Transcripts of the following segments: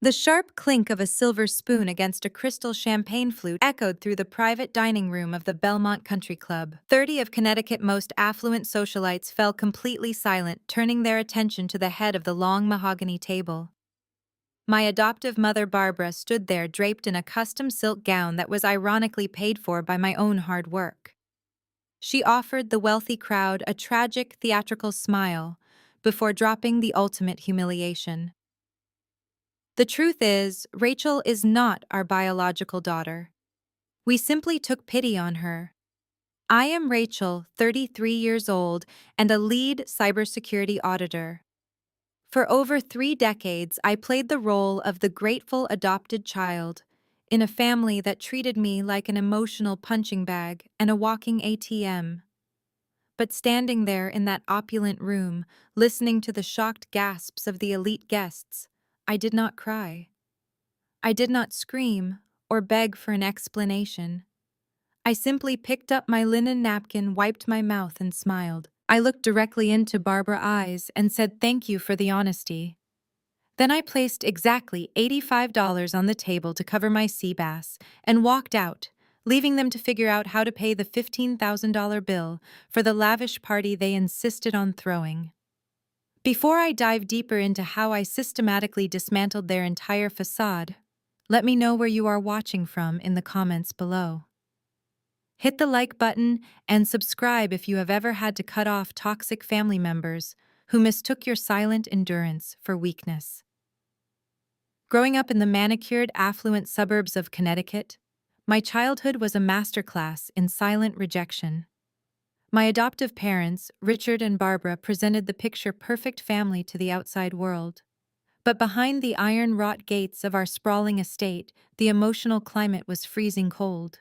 The sharp clink of a silver spoon against a crystal champagne flute echoed through the private dining room of the Belmont Country Club. 30 of Connecticut's most affluent socialites fell completely silent, turning their attention to the head of the long mahogany table. My adoptive mother Barbara stood there draped in a custom silk gown that was ironically paid for by my own hard work. She offered the wealthy crowd a tragic theatrical smile before dropping the ultimate humiliation. The truth is, Rachel is not our biological daughter. We simply took pity on her. I am Rachel, 33 years old, and a lead cybersecurity auditor. For over 3 decades, I played the role of the grateful adopted child in a family that treated me like an emotional punching bag and a walking ATM. But standing there in that opulent room, listening to the shocked gasps of the elite guests, I did not cry. I did not scream or beg for an explanation. I simply picked up my linen napkin, wiped my mouth, and smiled. I looked directly into Barbara's eyes and said thank you for the honesty. Then I placed exactly $85 on the table to cover my sea bass and walked out, leaving them to figure out how to pay the $15,000 bill for the lavish party they insisted on throwing. Before I dive deeper into how I systematically dismantled their entire facade, let me know where you are watching from in the comments below. Hit the like button and subscribe if you have ever had to cut off toxic family members who mistook your silent endurance for weakness. Growing up in the manicured, affluent suburbs of Connecticut, my childhood was a masterclass in silent rejection. My adoptive parents, Richard and Barbara, presented the picture-perfect family to the outside world. But behind the iron-wrought gates of our sprawling estate, the emotional climate was freezing cold.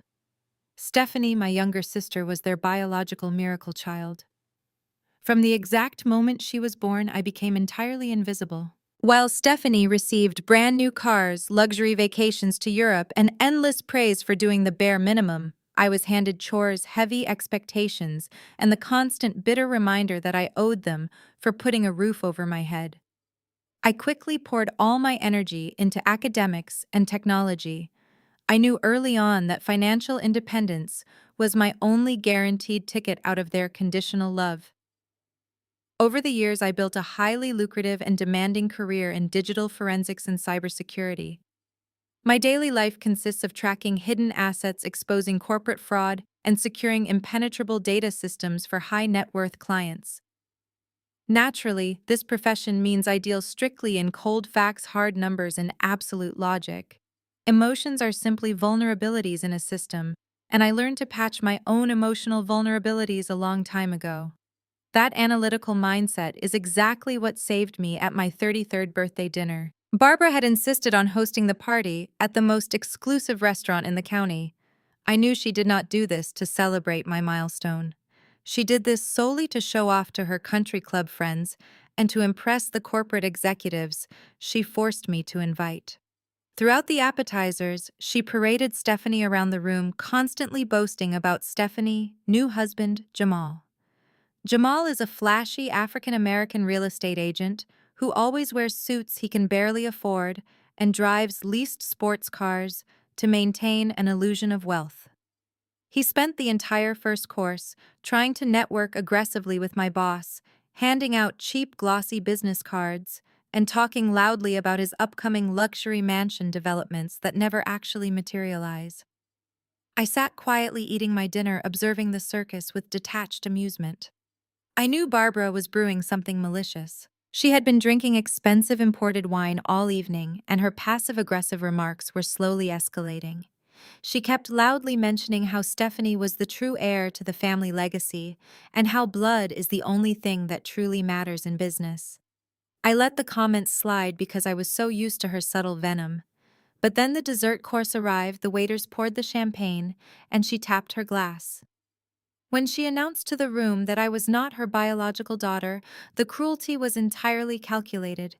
Stephanie, my younger sister, was their biological miracle child. From the exact moment she was born, I became entirely invisible. While Stephanie received brand new cars, luxury vacations to Europe, and endless praise for doing the bare minimum, I was handed chores, heavy expectations, and the constant bitter reminder that I owed them for putting a roof over my head. I quickly poured all my energy into academics and technology. I knew early on that financial independence was my only guaranteed ticket out of their conditional love. Over the years, I built a highly lucrative and demanding career in digital forensics and cybersecurity. My daily life consists of tracking hidden assets, exposing corporate fraud, and securing impenetrable data systems for high-net-worth clients. Naturally, this profession means I deal strictly in cold facts, hard numbers, and absolute logic. Emotions are simply vulnerabilities in a system, and I learned to patch my own emotional vulnerabilities a long time ago. That analytical mindset is exactly what saved me at my 33rd birthday dinner. Barbara had insisted on hosting the party at the most exclusive restaurant in the county. I knew she did not do this to celebrate my milestone. She did this solely to show off to her country club friends and to impress the corporate executives she forced me to invite. Throughout the appetizers, she paraded Stephanie around the room, constantly boasting about Stephanie's new husband, Jamal. Jamal is a flashy African-American real estate agent who always wears suits he can barely afford and drives leased sports cars to maintain an illusion of wealth. He spent the entire first course trying to network aggressively with my boss, handing out cheap, glossy business cards and talking loudly about his upcoming luxury mansion developments that never actually materialize. I sat quietly eating my dinner, observing the circus with detached amusement. I knew Barbara was brewing something malicious. She had been drinking expensive imported wine all evening, and her passive-aggressive remarks were slowly escalating. She kept loudly mentioning how Stephanie was the true heir to the family legacy, and how blood is the only thing that truly matters in business. I let the comments slide because I was so used to her subtle venom. But then the dessert course arrived, the waiters poured the champagne, and she tapped her glass. When she announced to the room that I was not her biological daughter, the cruelty was entirely calculated.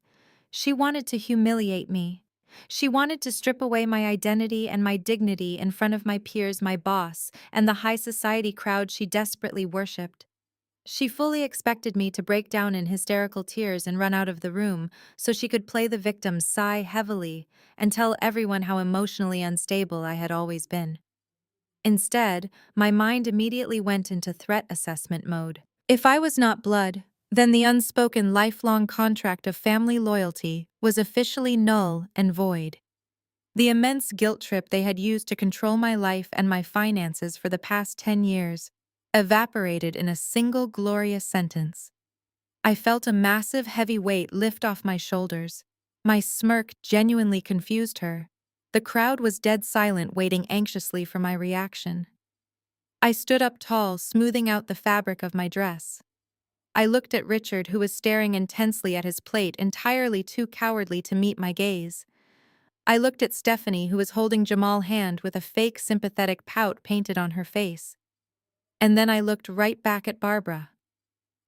She wanted to humiliate me. She wanted to strip away my identity and my dignity in front of my peers, my boss, and the high society crowd she desperately worshipped. She fully expected me to break down in hysterical tears and run out of the room so she could play the victim, sigh heavily, and tell everyone how emotionally unstable I had always been. Instead, my mind immediately went into threat assessment mode. If I was not blood, then the unspoken lifelong contract of family loyalty was officially null and void. The immense guilt trip they had used to control my life and my finances for the past 10 years evaporated in a single glorious sentence. I felt a massive heavy weight lift off my shoulders. My smirk genuinely confused her. The crowd was dead silent, waiting anxiously for my reaction. I stood up tall, smoothing out the fabric of my dress. I looked at Richard, who was staring intensely at his plate, entirely too cowardly to meet my gaze. I looked at Stephanie, who was holding Jamal's hand with a fake sympathetic pout painted on her face. And then I looked right back at Barbara.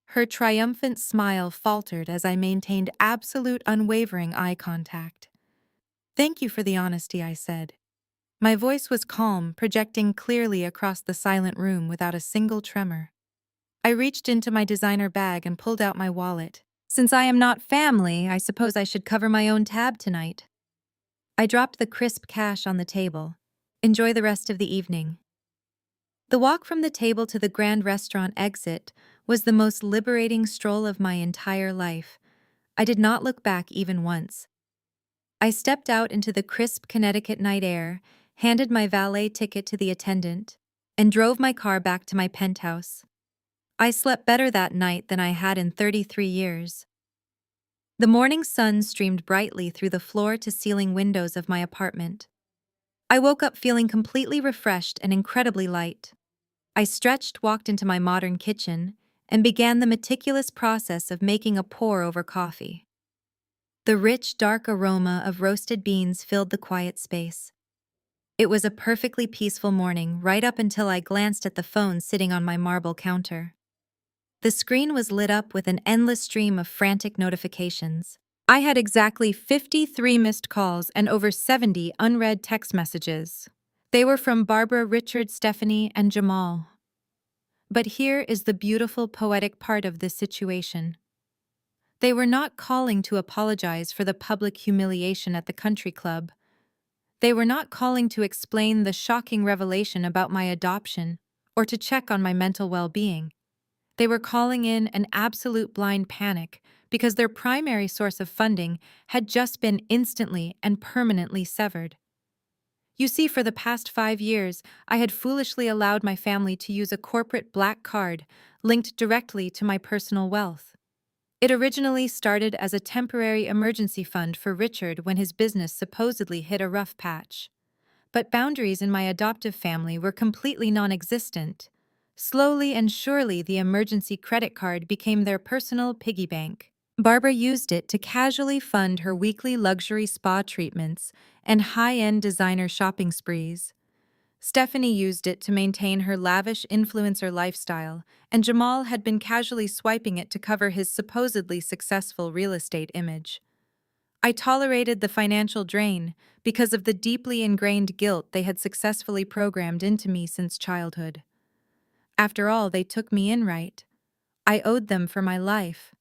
Her triumphant smile faltered as I maintained absolute unwavering eye contact. "Thank you for the honesty," I said. My voice was calm, projecting clearly across the silent room without a single tremor. I reached into my designer bag and pulled out my wallet. "Since I am not family, I suppose I should cover my own tab tonight." I dropped the crisp cash on the table. "Enjoy the rest of the evening." The walk from the table to the grand restaurant exit was the most liberating stroll of my entire life. I did not look back even once. I stepped out into the crisp Connecticut night air, handed my valet ticket to the attendant, and drove my car back to my penthouse. I slept better that night than I had in 33 years. The morning sun streamed brightly through the floor-to-ceiling windows of my apartment. I woke up feeling completely refreshed and incredibly light. I stretched, walked into my modern kitchen, and began the meticulous process of making a pour-over coffee. The rich, dark aroma of roasted beans filled the quiet space. It was a perfectly peaceful morning right up until I glanced at the phone sitting on my marble counter. The screen was lit up with an endless stream of frantic notifications. I had exactly 53 missed calls and over 70 unread text messages. They were from Barbara, Richard, Stephanie, and Jamal. But here is the beautiful, poetic part of this situation. They were not calling to apologize for the public humiliation at the country club. They were not calling to explain the shocking revelation about my adoption or to check on my mental well-being. They were calling in an absolute blind panic because their primary source of funding had just been instantly and permanently severed. You see, for the past 5 years, I had foolishly allowed my family to use a corporate black card linked directly to my personal wealth. It originally started as a temporary emergency fund for Richard when his business supposedly hit a rough patch. But boundaries in my adoptive family were completely non-existent. Slowly and surely, the emergency credit card became their personal piggy bank. Barbara used it to casually fund her weekly luxury spa treatments and high-end designer shopping sprees. Stephanie used it to maintain her lavish influencer lifestyle, and Jamal had been casually swiping it to cover his supposedly successful real estate image. I tolerated the financial drain because of the deeply ingrained guilt they had successfully programmed into me since childhood. After all, they took me in right. I owed them for my life.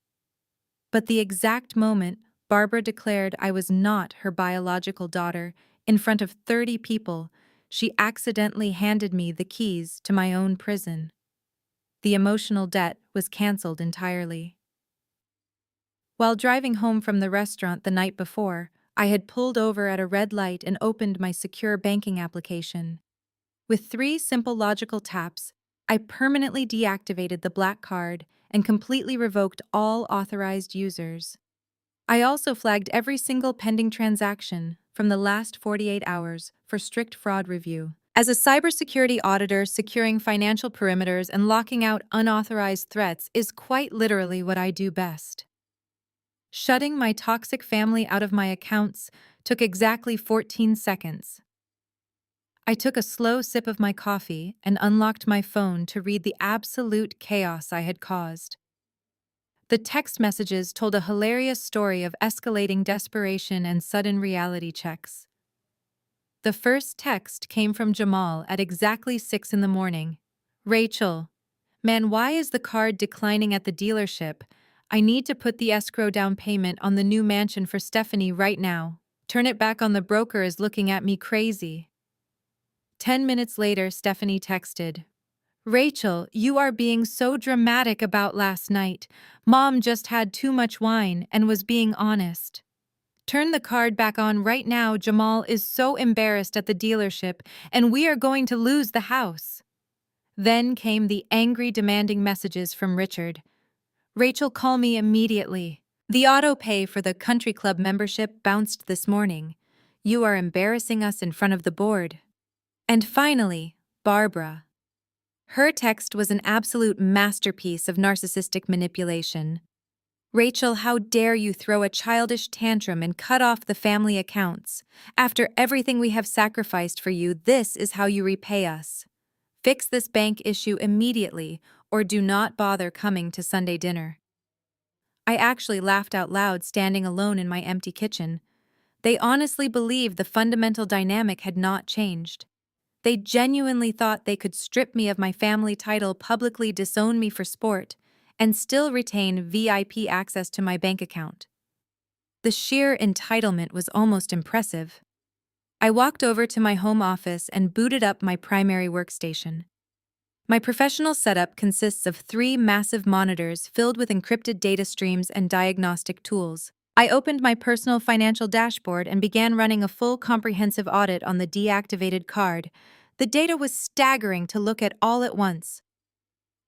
But the exact moment Barbara declared I was not her biological daughter in front of 30 people, she accidentally handed me the keys to my own prison. The emotional debt was canceled entirely. While driving home from the restaurant the night before, I had pulled over at a red light and opened my secure banking application. With 3 simple logical taps, I permanently deactivated the black card and completely revoked all authorized users. I also flagged every single pending transaction from the last 48 hours for strict fraud review. As a cybersecurity auditor, securing financial perimeters and locking out unauthorized threats is quite literally what I do best. Shutting my toxic family out of my accounts took exactly 14 seconds. I took a slow sip of my coffee and unlocked my phone to read the absolute chaos I had caused. The text messages told a hilarious story of escalating desperation and sudden reality checks. The first text came from Jamal at exactly 6 in the morning. "Rachel, Man, why is the card declining at the dealership? I need to put the escrow down payment on the new mansion for Stephanie right now. Turn it back on, the broker is looking at me crazy. 10 minutes later, Stephanie texted, Rachel, you are being so dramatic about last night. Mom just had too much wine and was being honest. Turn the card back on right now. Jamal is so embarrassed at the dealership, and we are going to lose the house. Then came the angry, demanding messages from Richard. Rachel, call me immediately. The auto pay for the country club membership bounced this morning. You are embarrassing us in front of the board. And finally, Barbara. Her text was an absolute masterpiece of narcissistic manipulation. Rachel, how dare you throw a childish tantrum and cut off the family accounts? After everything we have sacrificed for you, this is how you repay us. Fix this bank issue immediately, or do not bother coming to Sunday dinner. I actually laughed out loud standing alone in my empty kitchen. They honestly believed the fundamental dynamic had not changed. They genuinely thought they could strip me of my family title, publicly disown me for sport, and still retain VIP access to my bank account. The sheer entitlement was almost impressive. I walked over to my home office and booted up my primary workstation. My professional setup consists of 3 massive monitors filled with encrypted data streams and diagnostic tools. I opened my personal financial dashboard and began running a full comprehensive audit on the deactivated card. The data was staggering to look at all at once.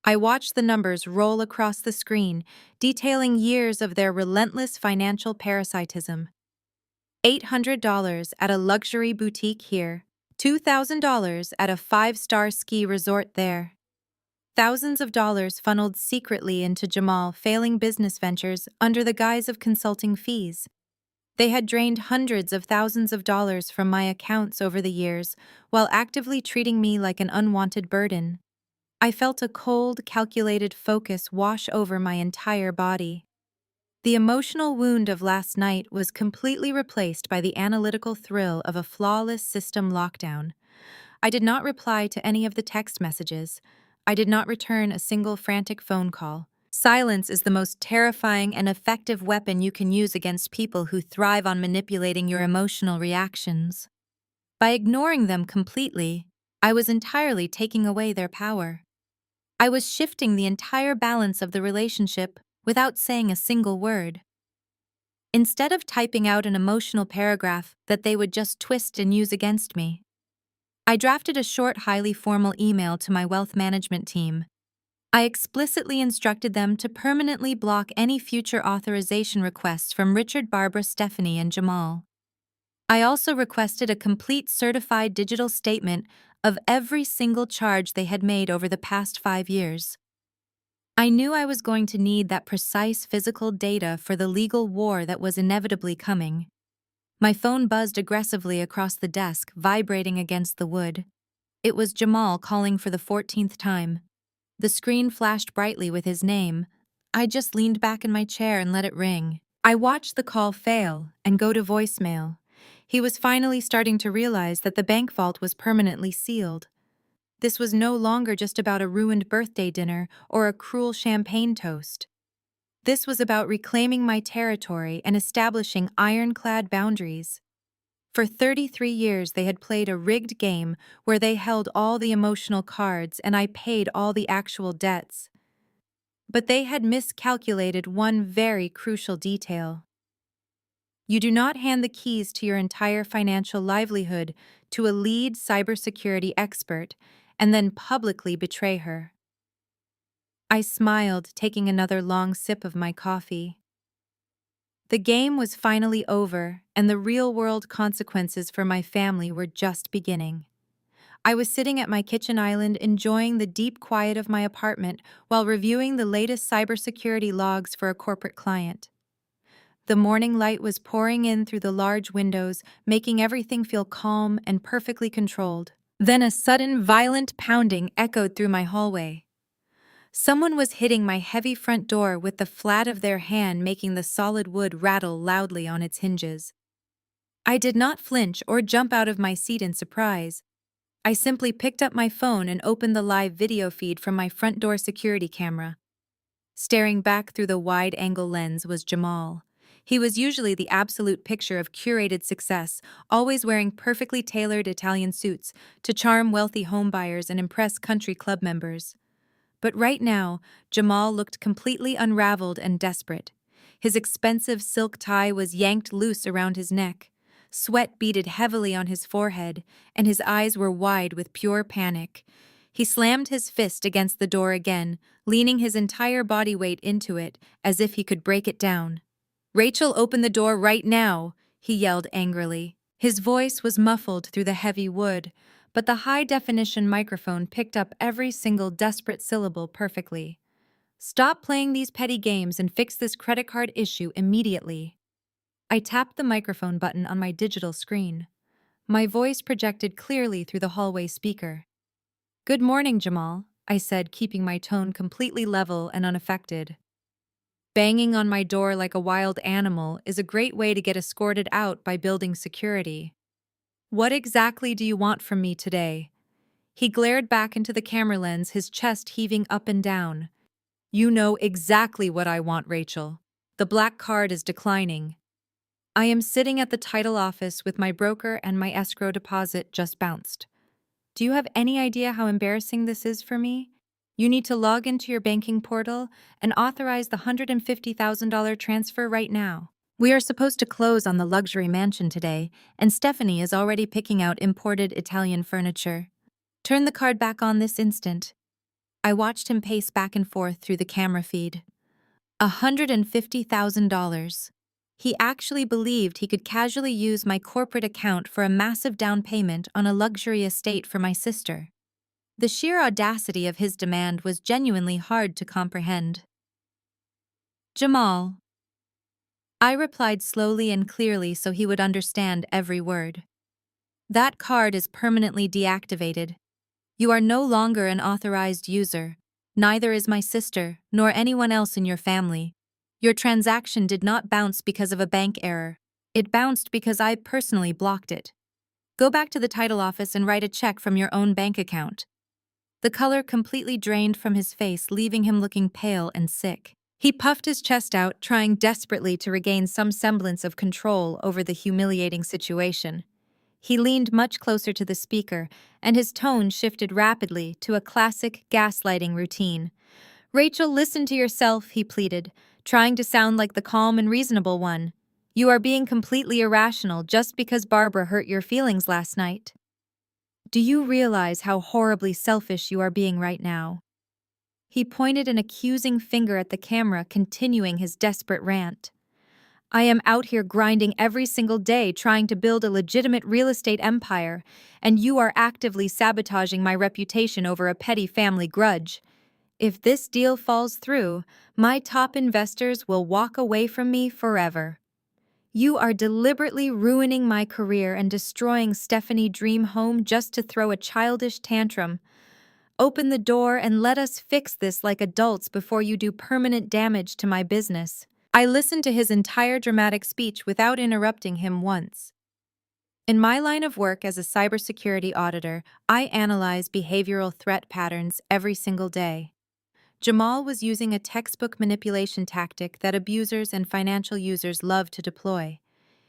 I watched the numbers roll across the screen, detailing years of their relentless financial parasitism. $800 at a luxury boutique here, $2,000 at a 5-star ski resort there. Thousands of dollars funneled secretly into Jamal failing business ventures under the guise of consulting fees. They had drained hundreds of thousands of dollars from my accounts over the years, while actively treating me like an unwanted burden. I felt a cold, calculated focus wash over my entire body. The emotional wound of last night was completely replaced by the analytical thrill of a flawless system lockdown. I did not reply to any of the text messages. I did not return a single frantic phone call. Silence is the most terrifying and effective weapon you can use against people who thrive on manipulating your emotional reactions. By ignoring them completely, I was entirely taking away their power. I was shifting the entire balance of the relationship without saying a single word. Instead of typing out an emotional paragraph that they would just twist and use against me, I drafted a short, highly formal email to my wealth management team. I explicitly instructed them to permanently block any future authorization requests from Richard, Barbara, Stephanie, and Jamal. I also requested a complete certified digital statement of every single charge they had made over the past 5 years. I knew I was going to need that precise physical data for the legal war that was inevitably coming. My phone buzzed aggressively across the desk, vibrating against the wood. It was Jamal calling for the 14th time. The screen flashed brightly with his name. I just leaned back in my chair and let it ring. I watched the call fail and go to voicemail. He was finally starting to realize that the bank vault was permanently sealed. This was no longer just about a ruined birthday dinner or a cruel champagne toast. This was about reclaiming my territory and establishing ironclad boundaries. For 33 years, they had played a rigged game where they held all the emotional cards and I paid all the actual debts. But they had miscalculated one very crucial detail. You do not hand the keys to your entire financial livelihood to a lead cybersecurity expert and then publicly betray her. I smiled, taking another long sip of my coffee. The game was finally over, and the real-world consequences for my family were just beginning. I was sitting at my kitchen island enjoying the deep quiet of my apartment while reviewing the latest cybersecurity logs for a corporate client. The morning light was pouring in through the large windows, making everything feel calm and perfectly controlled. Then a sudden, violent pounding echoed through my hallway. Someone was hitting my heavy front door with the flat of their hand, making the solid wood rattle loudly on its hinges. I did not flinch or jump out of my seat in surprise. I simply picked up my phone and opened the live video feed from my front door security camera. Staring back through the wide-angle lens was Jamal. He was usually the absolute picture of curated success, always wearing perfectly tailored Italian suits to charm wealthy homebuyers and impress country club members. But right now, Jamal looked completely unraveled and desperate. His expensive silk tie was yanked loose around his neck. Sweat beaded heavily on his forehead, and his eyes were wide with pure panic. He slammed his fist against the door again, leaning his entire body weight into it, as if he could break it down. "Rachel, open the door right now!" he yelled angrily. His voice was muffled through the heavy wood, but the high-definition microphone picked up every single desperate syllable perfectly. "Stop playing these petty games and fix this credit card issue immediately." I tapped the microphone button on my digital screen. My voice projected clearly through the hallway speaker. "Good morning, Jamal," I said, keeping my tone completely level and unaffected. "Banging on my door like a wild animal is a great way to get escorted out by building security. What exactly do you want from me today?" He glared back into the camera lens, his chest heaving up and down. "You know exactly what I want, Rachel. The black card is declining. I am sitting at the title office with my broker and my escrow deposit just bounced. Do you have any idea how embarrassing this is for me? You need to log into your banking portal and authorize the $150,000 transfer right now. We are supposed to close on the luxury mansion today, and Stephanie is already picking out imported Italian furniture. Turn the card back on this instant." I watched him pace back and forth through the camera feed. $150,000. He actually believed he could casually use my corporate account for a massive down payment on a luxury estate for my sister. The sheer audacity of his demand was genuinely hard to comprehend. "Jamal," I replied slowly and clearly so he would understand every word. "That card is permanently deactivated. You are no longer an authorized user. Neither is my sister, nor anyone else in your family. Your transaction did not bounce because of a bank error. It bounced because I personally blocked it. Go back to the title office and write a check from your own bank account." The color completely drained from his face, leaving him looking pale and sick. He puffed his chest out, trying desperately to regain some semblance of control over the humiliating situation. He leaned much closer to the speaker, and his tone shifted rapidly to a classic gaslighting routine. "Rachel, listen to yourself," he pleaded, trying to sound like the calm and reasonable one. "You are being completely irrational just because Barbara hurt your feelings last night. Do you realize how horribly selfish you are being right now?" He pointed an accusing finger at the camera, continuing his desperate rant. "I am out here grinding every single day trying to build a legitimate real estate empire, and you are actively sabotaging my reputation over a petty family grudge. If this deal falls through, my top investors will walk away from me forever. You are deliberately ruining my career and destroying Stephanie's dream home just to throw a childish tantrum. Open the door and let us fix this like adults before you do permanent damage to my business." I listened to his entire dramatic speech without interrupting him once. In my line of work as a cybersecurity auditor, I analyze behavioral threat patterns every single day. Jamal was using a textbook manipulation tactic that abusers and financial users love to deploy.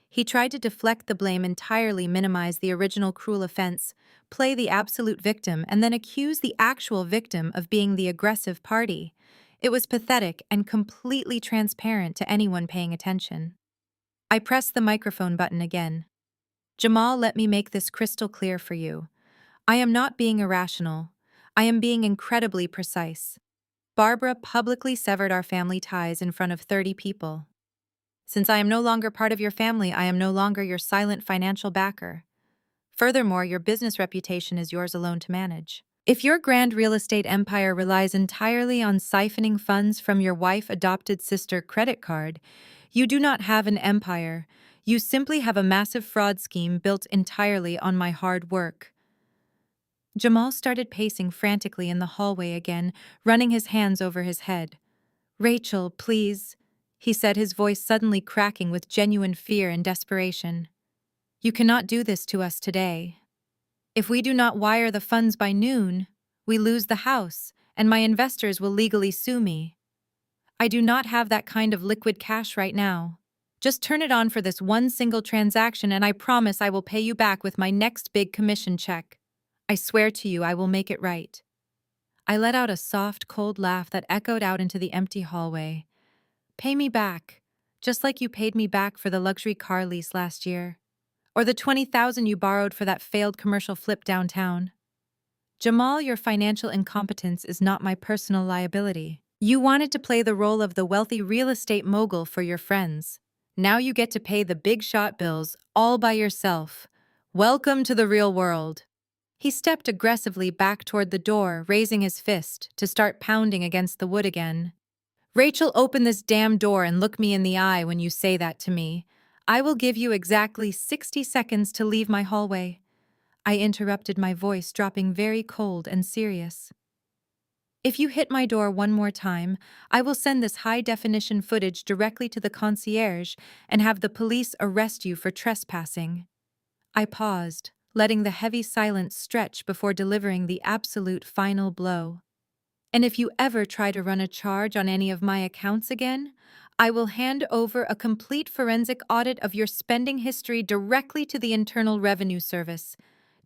He tried to deflect the blame entirely, minimize the original cruel offense, play the absolute victim, and then accuse the actual victim of being the aggressive party. It was pathetic and completely transparent to anyone paying attention. I pressed the microphone button again. "Jamal, let me make this crystal clear for you. I am not being irrational. I am being incredibly precise. Barbara publicly severed our family ties in front of 30 people. Since I am no longer part of your family, I am no longer your silent financial backer. Furthermore, your business reputation is yours alone to manage. If your grand real estate empire relies entirely on siphoning funds from your wife-adopted sister credit card, you do not have an empire. You simply have a massive fraud scheme built entirely on my hard work." Jamal started pacing frantically in the hallway again, running his hands over his head. "Rachel, please," he said, his voice suddenly cracking with genuine fear and desperation. "You cannot do this to us today. If we do not wire the funds by noon, we lose the house, and my investors will legally sue me. I do not have that kind of liquid cash right now. Just turn it on for this one single transaction and I promise I will pay you back with my next big commission check. I swear to you I will make it right. I let out a soft, cold laugh that echoed out into the empty hallway. Pay me back, just like you paid me back for the luxury car lease last year. Or the $20,000 you borrowed for that failed commercial flip downtown. Jamal, your financial incompetence is not my personal liability. You wanted to play the role of the wealthy real estate mogul for your friends. Now you get to pay the big shot bills all by yourself. Welcome to the real world. He stepped aggressively back toward the door, raising his fist to start pounding against the wood again. Rachel, open this damn door and look me in the eye when you say that to me. I will give you exactly 60 seconds to leave my hallway. I interrupted, my voice dropping very cold and serious. If you hit my door one more time, I will send this high-definition footage directly to the concierge and have the police arrest you for trespassing. I paused, letting the heavy silence stretch before delivering the absolute final blow. And if you ever try to run a charge on any of my accounts again, I will hand over a complete forensic audit of your spending history directly to the Internal Revenue Service.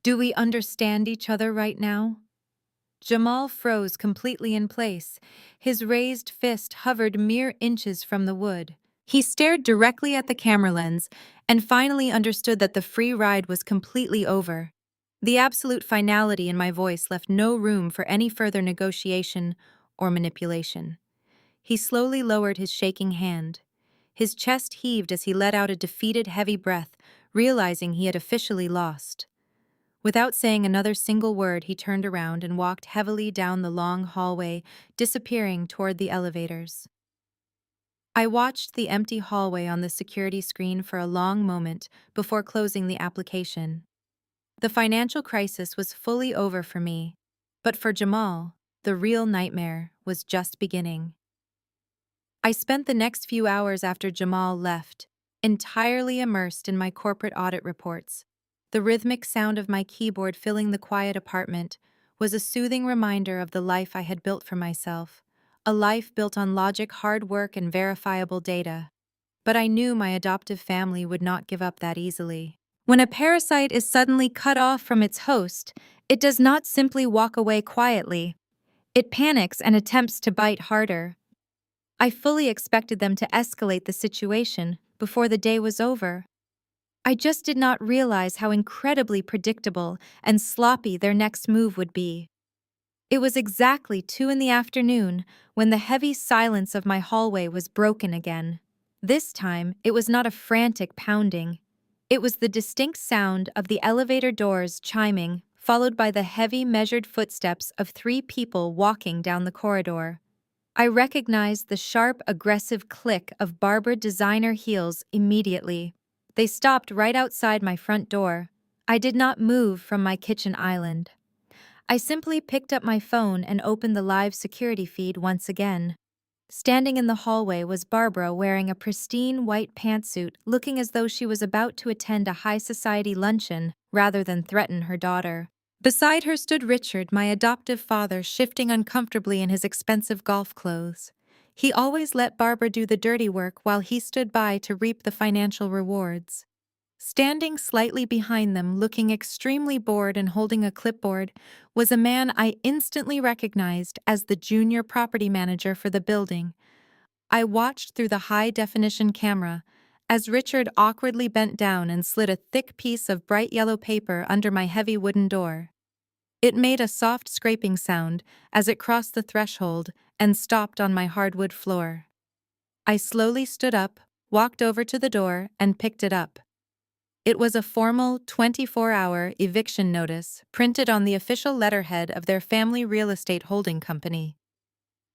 Do we understand each other right now? Jamal froze completely in place. His raised fist hovered mere inches from the wood. He stared directly at the camera lens and finally understood that the free ride was completely over. The absolute finality in my voice left no room for any further negotiation or manipulation. He slowly lowered his shaking hand. His chest heaved as he let out a defeated, heavy breath, realizing he had officially lost. Without saying another single word, he turned around and walked heavily down the long hallway, disappearing toward the elevators. I watched the empty hallway on the security screen for a long moment before closing the application. The financial crisis was fully over for me, but for Jamal, the real nightmare was just beginning. I spent the next few hours after Jamal left, entirely immersed in my corporate audit reports. The rhythmic sound of my keyboard filling the quiet apartment was a soothing reminder of the life I had built for myself, a life built on logic, hard work, and verifiable data. But I knew my adoptive family would not give up that easily. When a parasite is suddenly cut off from its host, it does not simply walk away quietly. It panics and attempts to bite harder. I fully expected them to escalate the situation before the day was over. I just did not realize how incredibly predictable and sloppy their next move would be. It was exactly 2 in the afternoon when the heavy silence of my hallway was broken again. This time, it was not a frantic pounding. It was the distinct sound of the elevator doors chiming, followed by the heavy, measured footsteps of 3 people walking down the corridor. I recognized the sharp, aggressive click of Barbara designer heels immediately. They stopped right outside my front door. I did not move from my kitchen island. I simply picked up my phone and opened the live security feed once again. Standing in the hallway was Barbara wearing a pristine white pantsuit, looking as though she was about to attend a high society luncheon rather than threaten her daughter. Beside her stood Richard, my adoptive father, shifting uncomfortably in his expensive golf clothes. He always let Barbara do the dirty work while he stood by to reap the financial rewards. Standing slightly behind them, looking extremely bored and holding a clipboard, was a man I instantly recognized as the junior property manager for the building. I watched through the high-definition camera as Richard awkwardly bent down and slid a thick piece of bright yellow paper under my heavy wooden door. It made a soft scraping sound as it crossed the threshold and stopped on my hardwood floor. I slowly stood up, walked over to the door, and picked it up. It was a formal 24-hour eviction notice printed on the official letterhead of their family real estate holding company.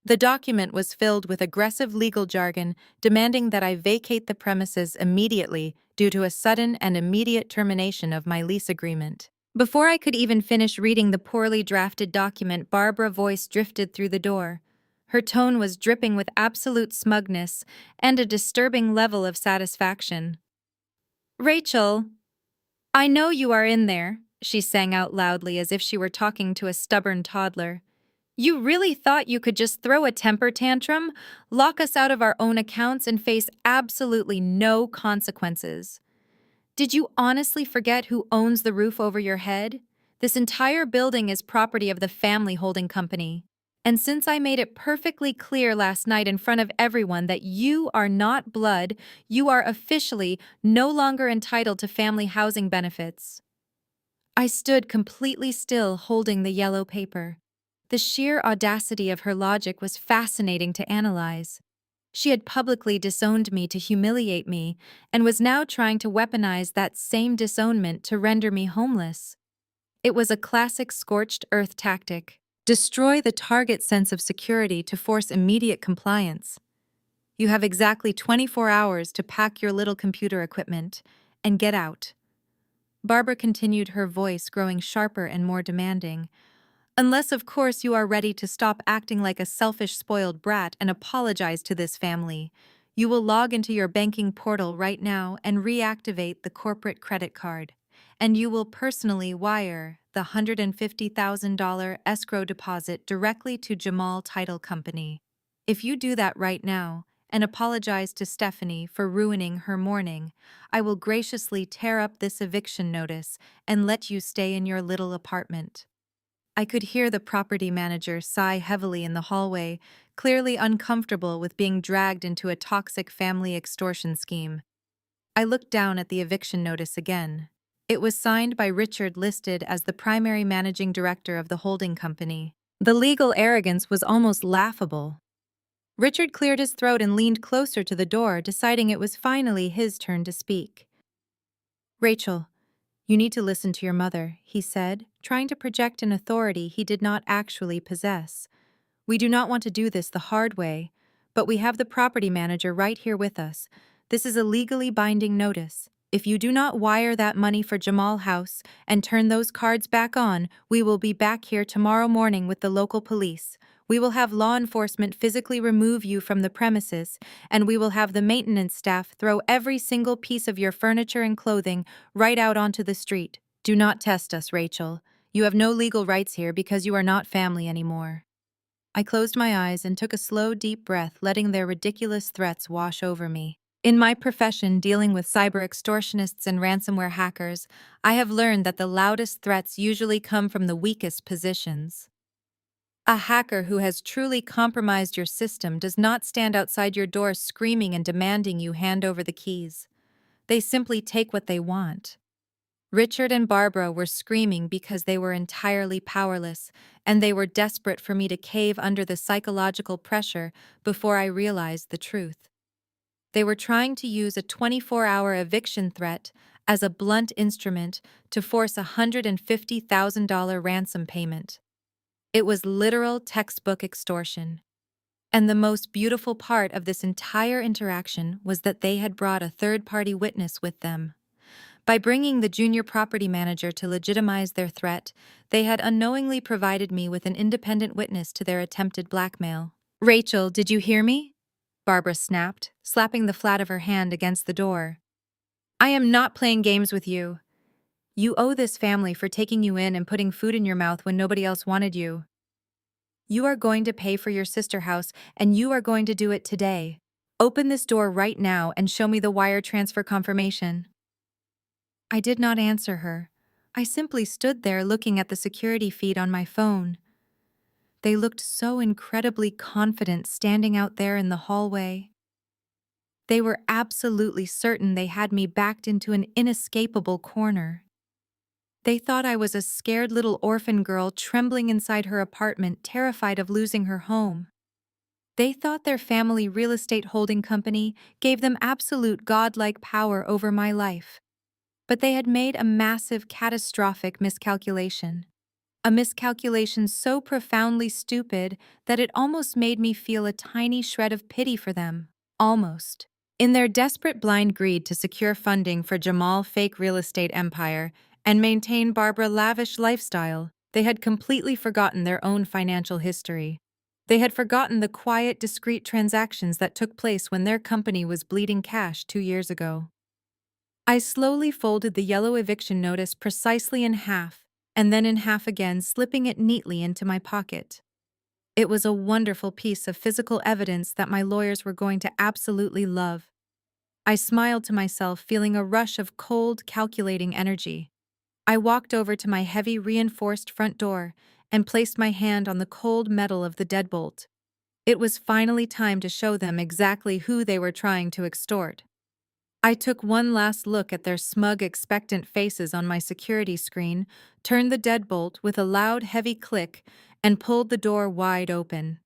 The document was filled with aggressive legal jargon demanding that I vacate the premises immediately due to a sudden and immediate termination of my lease agreement. Before I could even finish reading the poorly drafted document, Barbara's voice drifted through the door. Her tone was dripping with absolute smugness and a disturbing level of satisfaction. "Rachel, I know you are in there," she sang out loudly as if she were talking to a stubborn toddler. You really thought you could just throw a temper tantrum, lock us out of our own accounts, and face absolutely no consequences? Did you honestly forget who owns the roof over your head? This entire building is property of the family holding company. And since I made it perfectly clear last night in front of everyone that you are not blood, you are officially no longer entitled to family housing benefits. I stood completely still, holding the yellow paper. The sheer audacity of her logic was fascinating to analyze. She had publicly disowned me to humiliate me, and was now trying to weaponize that same disownment to render me homeless. It was a classic scorched earth tactic. Destroy the target's sense of security to force immediate compliance. You have exactly 24 hours to pack your little computer equipment and get out. Barbara continued, her voice growing sharper and more demanding. Unless, of course, you are ready to stop acting like a selfish, spoiled brat and apologize to this family. You will log into your banking portal right now and reactivate the corporate credit card. And you will personally wire the $150,000 escrow deposit directly to Jamal Title Company. If you do that right now and apologize to Stephanie for ruining her morning, I will graciously tear up this eviction notice and let you stay in your little apartment. I could hear the property manager sigh heavily in the hallway, clearly uncomfortable with being dragged into a toxic family extortion scheme. I looked down at the eviction notice again. It was signed by Richard, listed as the primary managing director of the holding company. The legal arrogance was almost laughable. Richard cleared his throat and leaned closer to the door, deciding it was finally his turn to speak. Rachel, you need to listen to your mother, he said, trying to project an authority he did not actually possess. We do not want to do this the hard way, but we have the property manager right here with us. This is a legally binding notice. If you do not wire that money for Jamal House and turn those cards back on, we will be back here tomorrow morning with the local police. We will have law enforcement physically remove you from the premises, and we will have the maintenance staff throw every single piece of your furniture and clothing right out onto the street. Do not test us, Rachel. You have no legal rights here because you are not family anymore. I closed my eyes and took a slow, deep breath, letting their ridiculous threats wash over me. In my profession, dealing with cyber extortionists and ransomware hackers, I have learned that the loudest threats usually come from the weakest positions. A hacker who has truly compromised your system does not stand outside your door screaming and demanding you hand over the keys. They simply take what they want. Richard and Barbara were screaming because they were entirely powerless, and they were desperate for me to cave under the psychological pressure before I realized the truth. They were trying to use a 24-hour eviction threat as a blunt instrument to force a $150,000 ransom payment. It was literal textbook extortion. And the most beautiful part of this entire interaction was that they had brought a third-party witness with them. By bringing the junior property manager to legitimize their threat, they had unknowingly provided me with an independent witness to their attempted blackmail. Rachel, did you hear me? Barbara snapped, slapping the flat of her hand against the door. I am not playing games with you. You owe this family for taking you in and putting food in your mouth when nobody else wanted you. You are going to pay for your sister house, and you are going to do it today. Open this door right now and show me the wire transfer confirmation. I did not answer her. I simply stood there looking at the security feed on my phone. They looked so incredibly confident standing out there in the hallway. They were absolutely certain they had me backed into an inescapable corner. They thought I was a scared little orphan girl trembling inside her apartment, terrified of losing her home. They thought their family real estate holding company gave them absolute godlike power over my life. But they had made a massive, catastrophic miscalculation. A miscalculation so profoundly stupid that it almost made me feel a tiny shred of pity for them. Almost. In their desperate blind greed to secure funding for Jamal's fake real estate empire and maintain Barbara's lavish lifestyle, they had completely forgotten their own financial history. They had forgotten the quiet, discreet transactions that took place when their company was bleeding cash 2 years ago. I slowly folded the yellow eviction notice precisely in half, and then in half again, slipping it neatly into my pocket. It was a wonderful piece of physical evidence that my lawyers were going to absolutely love. I smiled to myself, feeling a rush of cold, calculating energy. I walked over to my heavy, reinforced front door and placed my hand on the cold metal of the deadbolt. It was finally time to show them exactly who they were trying to extort. I took one last look at their smug, expectant faces on my security screen, turned the deadbolt with a loud, heavy click, and pulled the door wide open.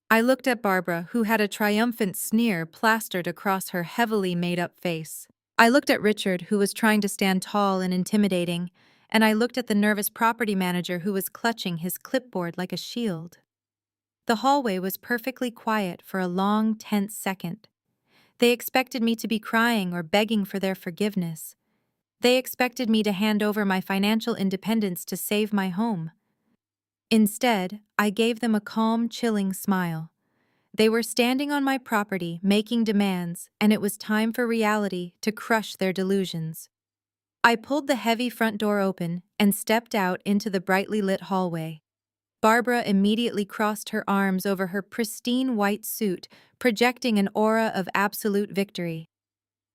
I looked at Barbara, who had a triumphant sneer plastered across her heavily made-up face. I looked at Richard, who was trying to stand tall and intimidating, and I looked at the nervous property manager who was clutching his clipboard like a shield. The hallway was perfectly quiet for a long, tense second. They expected me to be crying or begging for their forgiveness. They expected me to hand over my financial independence to save my home. Instead, I gave them a calm, chilling smile. They were standing on my property, making demands, and it was time for reality to crush their delusions. I pulled the heavy front door open and stepped out into the brightly lit hallway. Barbara immediately crossed her arms over her pristine white suit, projecting an aura of absolute victory.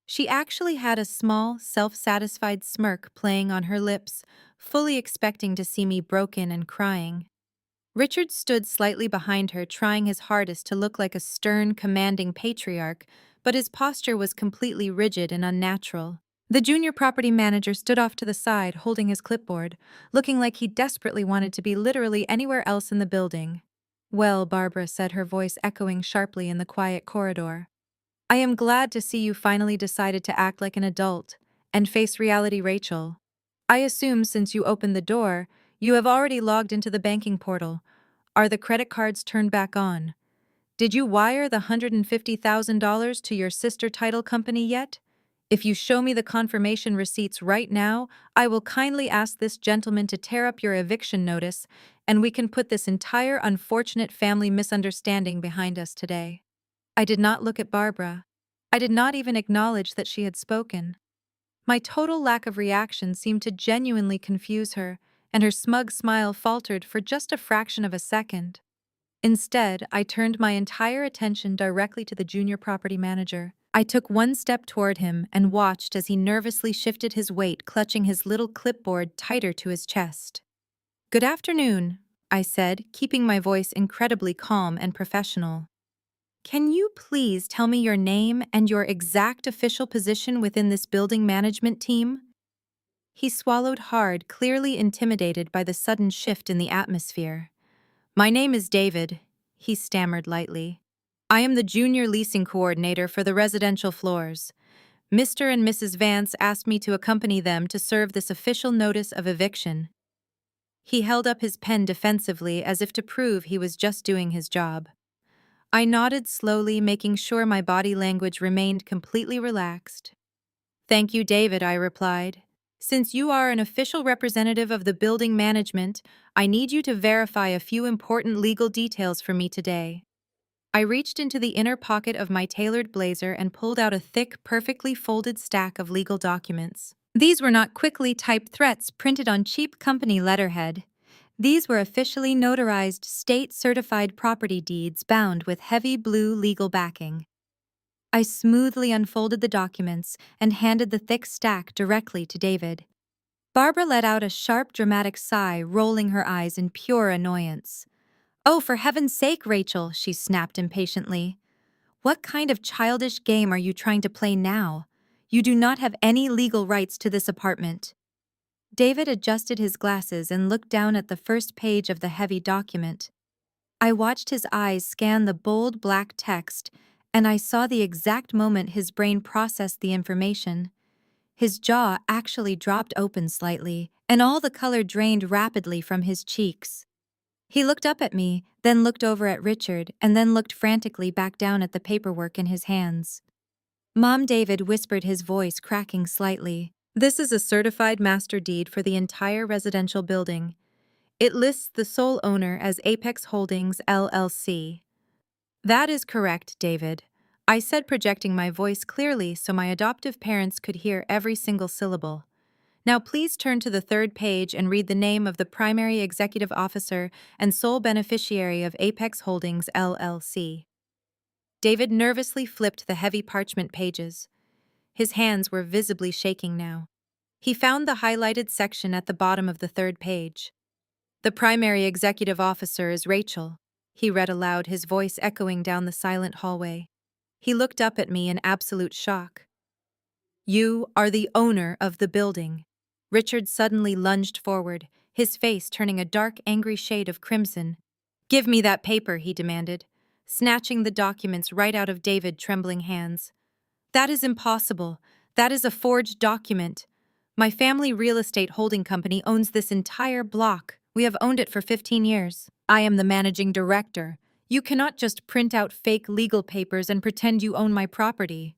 She actually had a small, self-satisfied smirk playing on her lips, fully expecting to see me broken and crying. Richard stood slightly behind her, trying his hardest to look like a stern, commanding patriarch, but his posture was completely rigid and unnatural. The junior property manager stood off to the side, holding his clipboard, looking like he desperately wanted to be literally anywhere else in the building. "Well," Barbara said, her voice echoing sharply in the quiet corridor, "I am glad to see you finally decided to act like an adult and face reality, Rachel. I assume since you opened the door, you have already logged into the banking portal. Are the credit cards turned back on? Did you wire the $150,000 to your sister title company yet? If you show me the confirmation receipts right now, I will kindly ask this gentleman to tear up your eviction notice, and we can put this entire unfortunate family misunderstanding behind us today." I did not look at Barbara. I did not even acknowledge that she had spoken. My total lack of reaction seemed to genuinely confuse her, and her smug smile faltered for just a fraction of a second. Instead, I turned my entire attention directly to the junior property manager. I took one step toward him and watched as he nervously shifted his weight, clutching his little clipboard tighter to his chest. "Good afternoon," I said, keeping my voice incredibly calm and professional. "Can you please tell me your name and your exact official position within this building management team?" He swallowed hard, clearly intimidated by the sudden shift in the atmosphere. "My name is David," he stammered lightly. "I am the junior leasing coordinator for the residential floors. Mr. and Mrs. Vance asked me to accompany them to serve this official notice of eviction." He held up his pen defensively as if to prove he was just doing his job. I nodded slowly, making sure my body language remained completely relaxed. "Thank you, David," I replied. "Since you are an official representative of the building management, I need you to verify a few important legal details for me today." I reached into the inner pocket of my tailored blazer and pulled out a thick, perfectly folded stack of legal documents. These were not quickly typed threats printed on cheap company letterhead. These were officially notarized, state-certified property deeds bound with heavy blue legal backing. I smoothly unfolded the documents and handed the thick stack directly to David. Barbara let out a sharp, dramatic sigh, rolling her eyes in pure annoyance. "Oh, for heaven's sake, Rachel," she snapped impatiently. "What kind of childish game are you trying to play now? You do not have any legal rights to this apartment." David adjusted his glasses and looked down at the first page of the heavy document. I watched his eyes scan the bold black text, and I saw the exact moment his brain processed the information. His jaw actually dropped open slightly, and all the color drained rapidly from his cheeks. He looked up at me, then looked over at Richard, and then looked frantically back down at the paperwork in his hands. "Mom," David whispered, his voice cracking slightly. "This is a certified master deed for the entire residential building. It lists the sole owner as Apex Holdings, LLC." "That is correct, David. I said, projecting my voice clearly so my adoptive parents could hear every single syllable. Now please turn to the third page and read the name of the primary executive officer and sole beneficiary of Apex Holdings, LLC. David nervously flipped the heavy parchment pages. His hands were visibly shaking now. He found the highlighted section at the bottom of the third page. The primary executive officer is Rachel, he read aloud, his voice echoing down the silent hallway. He looked up at me in absolute shock. You are the owner of the building. Richard suddenly lunged forward, his face turning a dark, angry shade of crimson. Give me that paper, he demanded, snatching the documents right out of David's trembling hands. That is impossible. That is a forged document. My family real estate holding company owns this entire block. We have owned it for 15 years. I am the managing director. You cannot just print out fake legal papers and pretend you own my property.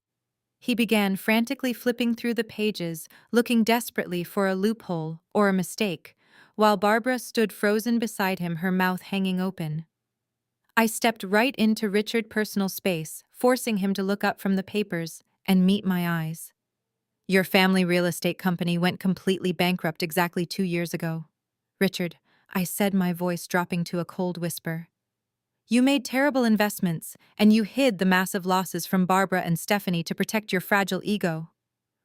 He began frantically flipping through the pages, looking desperately for a loophole or a mistake, while Barbara stood frozen beside him, her mouth hanging open. I stepped right into Richard's personal space, forcing him to look up from the papers and meet my eyes. Your family real estate company went completely bankrupt exactly 2 years ago. Richard, I said, my voice dropping to a cold whisper. You made terrible investments, and you hid the massive losses from Barbara and Stephanie to protect your fragile ego.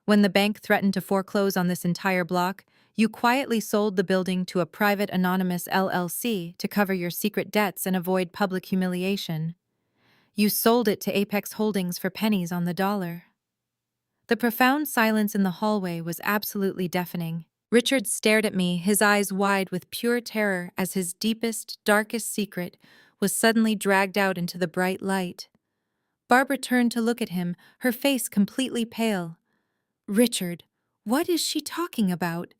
When the bank threatened to foreclose on this entire block, you quietly sold the building to a private anonymous LLC to cover your secret debts and avoid public humiliation. You sold it to Apex Holdings for pennies on the dollar. The profound silence in the hallway was absolutely deafening. Richard stared at me, his eyes wide with pure terror as his deepest, darkest secret was suddenly dragged out into the bright light. Barbara turned to look at him, her face completely pale. Richard, what is she talking about?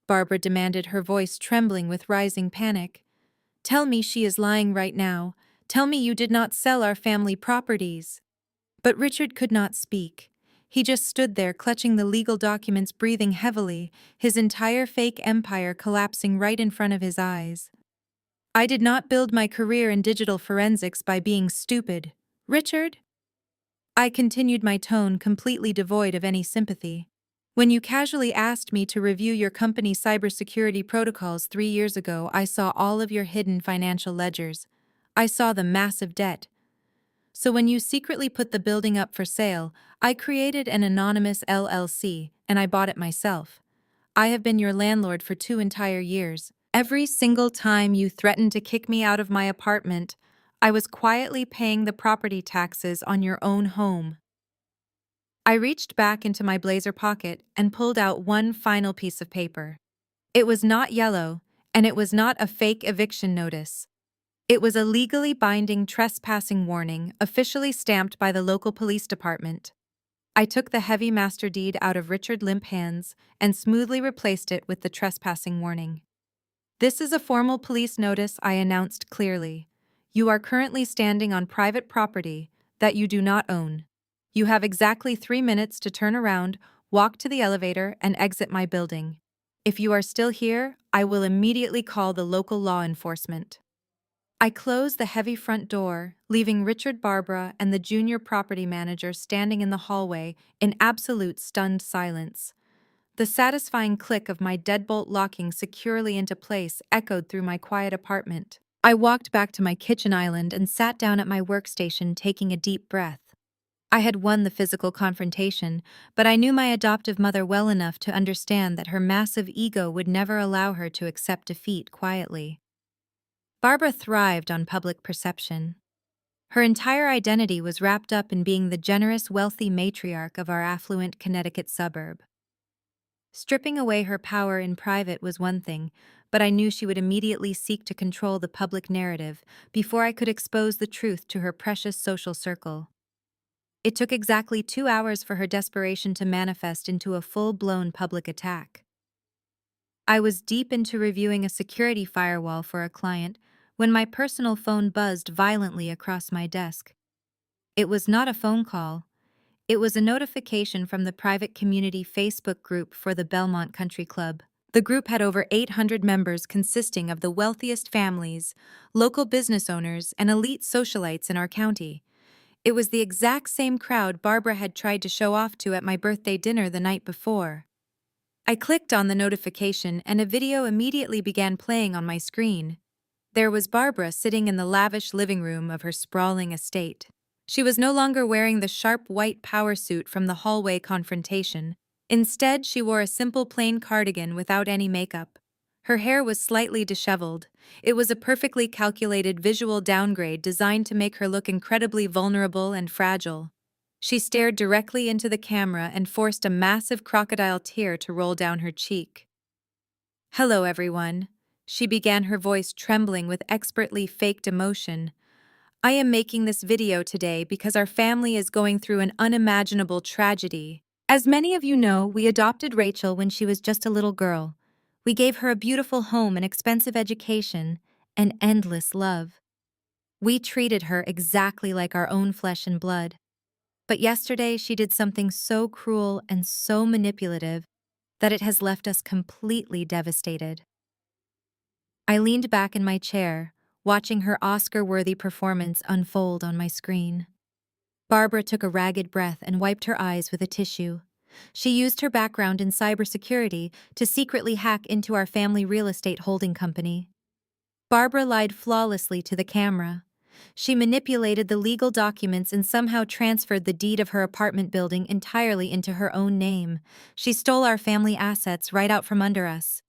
Barbara demanded, her voice trembling with rising panic. Tell me she is lying right now. Tell me you did not sell our family properties. But Richard could not speak. He just stood there, clutching the legal documents, breathing heavily, his entire fake empire collapsing right in front of his eyes. I did not build my career in digital forensics by being stupid. Richard? I continued, my tone completely devoid of any sympathy. When you casually asked me to review your company's cybersecurity protocols 3 years ago, I saw all of your hidden financial ledgers. I saw the massive debt. So when you secretly put the building up for sale, I created an anonymous LLC, and I bought it myself. I have been your landlord for 2 entire years. Every single time you threatened to kick me out of my apartment, I was quietly paying the property taxes on your own home. I reached back into my blazer pocket and pulled out one final piece of paper. It was not yellow, and it was not a fake eviction notice. It was a legally binding trespassing warning, officially stamped by the local police department. I took the heavy master deed out of Richard's limp hands and smoothly replaced it with the trespassing warning. This is a formal police notice, I announced clearly. You are currently standing on private property that you do not own. You have exactly 3 minutes to turn around, walk to the elevator, and exit my building. If you are still here, I will immediately call the local law enforcement. I closed the heavy front door, leaving Richard, Barbara, and the junior property manager standing in the hallway in absolute stunned silence. The satisfying click of my deadbolt locking securely into place echoed through my quiet apartment. I walked back to my kitchen island and sat down at my workstation, taking a deep breath. I had won the physical confrontation, but I knew my adoptive mother well enough to understand that her massive ego would never allow her to accept defeat quietly. Barbara thrived on public perception. Her entire identity was wrapped up in being the generous, wealthy matriarch of our affluent Connecticut suburb. Stripping away her power in private was one thing, but I knew she would immediately seek to control the public narrative before I could expose the truth to her precious social circle. It took exactly 2 hours for her desperation to manifest into a full-blown public attack. I was deep into reviewing a security firewall for a client when my personal phone buzzed violently across my desk. It was not a phone call. It was a notification from the private community Facebook group for the Belmont Country Club. The group had over 800 members consisting of the wealthiest families, local business owners, and elite socialites in our county. It was the exact same crowd Barbara had tried to show off to at my birthday dinner the night before. I clicked on the notification and a video immediately began playing on my screen. There was Barbara sitting in the lavish living room of her sprawling estate. She was no longer wearing the sharp white power suit from the hallway confrontation. Instead, she wore a simple plain cardigan without any makeup. Her hair was slightly disheveled. It was a perfectly calculated visual downgrade designed to make her look incredibly vulnerable and fragile. She stared directly into the camera and forced a massive crocodile tear to roll down her cheek. "Hello, everyone," she began, her voice trembling with expertly faked emotion. "I am making this video today because our family is going through an unimaginable tragedy. As many of you know, we adopted Rachel when she was just a little girl. We gave her a beautiful home, an expensive education, and endless love. We treated her exactly like our own flesh and blood. But yesterday she did something so cruel and so manipulative that it has left us completely devastated." I leaned back in my chair, watching her Oscar-worthy performance unfold on my screen. Barbara took a ragged breath and wiped her eyes with a tissue. She used her background in cybersecurity to secretly hack into our family real estate holding company. Barbara lied flawlessly to the camera. She manipulated the legal documents and somehow transferred the deed of her apartment building entirely into her own name. She stole our family assets right out from under us.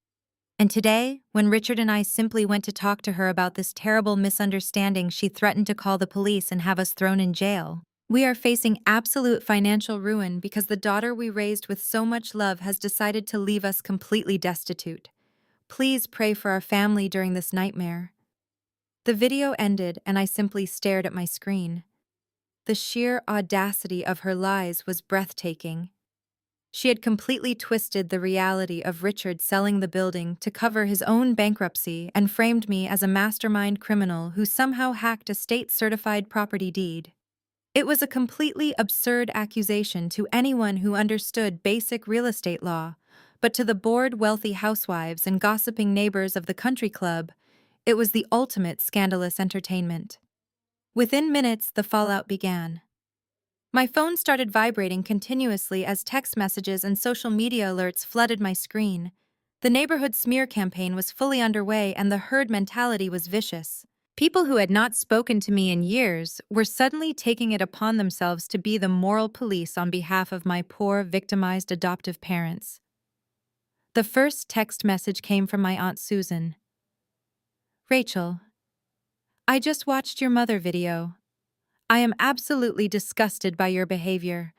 And today, when Richard and I simply went to talk to her about this terrible misunderstanding, she threatened to call the police and have us thrown in jail. We are facing absolute financial ruin because the daughter we raised with so much love has decided to leave us completely destitute. Please pray for our family during this nightmare." The video ended and I simply stared at my screen. The sheer audacity of her lies was breathtaking. She had completely twisted the reality of Richard selling the building to cover his own bankruptcy and framed me as a mastermind criminal who somehow hacked a state-certified property deed. It was a completely absurd accusation to anyone who understood basic real estate law, but to the bored wealthy housewives and gossiping neighbors of the country club, it was the ultimate scandalous entertainment. Within minutes, the fallout began. My phone started vibrating continuously as text messages and social media alerts flooded my screen. The neighborhood smear campaign was fully underway and the herd mentality was vicious. People who had not spoken to me in years were suddenly taking it upon themselves to be the moral police on behalf of my poor, victimized adoptive parents. The first text message came from my Aunt Susan. "Rachel, I just watched your mother video. I am absolutely disgusted by your behavior.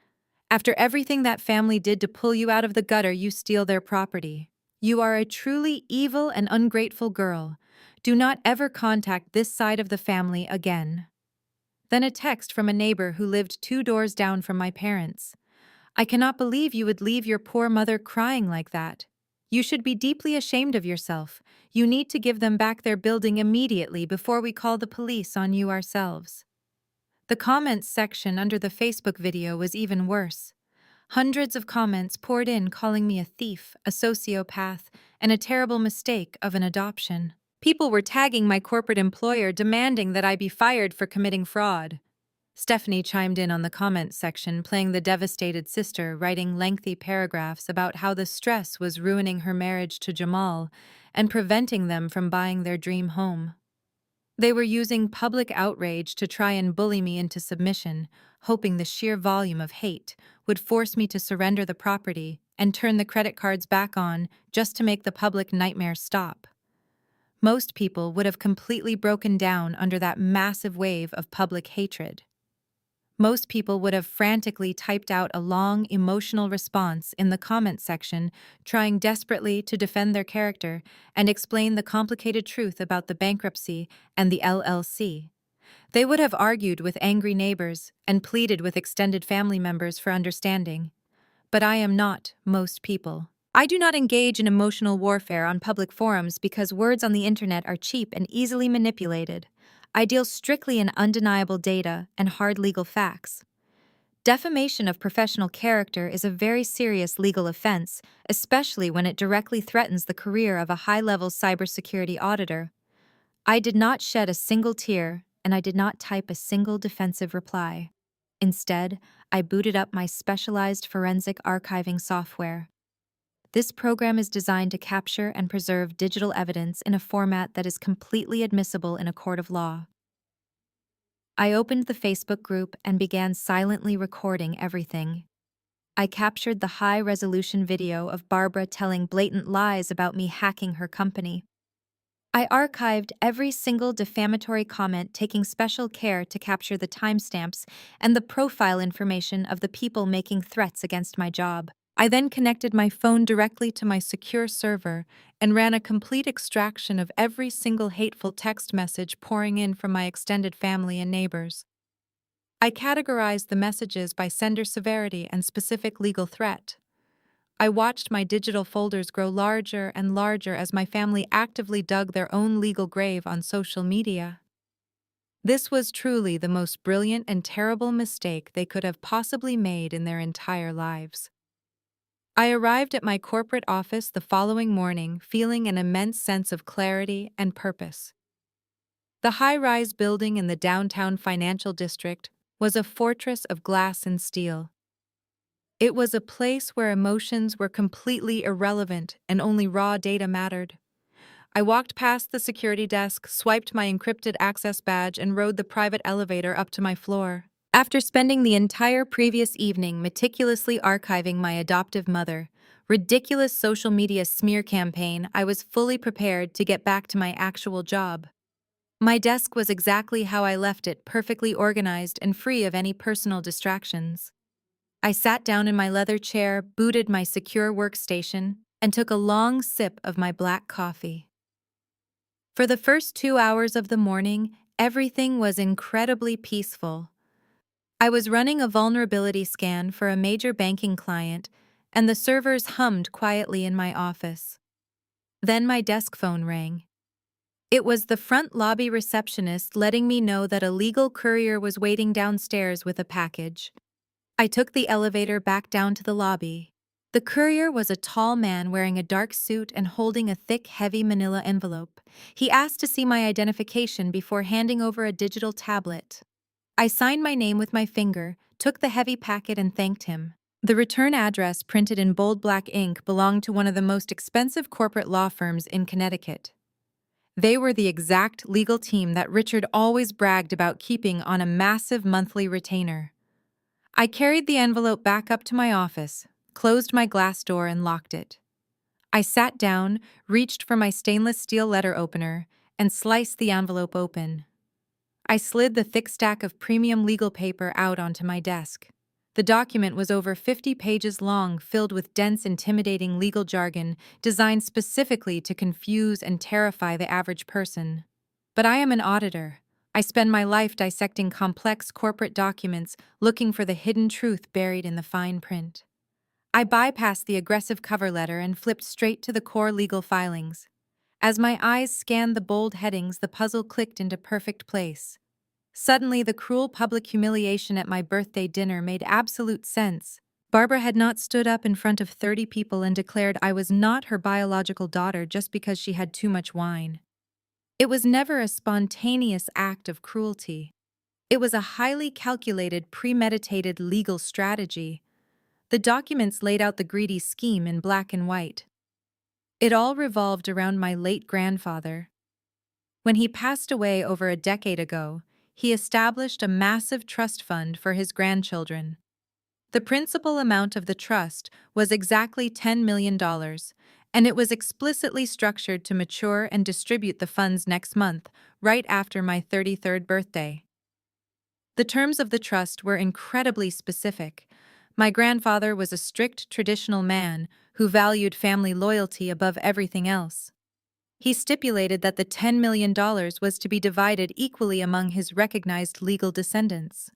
After everything that family did to pull you out of the gutter, you steal their property. You are a truly evil and ungrateful girl. Do not ever contact this side of the family again." Then a text from a neighbor who lived 2 doors down from my parents. "I cannot believe you would leave your poor mother crying like that. You should be deeply ashamed of yourself. You need to give them back their building immediately before we call the police on you ourselves." The comments section under the Facebook video was even worse. Hundreds of comments poured in calling me a thief, a sociopath, and a terrible mistake of an adoption. People were tagging my corporate employer, demanding that I be fired for committing fraud. Stephanie chimed in on the comments section, playing the devastated sister, writing lengthy paragraphs about how the stress was ruining her marriage to Jamal and preventing them from buying their dream home. They were using public outrage to try and bully me into submission, hoping the sheer volume of hate would force me to surrender the property and turn the credit cards back on just to make the public nightmare stop. Most people would have completely broken down under that massive wave of public hatred. Most people would have frantically typed out a long, emotional response in the comment section, trying desperately to defend their character and explain the complicated truth about the bankruptcy and the LLC. They would have argued with angry neighbors and pleaded with extended family members for understanding. But I am not most people. I do not engage in emotional warfare on public forums because words on the internet are cheap and easily manipulated. I deal strictly in undeniable data and hard legal facts. Defamation of professional character is a very serious legal offense, especially when it directly threatens the career of a high-level cybersecurity auditor. I did not shed a single tear, and I did not type a single defensive reply. Instead, I booted up my specialized forensic archiving software. This program is designed to capture and preserve digital evidence in a format that is completely admissible in a court of law. I opened the Facebook group and began silently recording everything. I captured the high-resolution video of Barbara telling blatant lies about me hacking her company. I archived every single defamatory comment, taking special care to capture the timestamps and the profile information of the people making threats against my job. I then connected my phone directly to my secure server and ran a complete extraction of every single hateful text message pouring in from my extended family and neighbors. I categorized the messages by sender severity and specific legal threat. I watched my digital folders grow larger and larger as my family actively dug their own legal grave on social media. This was truly the most brilliant and terrible mistake they could have possibly made in their entire lives. I arrived at my corporate office the following morning feeling an immense sense of clarity and purpose. The high-rise building in the downtown financial district was a fortress of glass and steel. It was a place where emotions were completely irrelevant and only raw data mattered. I walked past the security desk, swiped my encrypted access badge, and rode the private elevator up to my floor. After spending the entire previous evening meticulously archiving my adoptive mother, ridiculous social media smear campaign, I was fully prepared to get back to my actual job. My desk was exactly how I left it, perfectly organized and free of any personal distractions. I sat down in my leather chair, booted my secure workstation, and took a long sip of my black coffee. For the first 2 hours of the morning, everything was incredibly peaceful. I was running a vulnerability scan for a major banking client, and the servers hummed quietly in my office. Then my desk phone rang. It was the front lobby receptionist letting me know that a legal courier was waiting downstairs with a package. I took the elevator back down to the lobby. The courier was a tall man wearing a dark suit and holding a thick, heavy manila envelope. He asked to see my identification before handing over a digital tablet. I signed my name with my finger, took the heavy packet, and thanked him. The return address, printed in bold black ink, belonged to one of the most expensive corporate law firms in Connecticut. They were the exact legal team that Richard always bragged about keeping on a massive monthly retainer. I carried the envelope back up to my office, closed my glass door, and locked it. I sat down, reached for my stainless steel letter opener, and sliced the envelope open. I slid the thick stack of premium legal paper out onto my desk. The document was over 50 pages long, filled with dense, intimidating legal jargon designed specifically to confuse and terrify the average person. But I am an auditor. I spend my life dissecting complex corporate documents, looking for the hidden truth buried in the fine print. I bypassed the aggressive cover letter and flipped straight to the core legal filings. As my eyes scanned the bold headings, the puzzle clicked into perfect place. Suddenly, the cruel public humiliation at my birthday dinner made absolute sense. Barbara had not stood up in front of 30 people and declared I was not her biological daughter just because she had too much wine. It was never a spontaneous act of cruelty. It was a highly calculated, premeditated legal strategy. The documents laid out the greedy scheme in black and white. It all revolved around my late grandfather. When he passed away over a decade ago, he established a massive trust fund for his grandchildren. The principal amount of the trust was exactly $10 million, and it was explicitly structured to mature and distribute the funds next month, right after my 33rd birthday. The terms of the trust were incredibly specific. My grandfather was a strict traditional man who valued family loyalty above everything else. He stipulated that the $10 million was to be divided equally among his recognized legal descendants.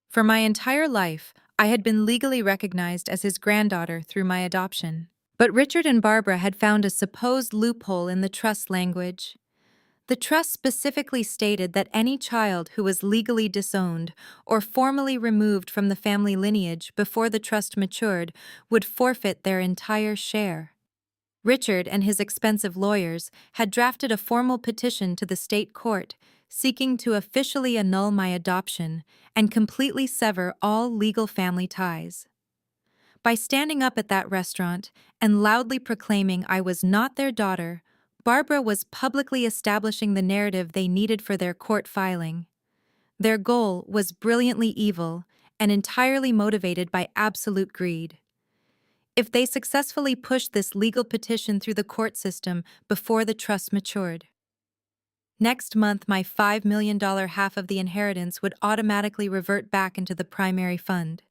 For my entire life, I had been legally recognized as his granddaughter through my adoption. But Richard and Barbara had found a supposed loophole in the trust language. The trust specifically stated that any child who was legally disowned or formally removed from the family lineage before the trust matured would forfeit their entire share. Richard and his expensive lawyers had drafted a formal petition to the state court, seeking to officially annul my adoption and completely sever all legal family ties. By standing up at that restaurant and loudly proclaiming I was not their daughter, Barbara was publicly establishing the narrative they needed for their court filing. Their goal was brilliantly evil and entirely motivated by absolute greed. If they successfully pushed this legal petition through the court system before the trust matured, next month my $5 million half of the inheritance would automatically revert back into the primary fund.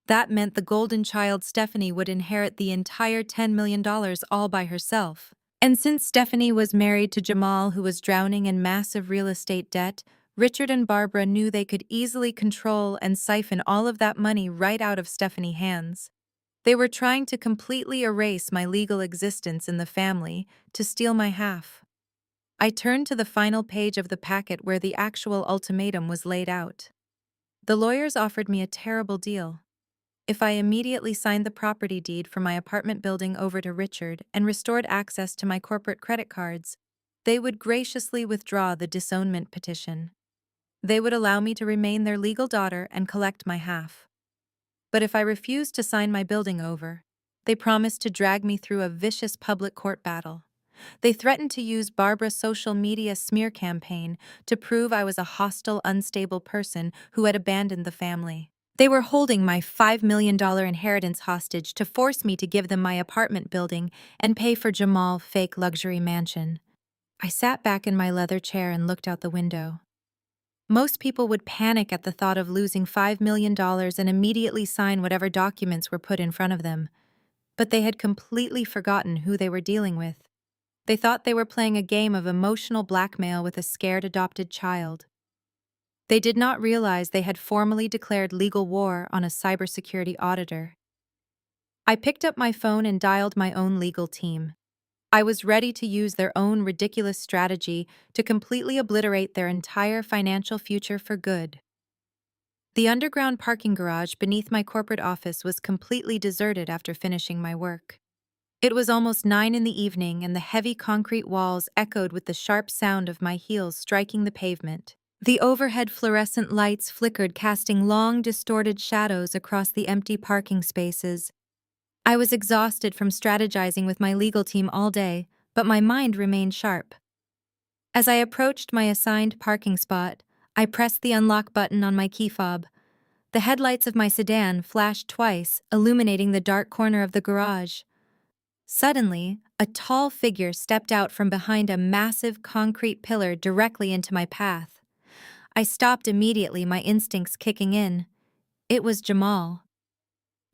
That meant the golden child Stephanie would inherit the entire $10 million all by herself. And since Stephanie was married to Jamal, who was drowning in massive real estate debt, Richard and Barbara knew they could easily control and siphon all of that money right out of Stephanie's hands. They were trying to completely erase my legal existence in the family to steal my half. I turned to the final page of the packet where the actual ultimatum was laid out. The lawyers offered me a terrible deal. If I immediately signed the property deed for my apartment building over to Richard and restored access to my corporate credit cards, they would graciously withdraw the disownment petition. They would allow me to remain their legal daughter and collect my half. But if I refused to sign my building over, they promised to drag me through a vicious public court battle. They threatened to use Barbara's social media smear campaign to prove I was a hostile, unstable person who had abandoned the family. They were holding my $5 million inheritance hostage to force me to give them my apartment building and pay for Jamal's fake luxury mansion. I sat back in my leather chair and looked out the window. Most people would panic at the thought of losing $5 million and immediately sign whatever documents were put in front of them. But they had completely forgotten who they were dealing with. They thought they were playing a game of emotional blackmail with a scared adopted child. They did not realize they had formally declared legal war on a cybersecurity auditor. I picked up my phone and dialed my own legal team. I was ready to use their own ridiculous strategy to completely obliterate their entire financial future for good. The underground parking garage beneath my corporate office was completely deserted after finishing my work. It was almost 9 in the evening and the heavy concrete walls echoed with the sharp sound of my heels striking the pavement. The overhead fluorescent lights flickered, casting long, distorted shadows across the empty parking spaces. I was exhausted from strategizing with my legal team all day, but my mind remained sharp. As I approached my assigned parking spot, I pressed the unlock button on my key fob. The headlights of my sedan flashed twice, illuminating the dark corner of the garage. Suddenly, a tall figure stepped out from behind a massive concrete pillar directly into my path. I stopped immediately, my instincts kicking in. It was Jamal.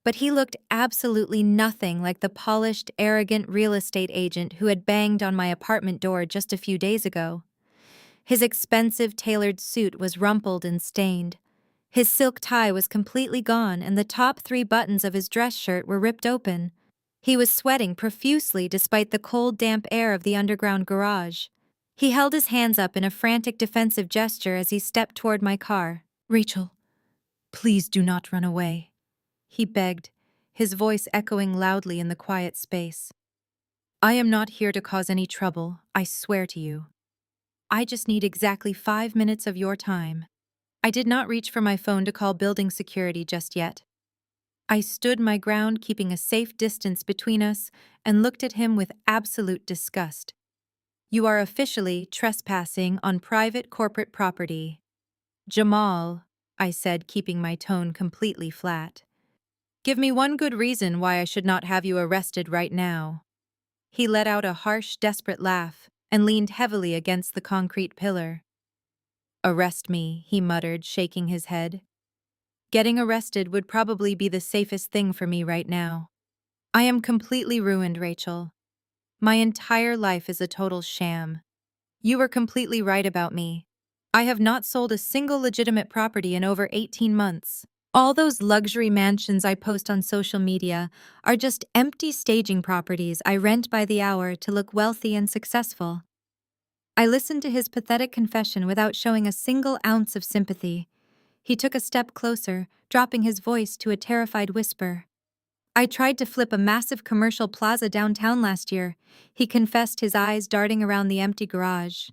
But he looked absolutely nothing like the polished, arrogant real estate agent who had banged on my apartment door just a few days ago. His expensive, tailored suit was rumpled and stained. His silk tie was completely gone, and the top 3 buttons of his dress shirt were ripped open. He was sweating profusely despite the cold, damp air of the underground garage. He held his hands up in a frantic defensive gesture as he stepped toward my car. "Rachel, please do not run away," he begged, his voice echoing loudly in the quiet space. "I am not here to cause any trouble, I swear to you. I just need exactly 5 minutes of your time." I did not reach for my phone to call building security just yet. I stood my ground, keeping a safe distance between us, and looked at him with absolute disgust. "You are officially trespassing on private corporate property." "Jamal," I said, keeping my tone completely flat. "Give me one good reason why I should not have you arrested right now." He let out a harsh, desperate laugh and leaned heavily against the concrete pillar. "Arrest me," he muttered, shaking his head. "Getting arrested would probably be the safest thing for me right now. I am completely ruined, Rachel. My entire life is a total sham. You were completely right about me. I have not sold a single legitimate property in over 18 months. All those luxury mansions I post on social media are just empty staging properties I rent by the hour to look wealthy and successful." I listened to his pathetic confession without showing a single ounce of sympathy. He took a step closer, dropping his voice to a terrified whisper. "I tried to flip a massive commercial plaza downtown last year," he confessed, his eyes darting around the empty garage.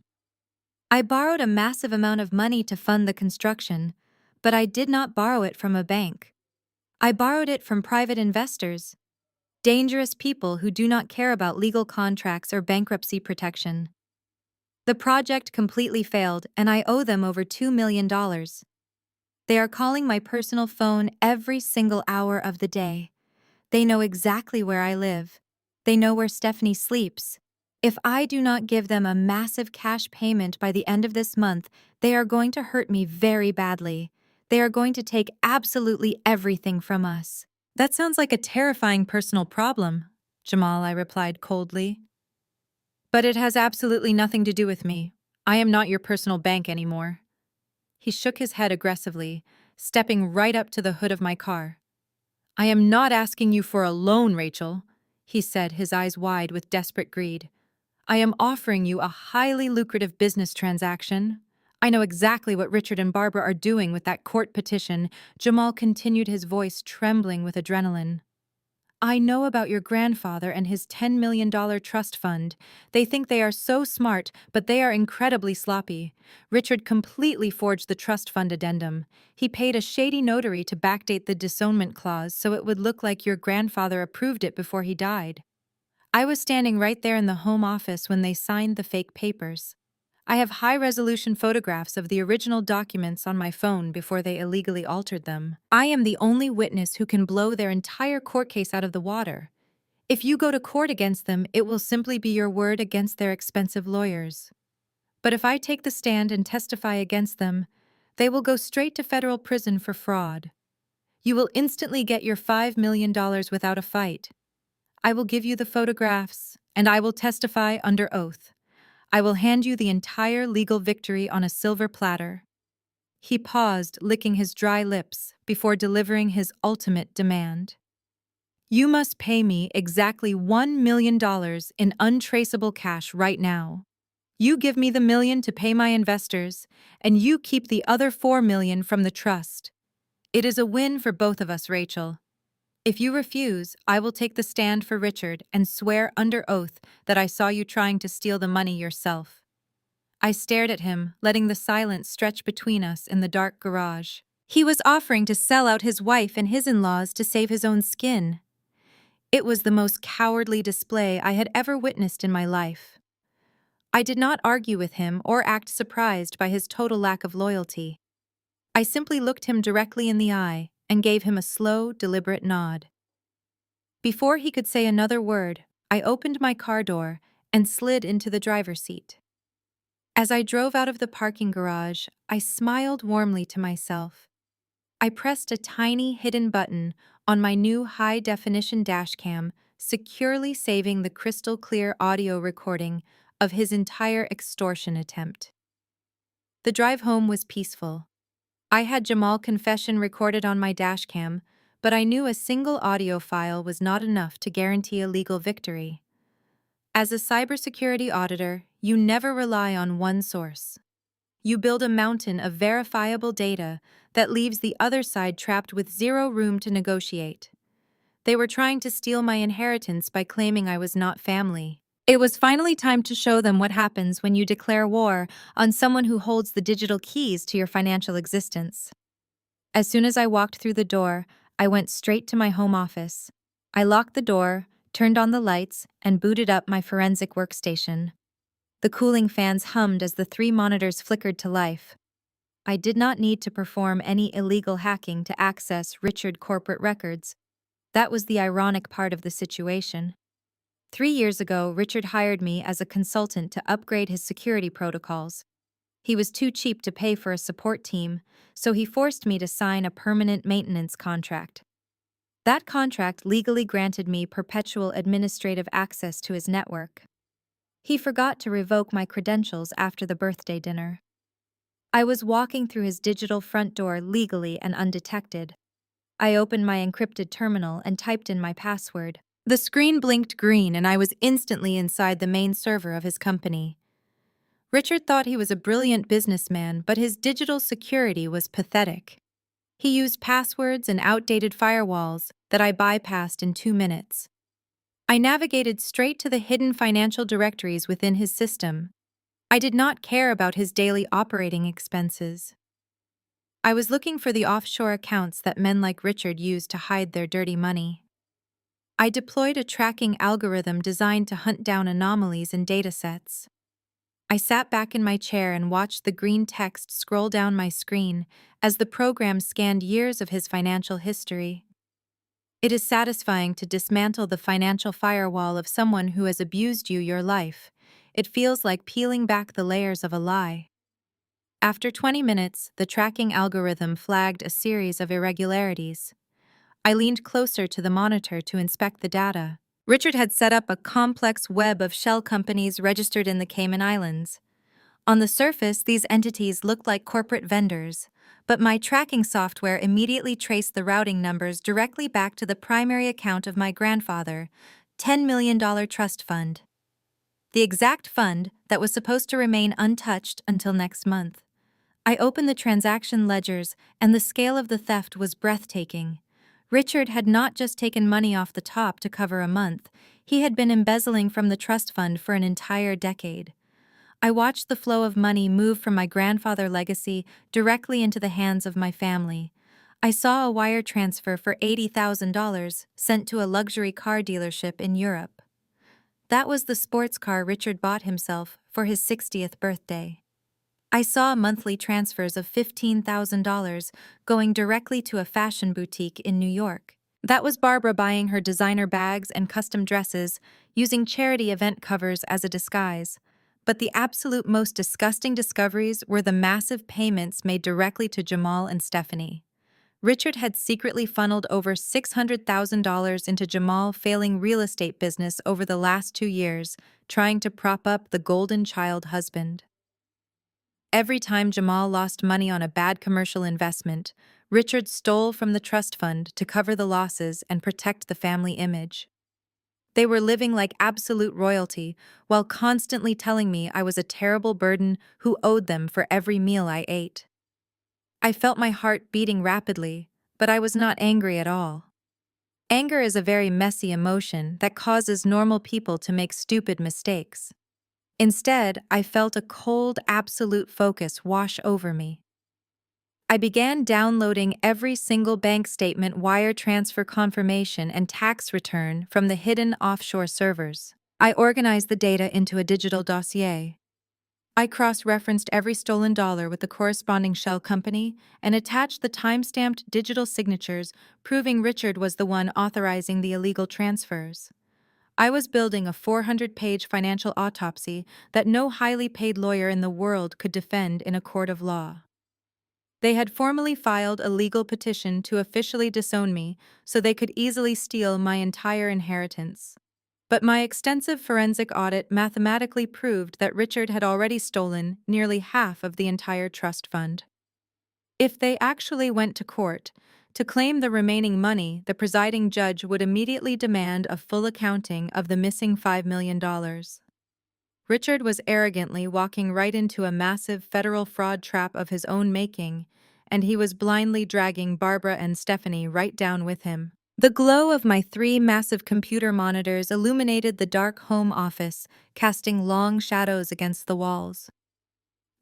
I borrowed a massive amount of money to fund the construction, but I did not borrow it from a bank. I borrowed it from private investors, dangerous people who do not care about legal contracts or bankruptcy protection. The project completely failed, and I owe them over $2 million. They are calling my personal phone every single hour of the day. They know exactly where I live. They know where Stephanie sleeps. If I do not give them a massive cash payment by the end of this month, they are going to hurt me very badly. They are going to take absolutely everything from us. That sounds like a terrifying personal problem, Jamal, I replied coldly. But it has absolutely nothing to do with me. I am not your personal bank anymore. He shook his head aggressively, stepping right up to the hood of my car. I am not asking you for a loan, Rachel, he said, his eyes wide with desperate greed. I am offering you a highly lucrative business transaction. I know exactly what Richard and Barbara are doing with that court petition. Jamal continued, his voice trembling with adrenaline. I know about your grandfather and his $10 million trust fund. They think they are so smart, but they are incredibly sloppy. Richard completely forged the trust fund addendum. He paid a shady notary to backdate the disownment clause so it would look like your grandfather approved it before he died. I was standing right there in the home office when they signed the fake papers. I have high-resolution photographs of the original documents on my phone before they illegally altered them. I am the only witness who can blow their entire court case out of the water. If you go to court against them, it will simply be your word against their expensive lawyers. But if I take the stand and testify against them, they will go straight to federal prison for fraud. You will instantly get your $5 million without a fight. I will give you the photographs, and I will testify under oath. I will hand you the entire legal victory on a silver platter. He paused, licking his dry lips, before delivering his ultimate demand. You must pay me exactly $1 million in untraceable cash right now. You give me the million to pay my investors, and you keep the other $4 million from the trust. It is a win for both of us, Rachel. If you refuse, I will take the stand for Richard and swear under oath that I saw you trying to steal the money yourself. I stared at him, letting the silence stretch between us in the dark garage. He was offering to sell out his wife and his in-laws to save his own skin. It was the most cowardly display I had ever witnessed in my life. I did not argue with him or act surprised by his total lack of loyalty. I simply looked him directly in the eye and gave him a slow, deliberate nod. Before he could say another word, I opened my car door and slid into the driver's seat. As I drove out of the parking garage, I smiled warmly to myself. I pressed a tiny hidden button on my new high-definition dashcam, securely saving the crystal-clear audio recording of his entire extortion attempt. The drive home was peaceful. I had Jamal's confession recorded on my dashcam, but I knew a single audio file was not enough to guarantee a legal victory. As a cybersecurity auditor, you never rely on one source. You build a mountain of verifiable data that leaves the other side trapped with zero room to negotiate. They were trying to steal my inheritance by claiming I was not family. It was finally time to show them what happens when you declare war on someone who holds the digital keys to your financial existence. As soon as I walked through the door, I went straight to my home office. I locked the door, turned on the lights, and booted up my forensic workstation. The cooling fans hummed as the 3 monitors flickered to life. I did not need to perform any illegal hacking to access Richard corporate records. That was the ironic part of the situation. 3 years ago, Richard hired me as a consultant to upgrade his security protocols. He was too cheap to pay for a support team, so he forced me to sign a permanent maintenance contract. That contract legally granted me perpetual administrative access to his network. He forgot to revoke my credentials after the birthday dinner. I was walking through his digital front door legally and undetected. I opened my encrypted terminal and typed in my password. The screen blinked green and I was instantly inside the main server of his company. Richard thought he was a brilliant businessman, but his digital security was pathetic. He used passwords and outdated firewalls that I bypassed in 2 minutes. I navigated straight to the hidden financial directories within his system. I did not care about his daily operating expenses. I was looking for the offshore accounts that men like Richard used to hide their dirty money. I deployed a tracking algorithm designed to hunt down anomalies in datasets. I sat back in my chair and watched the green text scroll down my screen as the program scanned years of his financial history. It is satisfying to dismantle the financial firewall of someone who has abused you your life. It feels like peeling back the layers of a lie. After 20 minutes, the tracking algorithm flagged a series of irregularities. I leaned closer to the monitor to inspect the data. Richard had set up a complex web of shell companies registered in the Cayman Islands. On the surface, these entities looked like corporate vendors, but my tracking software immediately traced the routing numbers directly back to the primary account of my grandfather, $10 million trust fund. The exact fund that was supposed to remain untouched until next month. I opened the transaction ledgers, and the scale of the theft was breathtaking. Richard had not just taken money off the top to cover a month, he had been embezzling from the trust fund for an entire decade. I watched the flow of money move from my grandfather's legacy directly into the hands of my family. I saw a wire transfer for $80,000 sent to a luxury car dealership in Europe. That was the sports car Richard bought himself for his 60th birthday. I saw monthly transfers of $15,000 going directly to a fashion boutique in New York. That was Barbara buying her designer bags and custom dresses, using charity event covers as a disguise. But the absolute most disgusting discoveries were the massive payments made directly to Jamal and Stephanie. Richard had secretly funneled over $600,000 into Jamal's failing real estate business over the last 2 years, trying to prop up the golden child husband. Every time Jamal lost money on a bad commercial investment, Richard stole from the trust fund to cover the losses and protect the family image. They were living like absolute royalty, while constantly telling me I was a terrible burden who owed them for every meal I ate. I felt my heart beating rapidly, but I was not angry at all. Anger is a very messy emotion that causes normal people to make stupid mistakes. Instead, I felt a cold, absolute focus wash over me. I began downloading every single bank statement, wire transfer confirmation, and tax return from the hidden offshore servers. I organized the data into a digital dossier. I cross-referenced every stolen dollar with the corresponding shell company and attached the time-stamped digital signatures proving Richard was the one authorizing the illegal transfers. I was building a 400-page financial autopsy that no highly paid lawyer in the world could defend in a court of law. They had formally filed a legal petition to officially disown me so they could easily steal my entire inheritance. But my extensive forensic audit mathematically proved that Richard had already stolen nearly half of the entire trust fund. If they actually went to court to claim the remaining money, the presiding judge would immediately demand a full accounting of the missing $5 million. Richard was arrogantly walking right into a massive federal fraud trap of his own making, and he was blindly dragging Barbara and Stephanie right down with him. The glow of my 3 massive computer monitors illuminated the dark home office, casting long shadows against the walls.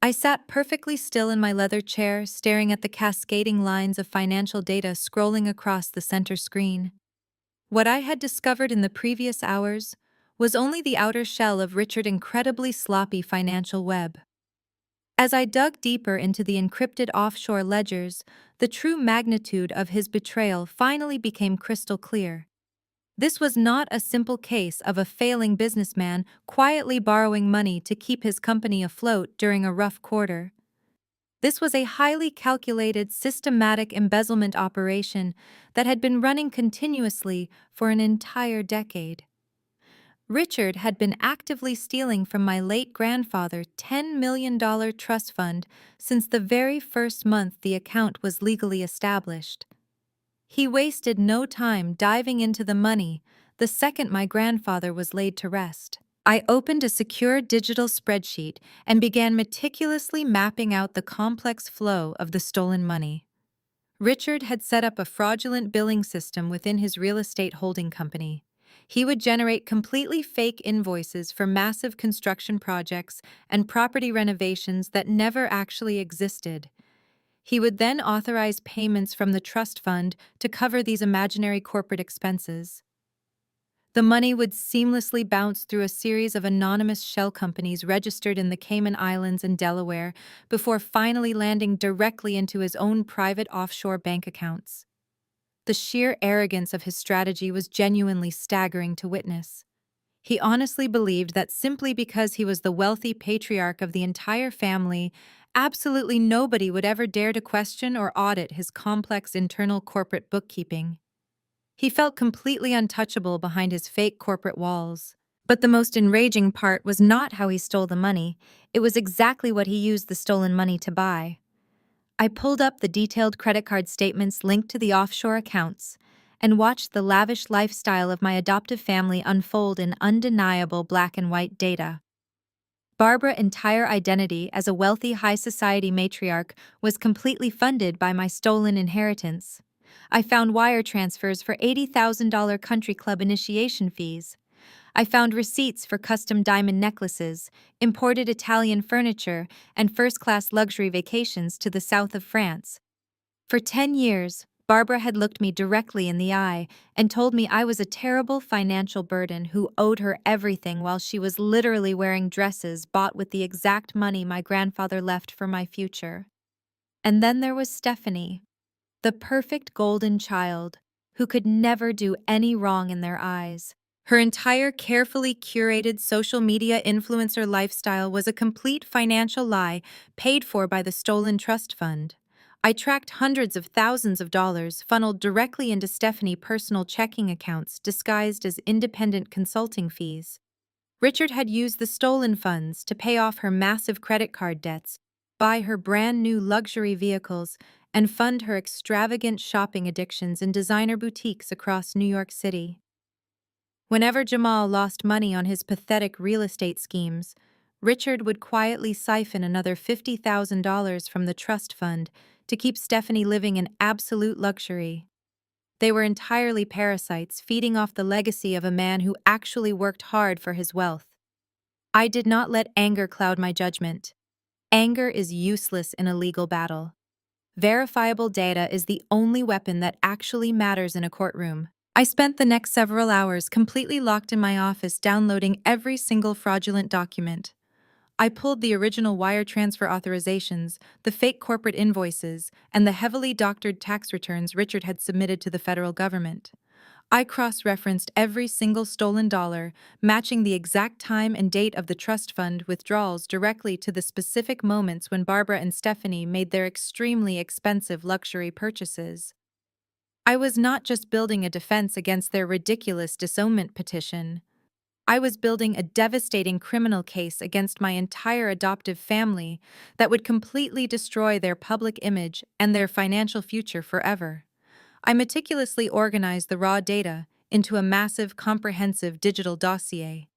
I sat perfectly still in my leather chair, staring at the cascading lines of financial data scrolling across the center screen. What I had discovered in the previous hours was only the outer shell of Richard's incredibly sloppy financial web. As I dug deeper into the encrypted offshore ledgers, the true magnitude of his betrayal finally became crystal clear. This was not a simple case of a failing businessman quietly borrowing money to keep his company afloat during a rough quarter. This was a highly calculated, systematic embezzlement operation that had been running continuously for an entire decade. Richard had been actively stealing from my late grandfather $10 million trust fund since the very first month the account was legally established. He wasted no time diving into the money the second my grandfather was laid to rest. I opened a secure digital spreadsheet and began meticulously mapping out the complex flow of the stolen money. Richard had set up a fraudulent billing system within his real estate holding company. He would generate completely fake invoices for massive construction projects and property renovations that never actually existed. He would then authorize payments from the trust fund to cover these imaginary corporate expenses. The money would seamlessly bounce through a series of anonymous shell companies registered in the Cayman Islands and Delaware before finally landing directly into his own private offshore bank accounts. The sheer arrogance of his strategy was genuinely staggering to witness. He honestly believed that simply because he was the wealthy patriarch of the entire family, absolutely nobody would ever dare to question or audit his complex internal corporate bookkeeping. He felt completely untouchable behind his fake corporate walls. But the most enraging part was not how he stole the money, it was exactly what he used the stolen money to buy. I pulled up the detailed credit card statements linked to the offshore accounts and watched the lavish lifestyle of my adoptive family unfold in undeniable black and white data. Barbara's entire identity as a wealthy high society matriarch was completely funded by my stolen inheritance. I found wire transfers for $80,000 country club initiation fees. I found receipts for custom diamond necklaces, imported Italian furniture, and first-class luxury vacations to the south of France. For 10 years, Barbara had looked me directly in the eye and told me I was a terrible financial burden who owed her everything while she was literally wearing dresses bought with the exact money my grandfather left for my future. And then there was Stephanie, the perfect golden child, who could never do any wrong in their eyes. Her entire carefully curated social media influencer lifestyle was a complete financial lie paid for by the stolen trust fund. I tracked hundreds of thousands of dollars funneled directly into Stephanie's personal checking accounts disguised as independent consulting fees. Richard had used the stolen funds to pay off her massive credit card debts, buy her brand new luxury vehicles, and fund her extravagant shopping addictions in designer boutiques across New York City. Whenever Jamal lost money on his pathetic real estate schemes, Richard would quietly siphon another $50,000 from the trust fund to keep Stephanie living in absolute luxury. They were entirely parasites feeding off the legacy of a man who actually worked hard for his wealth. I did not let anger cloud my judgment. Anger is useless in a legal battle. Verifiable data is the only weapon that actually matters in a courtroom. I spent the next several hours completely locked in my office downloading every single fraudulent document. I pulled the original wire transfer authorizations, the fake corporate invoices, and the heavily doctored tax returns Richard had submitted to the federal government. I cross-referenced every single stolen dollar, matching the exact time and date of the trust fund withdrawals directly to the specific moments when Barbara and Stephanie made their extremely expensive luxury purchases. I was not just building a defense against their ridiculous disownment petition. I was building a devastating criminal case against my entire adoptive family that would completely destroy their public image and their financial future forever. I meticulously organized the raw data into a massive, comprehensive digital dossier.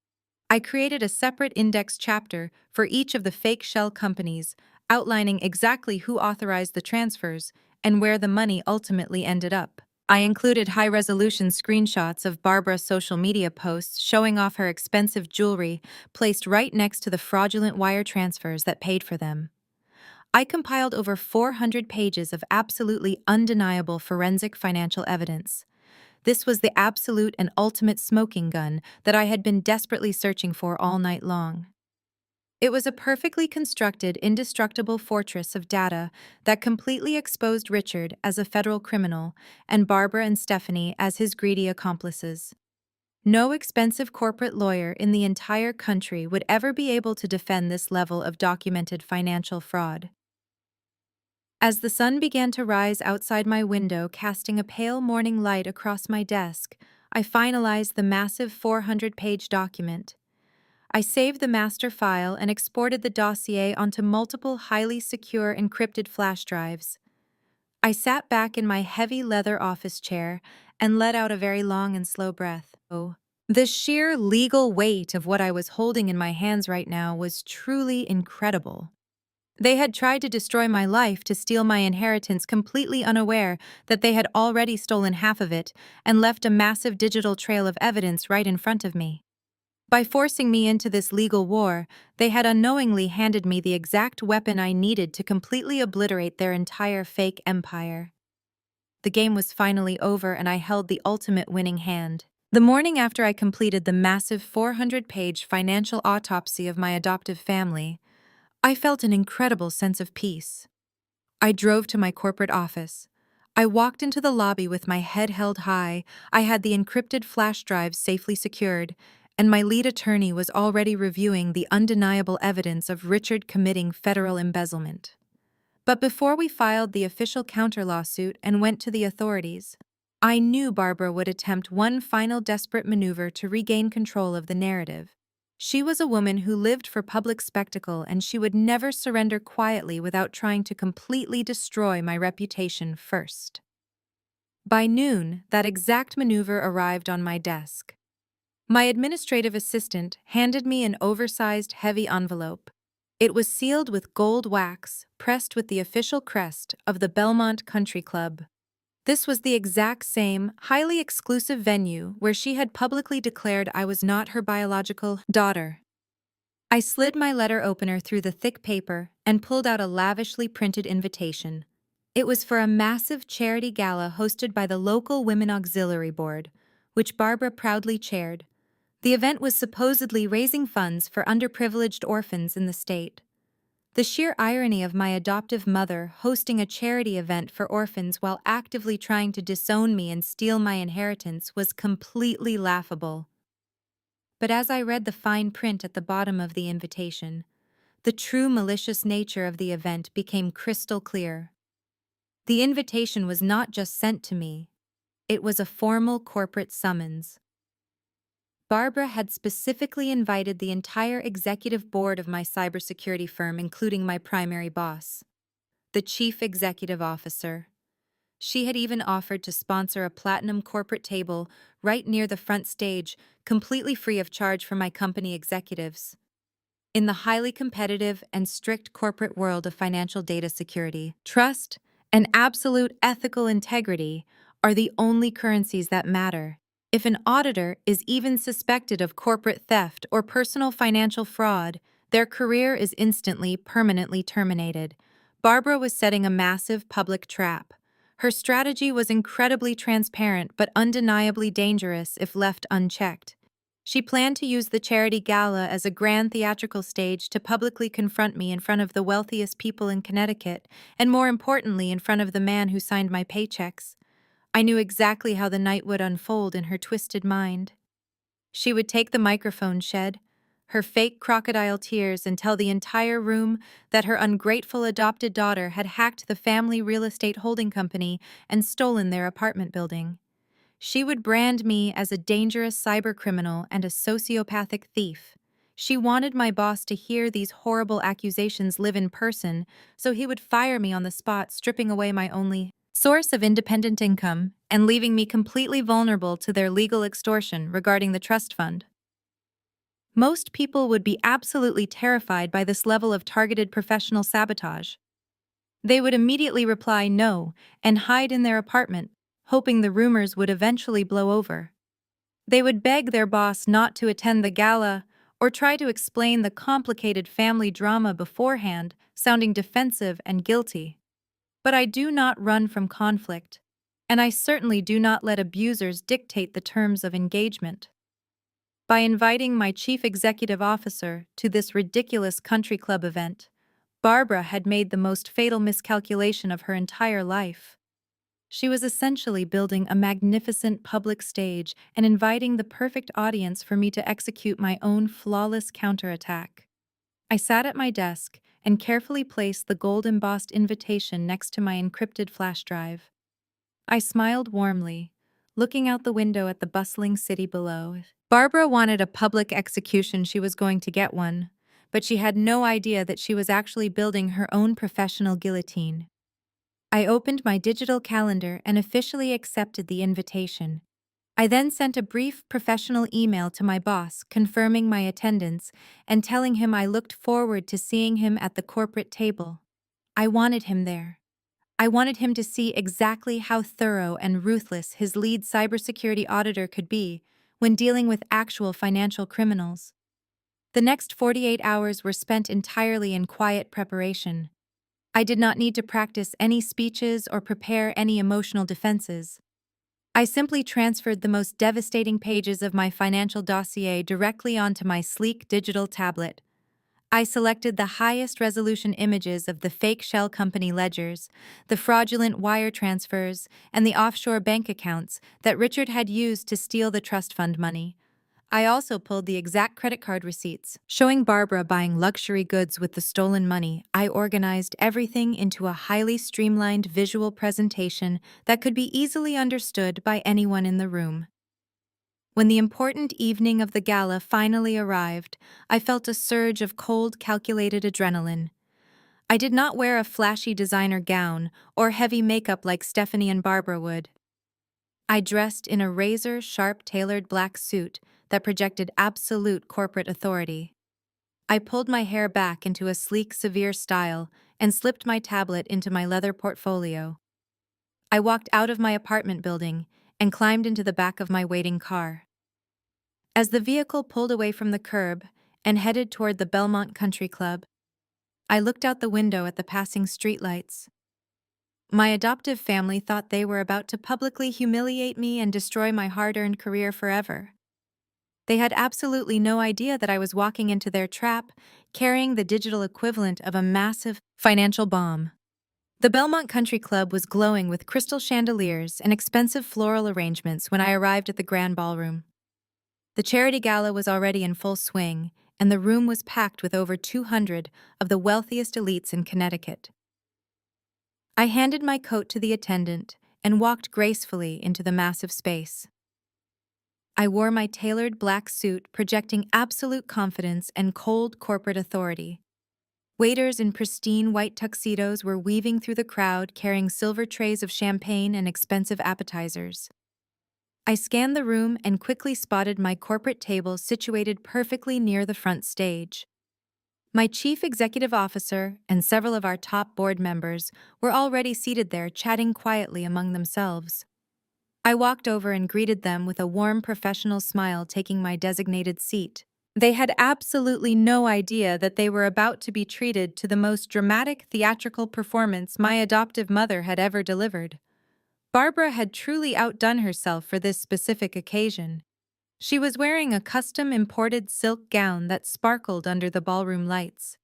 I created a separate index chapter for each of the fake shell companies, outlining exactly who authorized the transfers and where the money ultimately ended up. I included high-resolution screenshots of Barbara's social media posts showing off her expensive jewelry placed right next to the fraudulent wire transfers that paid for them. I compiled over 400 pages of absolutely undeniable forensic financial evidence. This was the absolute and ultimate smoking gun that I had been desperately searching for all night long. It was a perfectly constructed, indestructible fortress of data that completely exposed Richard as a federal criminal and Barbara and Stephanie as his greedy accomplices. No expensive corporate lawyer in the entire country would ever be able to defend this level of documented financial fraud. As the sun began to rise outside my window, casting a pale morning light across my desk, I finalized the massive 400-page document. I saved the master file and exported the dossier onto multiple highly secure encrypted flash drives. I sat back in my heavy leather office chair and let out a very long and slow breath. Oh, the sheer legal weight of what I was holding in my hands right now was truly incredible. They had tried to destroy my life to steal my inheritance, completely unaware that they had already stolen half of it and left a massive digital trail of evidence right in front of me. By forcing me into this legal war, they had unknowingly handed me the exact weapon I needed to completely obliterate their entire fake empire. The game was finally over and I held the ultimate winning hand. The morning after I completed the massive 400-page financial autopsy of my adoptive family, I felt an incredible sense of peace. I drove to my corporate office. I walked into the lobby with my head held high. I had the encrypted flash drives safely secured, and my lead attorney was already reviewing the undeniable evidence of Richard committing federal embezzlement. But before we filed the official counter lawsuit and went to the authorities, I knew Barbara would attempt one final desperate maneuver to regain control of the narrative. She was a woman who lived for public spectacle, and she would never surrender quietly without trying to completely destroy my reputation first. By noon, that exact maneuver arrived on my desk. My administrative assistant handed me an oversized, heavy envelope. It was sealed with gold wax, pressed with the official crest of the Belmont Country Club. This was the exact same, highly exclusive venue where she had publicly declared I was not her biological daughter. I slid my letter opener through the thick paper and pulled out a lavishly printed invitation. It was for a massive charity gala hosted by the local Women Auxiliary Board, which Barbara proudly chaired. The event was supposedly raising funds for underprivileged orphans in the state. The sheer irony of my adoptive mother hosting a charity event for orphans while actively trying to disown me and steal my inheritance was completely laughable. But as I read the fine print at the bottom of the invitation, the true malicious nature of the event became crystal clear. The invitation was not just sent to me, it was a formal corporate summons. Barbara had specifically invited the entire executive board of my cybersecurity firm, including my primary boss, the chief executive officer. She had even offered to sponsor a platinum corporate table right near the front stage, completely free of charge for my company executives. In the highly competitive and strict corporate world of financial data security, trust and absolute ethical integrity are the only currencies that matter. If an auditor is even suspected of corporate theft or personal financial fraud, their career is instantly, permanently terminated. Barbara was setting a massive public trap. Her strategy was incredibly transparent but undeniably dangerous if left unchecked. She planned to use the charity gala as a grand theatrical stage to publicly confront me in front of the wealthiest people in Connecticut, and more importantly, in front of the man who signed my paychecks. I knew exactly how the night would unfold in her twisted mind. She would take the microphone, shed her fake crocodile tears, and tell the entire room that her ungrateful adopted daughter had hacked the family real estate holding company and stolen their apartment building. She would brand me as a dangerous cybercriminal and a sociopathic thief. She wanted my boss to hear these horrible accusations live in person, so he would fire me on the spot, stripping away my only source of independent income and leaving me completely vulnerable to their legal extortion regarding the trust fund. Most people would be absolutely terrified by this level of targeted professional sabotage. They would immediately reply no and hide in their apartment, hoping the rumors would eventually blow over. They would beg their boss not to attend the gala or try to explain the complicated family drama beforehand, sounding defensive and guilty. But I do not run from conflict, and I certainly do not let abusers dictate the terms of engagement. By inviting my chief executive officer to this ridiculous country club event, Barbara had made the most fatal miscalculation of her entire life. She was essentially building a magnificent public stage and inviting the perfect audience for me to execute my own flawless counterattack. I sat at my desk and carefully placed the gold-embossed invitation next to my encrypted flash drive. I smiled warmly, looking out the window at the bustling city below. Barbara wanted a public execution. She was going to get one, but she had no idea that she was actually building her own professional guillotine. I opened my digital calendar and officially accepted the invitation. I then sent a brief professional email to my boss confirming my attendance and telling him I looked forward to seeing him at the corporate table. I wanted him there. I wanted him to see exactly how thorough and ruthless his lead cybersecurity auditor could be when dealing with actual financial criminals. The next 48 hours were spent entirely in quiet preparation. I did not need to practice any speeches or prepare any emotional defenses. I simply transferred the most devastating pages of my financial dossier directly onto my sleek digital tablet. I selected the highest resolution images of the fake shell company ledgers, the fraudulent wire transfers, and the offshore bank accounts that Richard had used to steal the trust fund money. I also pulled the exact credit card receipts, showing Barbara buying luxury goods with the stolen money. I organized everything into a highly streamlined visual presentation that could be easily understood by anyone in the room. When the important evening of the gala finally arrived, I felt a surge of cold, calculated adrenaline. I did not wear a flashy designer gown or heavy makeup like Stephanie and Barbara would. I dressed in a razor-sharp tailored black suit that projected absolute corporate authority. I pulled my hair back into a sleek, severe style and slipped my tablet into my leather portfolio. I walked out of my apartment building and climbed into the back of my waiting car. As the vehicle pulled away from the curb and headed toward the Belmont Country Club, I looked out the window at the passing streetlights. My adoptive family thought they were about to publicly humiliate me and destroy my hard-earned career forever. They had absolutely no idea that I was walking into their trap, carrying the digital equivalent of a massive financial bomb. The Belmont Country Club was glowing with crystal chandeliers and expensive floral arrangements when I arrived at the grand ballroom. The charity gala was already in full swing, and the room was packed with over 200 of the wealthiest elites in Connecticut. I handed my coat to the attendant and walked gracefully into the massive space. I wore my tailored black suit, projecting absolute confidence and cold corporate authority. Waiters in pristine white tuxedos were weaving through the crowd carrying silver trays of champagne and expensive appetizers. I scanned the room and quickly spotted my corporate table situated perfectly near the front stage. My chief executive officer and several of our top board members were already seated there chatting quietly among themselves. I walked over and greeted them with a warm professional smile, taking my designated seat. They had absolutely no idea that they were about to be treated to the most dramatic theatrical performance my adoptive mother had ever delivered. Barbara had truly outdone herself for this specific occasion. She was wearing a custom imported silk gown that sparkled under the ballroom lights.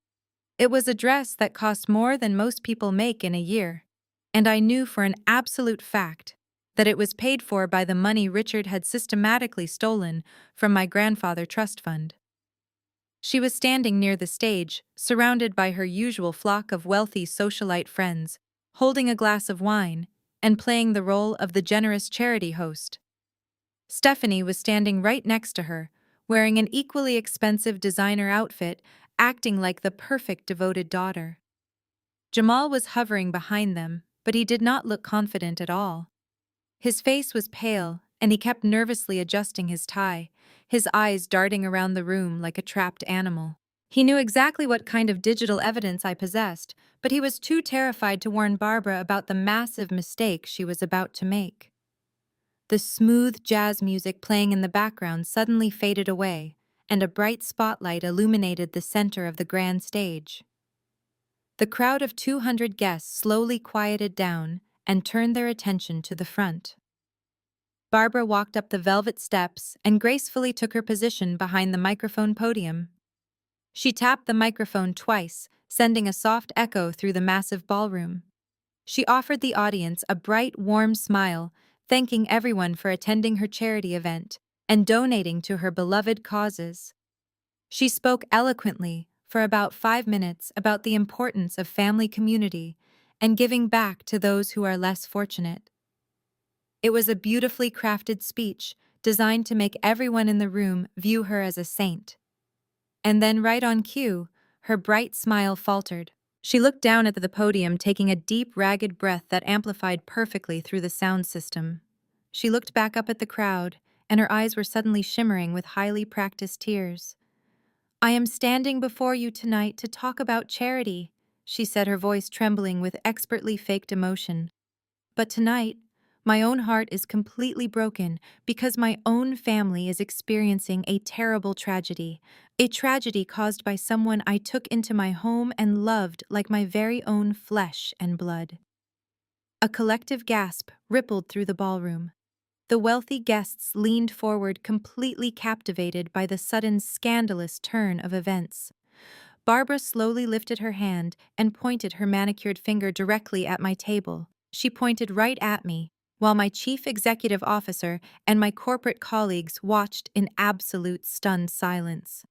It was a dress that cost more than most people make in a year, and I knew for an absolute fact that it was paid for by the money Richard had systematically stolen from my grandfather trust fund. She was standing near the stage, surrounded by her usual flock of wealthy socialite friends, holding a glass of wine and playing the role of the generous charity host. Stephanie was standing right next to her, wearing an equally expensive designer outfit, acting like the perfect devoted daughter. Jamal was hovering behind them, but he did not look confident at all. His face was pale, and he kept nervously adjusting his tie, his eyes darting around the room like a trapped animal. He knew exactly what kind of digital evidence I possessed, but he was too terrified to warn Barbara about the massive mistake she was about to make. The smooth jazz music playing in the background suddenly faded away, and a bright spotlight illuminated the center of the grand stage. The crowd of 200 guests slowly quieted down and turned their attention to the front. Barbara walked up the velvet steps and gracefully took her position behind the microphone podium. She tapped the microphone twice, sending a soft echo through the massive ballroom. She offered the audience a bright, warm smile, thanking everyone for attending her charity event and donating to her beloved causes. She spoke eloquently for about 5 minutes about the importance of family community and giving back to those who are less fortunate. It was a beautifully crafted speech designed to make everyone in the room view her as a saint. And then, right on cue, her bright smile faltered. She looked down at the podium, taking a deep, ragged breath that amplified perfectly through the sound system. She looked back up at the crowd, and her eyes were suddenly shimmering with highly practiced tears. "I am standing before you tonight to talk about charity," she said, her voice trembling with expertly faked emotion. "But tonight, my own heart is completely broken because my own family is experiencing a terrible tragedy, a tragedy caused by someone I took into my home and loved like my very own flesh and blood." A collective gasp rippled through the ballroom. The wealthy guests leaned forward, completely captivated by the sudden scandalous turn of events. Barbara slowly lifted her hand and pointed her manicured finger directly at my table. She pointed right at me, while my chief executive officer and my corporate colleagues watched in absolute stunned silence.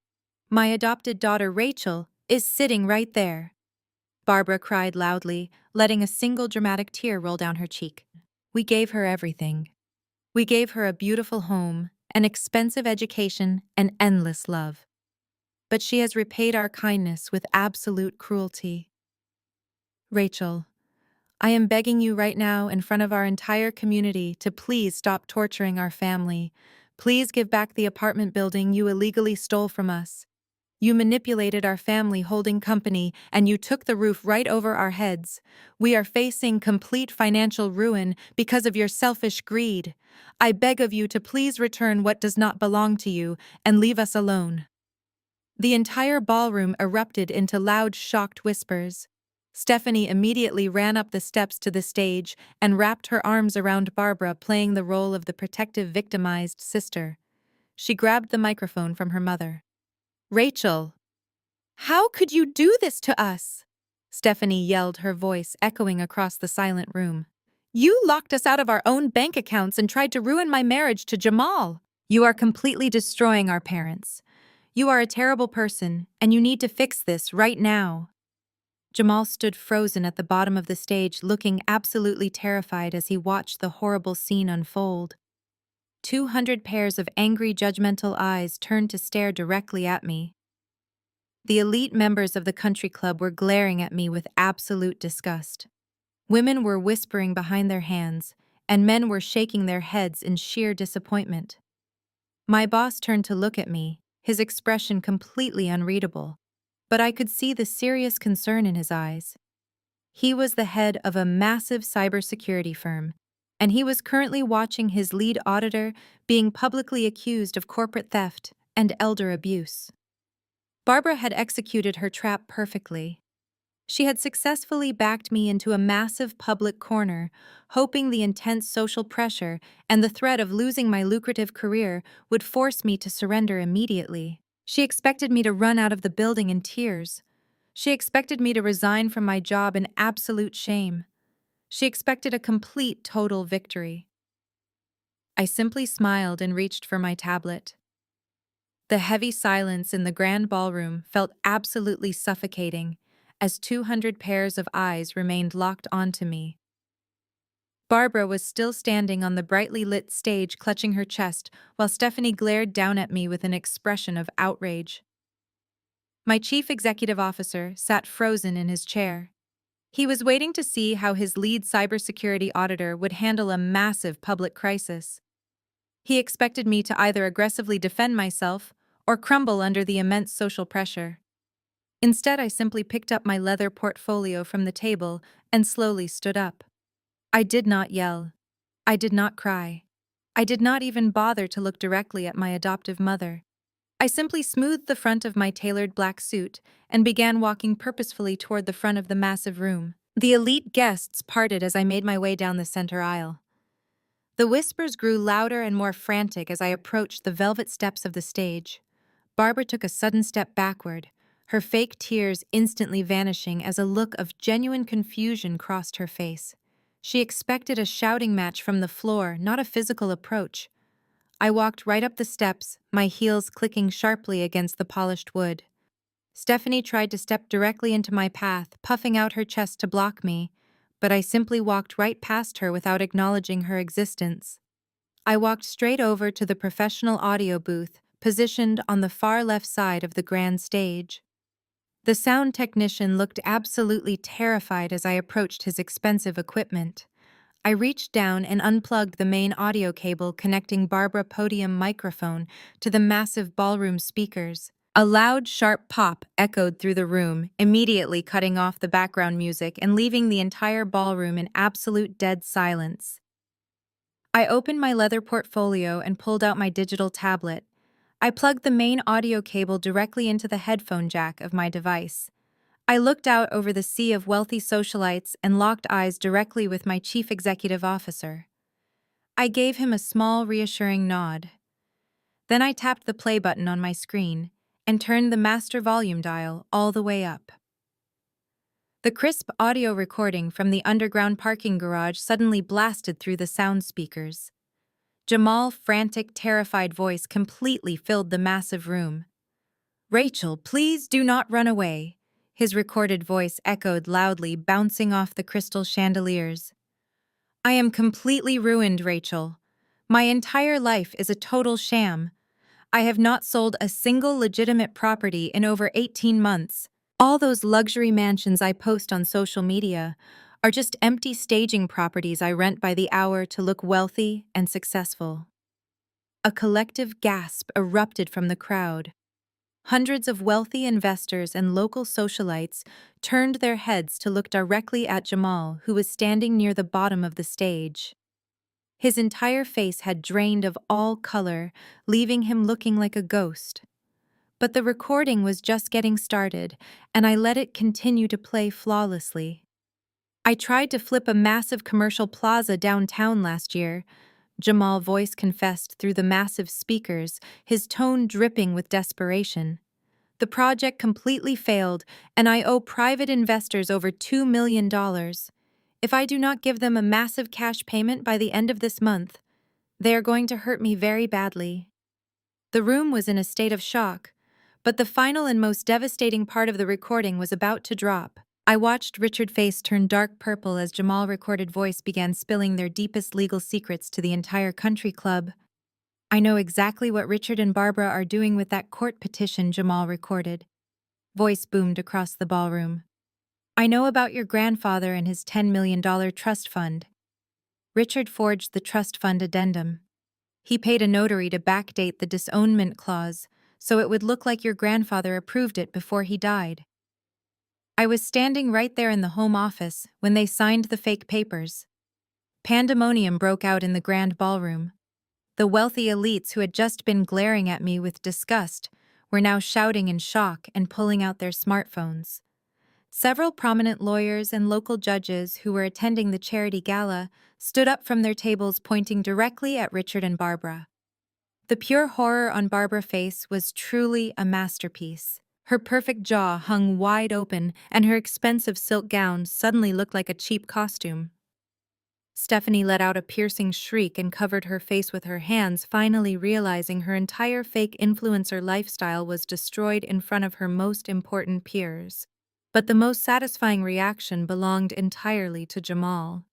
"My adopted daughter Rachel is sitting right there," Barbara cried loudly, letting a single dramatic tear roll down her cheek. "We gave her everything. We gave her a beautiful home, an expensive education, and endless love. But she has repaid our kindness with absolute cruelty. Rachel, I am begging you right now in front of our entire community to please stop torturing our family. Please give back the apartment building you illegally stole from us. You manipulated our family holding company and you took the roof right over our heads. We are facing complete financial ruin because of your selfish greed. I beg of you to please return what does not belong to you and leave us alone." The entire ballroom erupted into loud, shocked whispers. Stephanie immediately ran up the steps to the stage and wrapped her arms around Barbara, playing the role of the protective, victimized sister. She grabbed the microphone from her mother. "Rachel, how could you do this to us?" Stephanie yelled, her voice echoing across the silent room. "You locked us out of our own bank accounts and tried to ruin my marriage to Jamal. You are completely destroying our parents. You are a terrible person, and you need to fix this right now." Jamal stood frozen at the bottom of the stage, looking absolutely terrified as he watched the horrible scene unfold. 200 pairs of angry, judgmental eyes turned to stare directly at me. The elite members of the country club were glaring at me with absolute disgust. Women were whispering behind their hands, and men were shaking their heads in sheer disappointment. My boss turned to look at me, his expression completely unreadable, but I could see the serious concern in his eyes. He was the head of a massive cybersecurity firm, and he was currently watching his lead auditor being publicly accused of corporate theft and elder abuse. Barbara had executed her trap perfectly. She had successfully backed me into a massive public corner, hoping the intense social pressure and the threat of losing my lucrative career would force me to surrender immediately. She expected me to run out of the building in tears. She expected me to resign from my job in absolute shame. She expected a complete, total victory. I simply smiled and reached for my tablet. The heavy silence in the grand ballroom felt absolutely suffocating as 200 pairs of eyes remained locked onto me. Barbara was still standing on the brightly lit stage, clutching her chest, while Stephanie glared down at me with an expression of outrage. My chief executive officer sat frozen in his chair. He was waiting to see how his lead cybersecurity auditor would handle a massive public crisis. He expected me to either aggressively defend myself or crumble under the immense social pressure. Instead, I simply picked up my leather portfolio from the table and slowly stood up. I did not yell. I did not cry. I did not even bother to look directly at my adoptive mother. I simply smoothed the front of my tailored black suit and began walking purposefully toward the front of the massive room. The elite guests parted as I made my way down the center aisle. The whispers grew louder and more frantic as I approached the velvet steps of the stage. Barbara took a sudden step backward, her fake tears instantly vanishing as a look of genuine confusion crossed her face. She expected a shouting match from the floor, not a physical approach. I walked right up the steps, my heels clicking sharply against the polished wood. Stephanie tried to step directly into my path, puffing out her chest to block me, but I simply walked right past her without acknowledging her existence. I walked straight over to the professional audio booth, positioned on the far left side of the grand stage. The sound technician looked absolutely terrified as I approached his expensive equipment. I reached down and unplugged the main audio cable connecting Barbara's podium microphone to the massive ballroom speakers. A loud, sharp pop echoed through the room, immediately cutting off the background music and leaving the entire ballroom in absolute dead silence. I opened my leather portfolio and pulled out my digital tablet. I plugged the main audio cable directly into the headphone jack of my device. I looked out over the sea of wealthy socialites and locked eyes directly with my chief executive officer. I gave him a small, reassuring nod. Then I tapped the play button on my screen and turned the master volume dial all the way up. The crisp audio recording from the underground parking garage suddenly blasted through the sound speakers. Jamal's frantic, terrified voice completely filled the massive room. "Rachel, please do not run away." His recorded voice echoed loudly, bouncing off the crystal chandeliers. "I am completely ruined, Rachel. My entire life is a total sham. I have not sold a single legitimate property in over 18 months. All those luxury mansions I post on social media are just empty staging properties I rent by the hour to look wealthy and successful." A collective gasp erupted from the crowd. Hundreds of wealthy investors and local socialites turned their heads to look directly at Jamal, who was standing near the bottom of the stage. His entire face had drained of all color, leaving him looking like a ghost. But the recording was just getting started, and I let it continue to play flawlessly. "I tried to flip a massive commercial plaza downtown last year," Jamal's voice confessed through the massive speakers, his tone dripping with desperation. "The project completely failed, and I owe private investors over $2 million. If I do not give them a massive cash payment by the end of this month, they are going to hurt me very badly." The room was in a state of shock, but the final and most devastating part of the recording was about to drop. I watched Richard's face turn dark purple as Jamal's recorded voice began spilling their deepest legal secrets to the entire country club. "I know exactly what Richard and Barbara are doing with that court petition," Jamal recorded. Voice boomed across the ballroom. "I know about your grandfather and his $10 million trust fund." Richard forged the trust fund addendum. He paid a notary to backdate the disownment clause, so it would look like your grandfather approved it before he died. "I was standing right there in the home office when they signed the fake papers." Pandemonium broke out in the grand ballroom. The wealthy elites who had just been glaring at me with disgust were now shouting in shock and pulling out their smartphones. Several prominent lawyers and local judges who were attending the charity gala stood up from their tables pointing directly at Richard and Barbara. The pure horror on Barbara's face was truly a masterpiece. Her perfect jaw hung wide open, and her expensive silk gown suddenly looked like a cheap costume. Stephanie let out a piercing shriek and covered her face with her hands, finally realizing her entire fake influencer lifestyle was destroyed in front of her most important peers. But the most satisfying reaction belonged entirely to Jamal.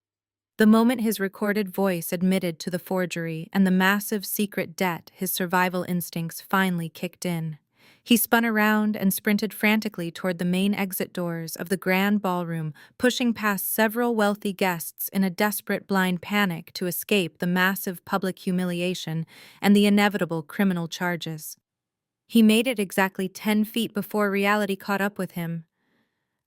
The moment his recorded voice admitted to the forgery and the massive secret debt, his survival instincts finally kicked in. He spun around and sprinted frantically toward the main exit doors of the grand ballroom, pushing past several wealthy guests in a desperate blind panic to escape the massive public humiliation and the inevitable criminal charges. He made it exactly 10 feet before reality caught up with him.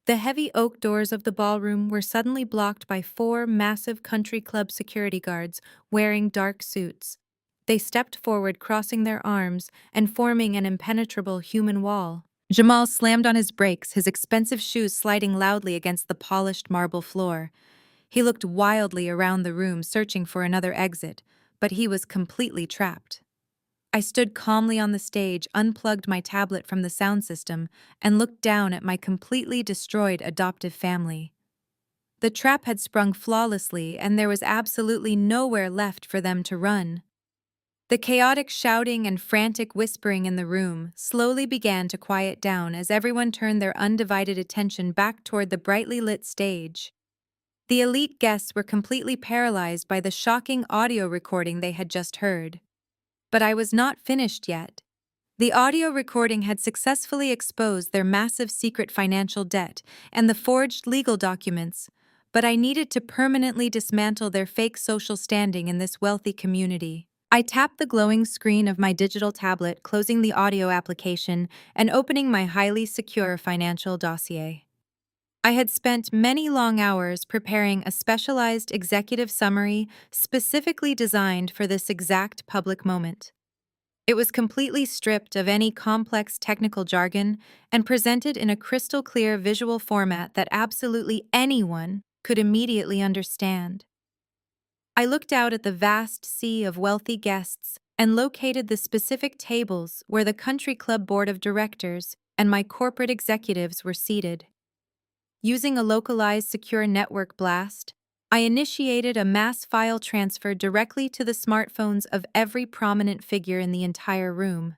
The heavy oak doors of the ballroom were suddenly blocked by 4 massive country club security guards wearing dark suits. They stepped forward, crossing their arms and forming an impenetrable human wall. Jamal slammed on his brakes, his expensive shoes sliding loudly against the polished marble floor. He looked wildly around the room, searching for another exit, but he was completely trapped. I stood calmly on the stage, unplugged my tablet from the sound system, and looked down at my completely destroyed adoptive family. The trap had sprung flawlessly, and there was absolutely nowhere left for them to run. The chaotic shouting and frantic whispering in the room slowly began to quiet down as everyone turned their undivided attention back toward the brightly lit stage. The elite guests were completely paralyzed by the shocking audio recording they had just heard. But I was not finished yet. The audio recording had successfully exposed their massive secret financial debt and the forged legal documents, but I needed to permanently dismantle their fake social standing in this wealthy community. I tapped the glowing screen of my digital tablet, closing the audio application and opening my highly secure financial dossier. I had spent many long hours preparing a specialized executive summary specifically designed for this exact public moment. It was completely stripped of any complex technical jargon and presented in a crystal clear visual format that absolutely anyone could immediately understand. I looked out at the vast sea of wealthy guests and located the specific tables where the country club board of directors and my corporate executives were seated. Using a localized secure network blast, I initiated a mass file transfer directly to the smartphones of every prominent figure in the entire room.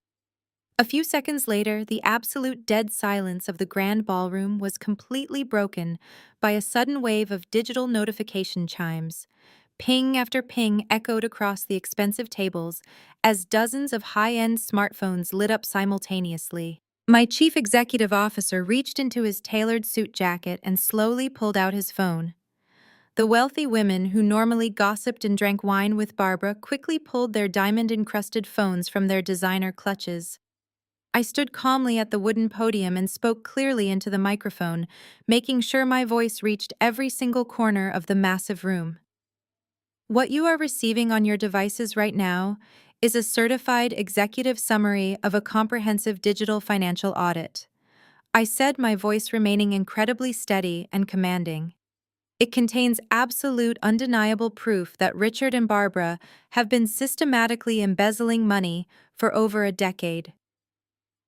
A few seconds later, the absolute dead silence of the grand ballroom was completely broken by a sudden wave of digital notification chimes. Ping after ping echoed across the expensive tables as dozens of high-end smartphones lit up simultaneously. My chief executive officer reached into his tailored suit jacket and slowly pulled out his phone. The wealthy women who normally gossiped and drank wine with Barbara quickly pulled their diamond-encrusted phones from their designer clutches. I stood calmly at the wooden podium and spoke clearly into the microphone, making sure my voice reached every single corner of the massive room. What you are receiving on your devices right now is a certified executive summary of a comprehensive digital financial audit. I said, my voice remaining incredibly steady and commanding. It contains absolute, undeniable proof that Richard and Barbara have been systematically embezzling money for over a decade.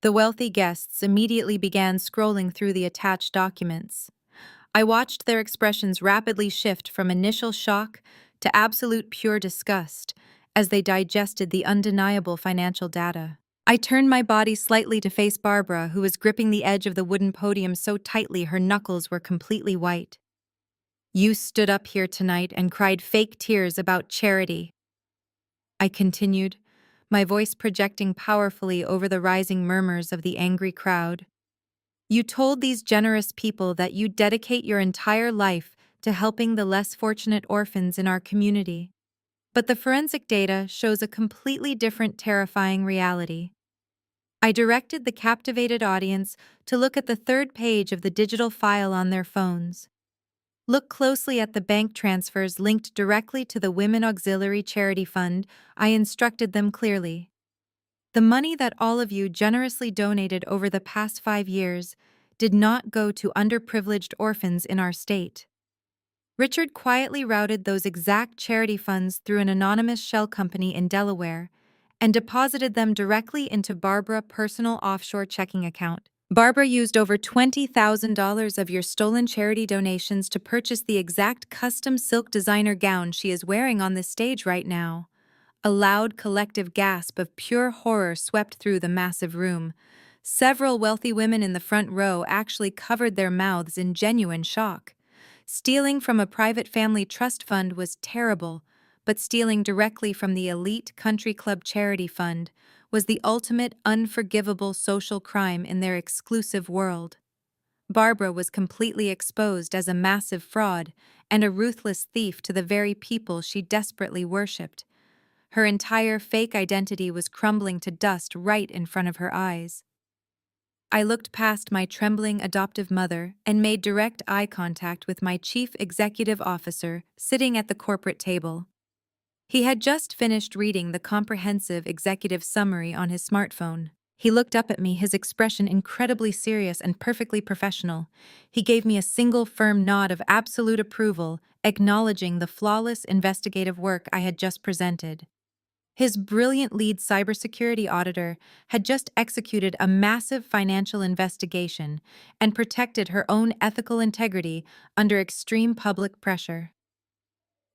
The wealthy guests immediately began scrolling through the attached documents. I watched their expressions rapidly shift from initial shock to absolute pure disgust as they digested the undeniable financial data. I turned my body slightly to face Barbara, who was gripping the edge of the wooden podium so tightly her knuckles were completely white. You stood up here tonight and cried fake tears about charity, I continued, my voice projecting powerfully over the rising murmurs of the angry crowd. You told these generous people that you dedicate your entire life to helping the less fortunate orphans in our community. But the forensic data shows a completely different, terrifying reality. I directed the captivated audience to look at the third page of the digital file on their phones. Look closely at the bank transfers linked directly to the Women Auxiliary Charity Fund. I instructed them clearly. The money that all of you generously donated over the past 5 years did not go to underprivileged orphans in our state. Richard quietly routed those exact charity funds through an anonymous shell company in Delaware and deposited them directly into Barbara's personal offshore checking account. Barbara used over $20,000 of your stolen charity donations to purchase the exact custom silk designer gown she is wearing on this stage right now. A loud collective gasp of pure horror swept through the massive room. Several wealthy women in the front row actually covered their mouths in genuine shock. Stealing from a private family trust fund was terrible, but stealing directly from the elite country club charity fund was the ultimate unforgivable social crime in their exclusive world. Barbara was completely exposed as a massive fraud and a ruthless thief to the very people she desperately worshipped. Her entire fake identity was crumbling to dust right in front of her eyes. I looked past my trembling adoptive mother and made direct eye contact with my chief executive officer sitting at the corporate table. He had just finished reading the comprehensive executive summary on his smartphone. He looked up at me, his expression incredibly serious and perfectly professional. He gave me a single firm nod of absolute approval, acknowledging the flawless investigative work I had just presented. His brilliant lead cybersecurity auditor had just executed a massive financial investigation and protected her own ethical integrity under extreme public pressure.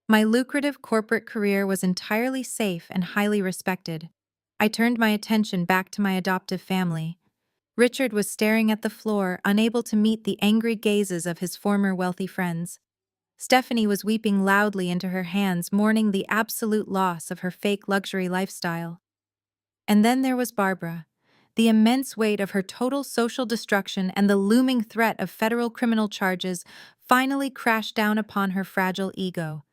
My lucrative corporate career was entirely safe and highly respected. I turned my attention back to my adoptive family. Richard was staring at the floor, unable to meet the angry gazes of his former wealthy friends. Stephanie was weeping loudly into her hands, mourning the absolute loss of her fake luxury lifestyle. And then there was Barbara. The immense weight of her total social destruction and the looming threat of federal criminal charges finally crashed down upon her fragile ego.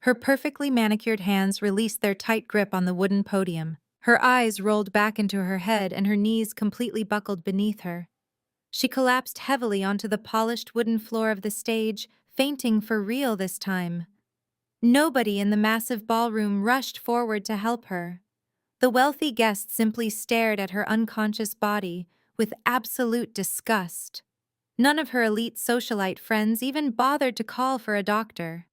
Her perfectly manicured hands released their tight grip on the wooden podium. Her eyes rolled back into her head and her knees completely buckled beneath her. She collapsed heavily onto the polished wooden floor of the stage, fainting for real this time. Nobody in the massive ballroom rushed forward to help her. The wealthy guests simply stared at her unconscious body with absolute disgust. None of her elite socialite friends even bothered to call for a doctor.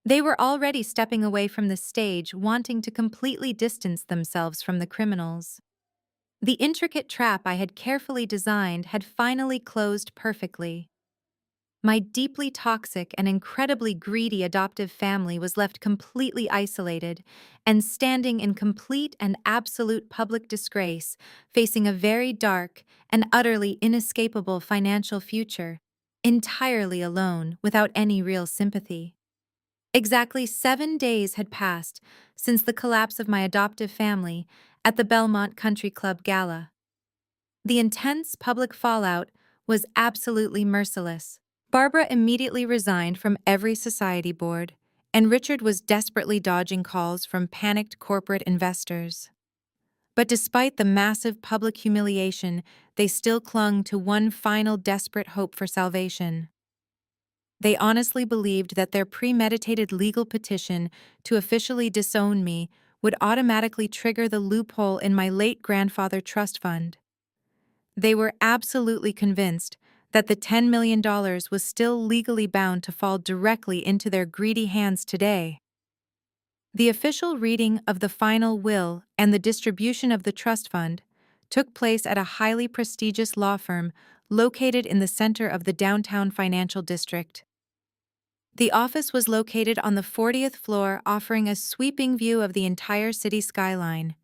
They were already stepping away from the stage, wanting to completely distance themselves from the criminals. The intricate trap I had carefully designed had finally closed perfectly. My deeply toxic and incredibly greedy adoptive family was left completely isolated and standing in complete and absolute public disgrace, facing a very dark and utterly inescapable financial future, entirely alone without any real sympathy. Exactly 7 days had passed since the collapse of my adoptive family at the Belmont Country Club gala. The intense public fallout was absolutely merciless. Barbara immediately resigned from every society board, and Richard was desperately dodging calls from panicked corporate investors. But despite the massive public humiliation, they still clung to one final desperate hope for salvation. They honestly believed that their premeditated legal petition to officially disown me would automatically trigger the loophole in my late grandfather trust fund. They were absolutely convinced that the $10 million was still legally bound to fall directly into their greedy hands today. The official reading of the final will and the distribution of the trust fund took place at a highly prestigious law firm located in the center of the downtown financial district. The office was located on the 40th floor, offering a sweeping view of the entire city skyline.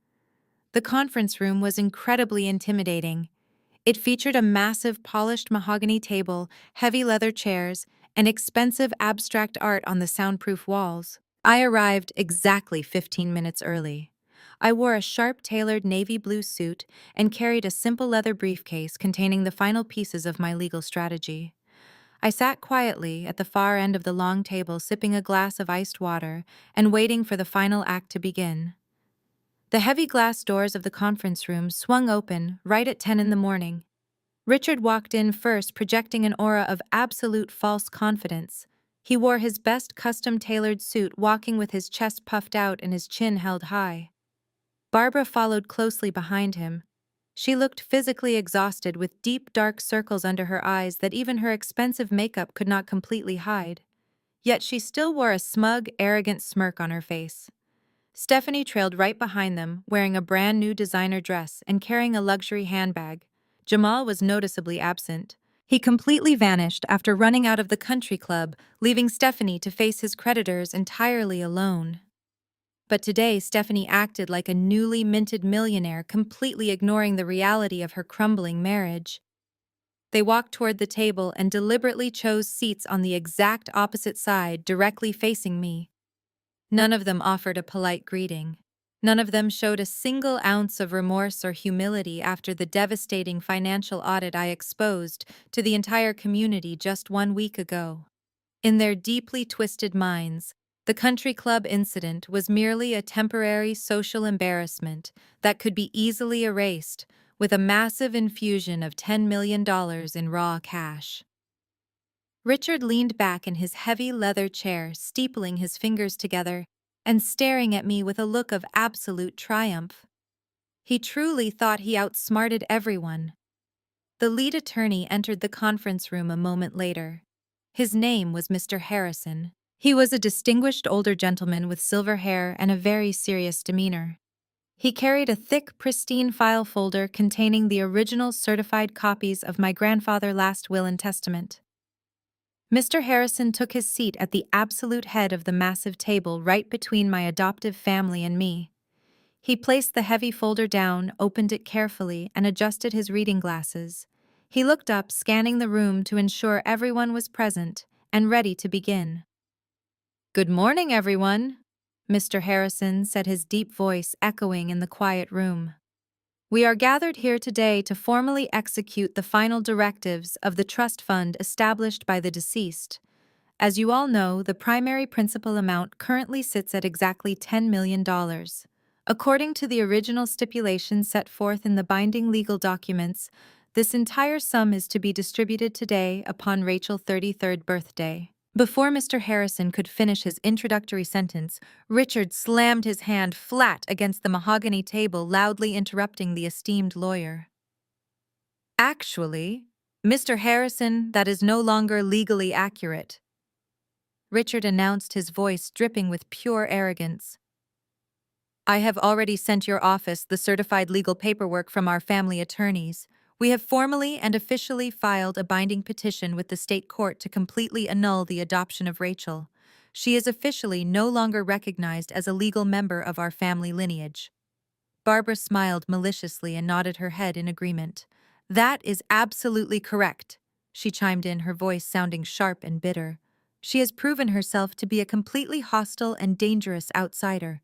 The conference room was incredibly intimidating. It featured a massive polished mahogany table, heavy leather chairs, and expensive abstract art on the soundproof walls. I arrived exactly 15 minutes early. I wore a sharp-tailored navy blue suit and carried a simple leather briefcase containing the final pieces of my legal strategy. I sat quietly at the far end of the long table, sipping a glass of iced water and waiting for the final act to begin. The heavy glass doors of the conference room swung open right at 10 in the morning. Richard walked in first, projecting an aura of absolute false confidence. He wore his best custom-tailored suit, walking with his chest puffed out and his chin held high. Barbara followed closely behind him. She looked physically exhausted, with deep dark circles under her eyes that even her expensive makeup could not completely hide. Yet she still wore a smug, arrogant smirk on her face. Stephanie trailed right behind them, wearing a brand new designer dress and carrying a luxury handbag. Jamal was noticeably absent. He completely vanished after running out of the country club, leaving Stephanie to face his creditors entirely alone. But today, Stephanie acted like a newly minted millionaire, completely ignoring the reality of her crumbling marriage. They walked toward the table and deliberately chose seats on the exact opposite side, directly facing me. None of them offered a polite greeting. None of them showed a single ounce of remorse or humility after the devastating financial audit I exposed to the entire community just 1 week ago. In their deeply twisted minds, the country club incident was merely a temporary social embarrassment that could be easily erased with a massive infusion of $10 million in raw cash. Richard leaned back in his heavy leather chair, steepling his fingers together and staring at me with a look of absolute triumph. He truly thought he outsmarted everyone. The lead attorney entered the conference room a moment later. His name was Mr. Harrison. He was a distinguished older gentleman with silver hair and a very serious demeanor. He carried a thick, pristine file folder containing the original certified copies of my grandfather's last will and testament. Mr. Harrison took his seat at the absolute head of the massive table right between my adoptive family and me. He placed the heavy folder down, opened it carefully, and adjusted his reading glasses. He looked up, scanning the room to ensure everyone was present and ready to begin. "Good morning, everyone," Mr. Harrison said, his deep voice echoing in the quiet room. We are gathered here today to formally execute the final directives of the trust fund established by the deceased. As you all know, the primary principal amount currently sits at exactly $10 million. According to the original stipulations set forth in the binding legal documents, this entire sum is to be distributed today upon Rachel's 33rd birthday. Before Mr. Harrison could finish his introductory sentence, Richard slammed his hand flat against the mahogany table, loudly interrupting the esteemed lawyer. Actually, Mr. Harrison, that is no longer legally accurate, Richard announced, his voice dripping with pure arrogance. I have already sent your office the certified legal paperwork from our family attorneys. We have formally and officially filed a binding petition with the state court to completely annul the adoption of Rachel. She is officially no longer recognized as a legal member of our family lineage. Barbara smiled maliciously and nodded her head in agreement. That is absolutely correct, she chimed in, her voice sounding sharp and bitter. She has proven herself to be a completely hostile and dangerous outsider.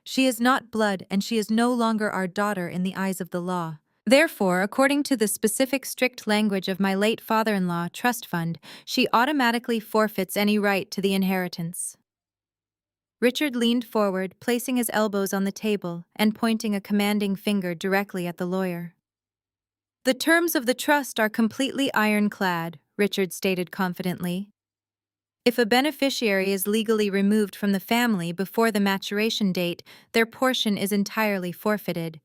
She is not blood, and she is no longer our daughter in the eyes of the law. Therefore, according to the specific strict language of my late father-in-law trust fund, she automatically forfeits any right to the inheritance. Richard leaned forward, placing his elbows on the table and pointing a commanding finger directly at the lawyer. The terms of the trust are completely ironclad, Richard stated confidently. If a beneficiary is legally removed from the family before the maturation date, their portion is entirely forfeited.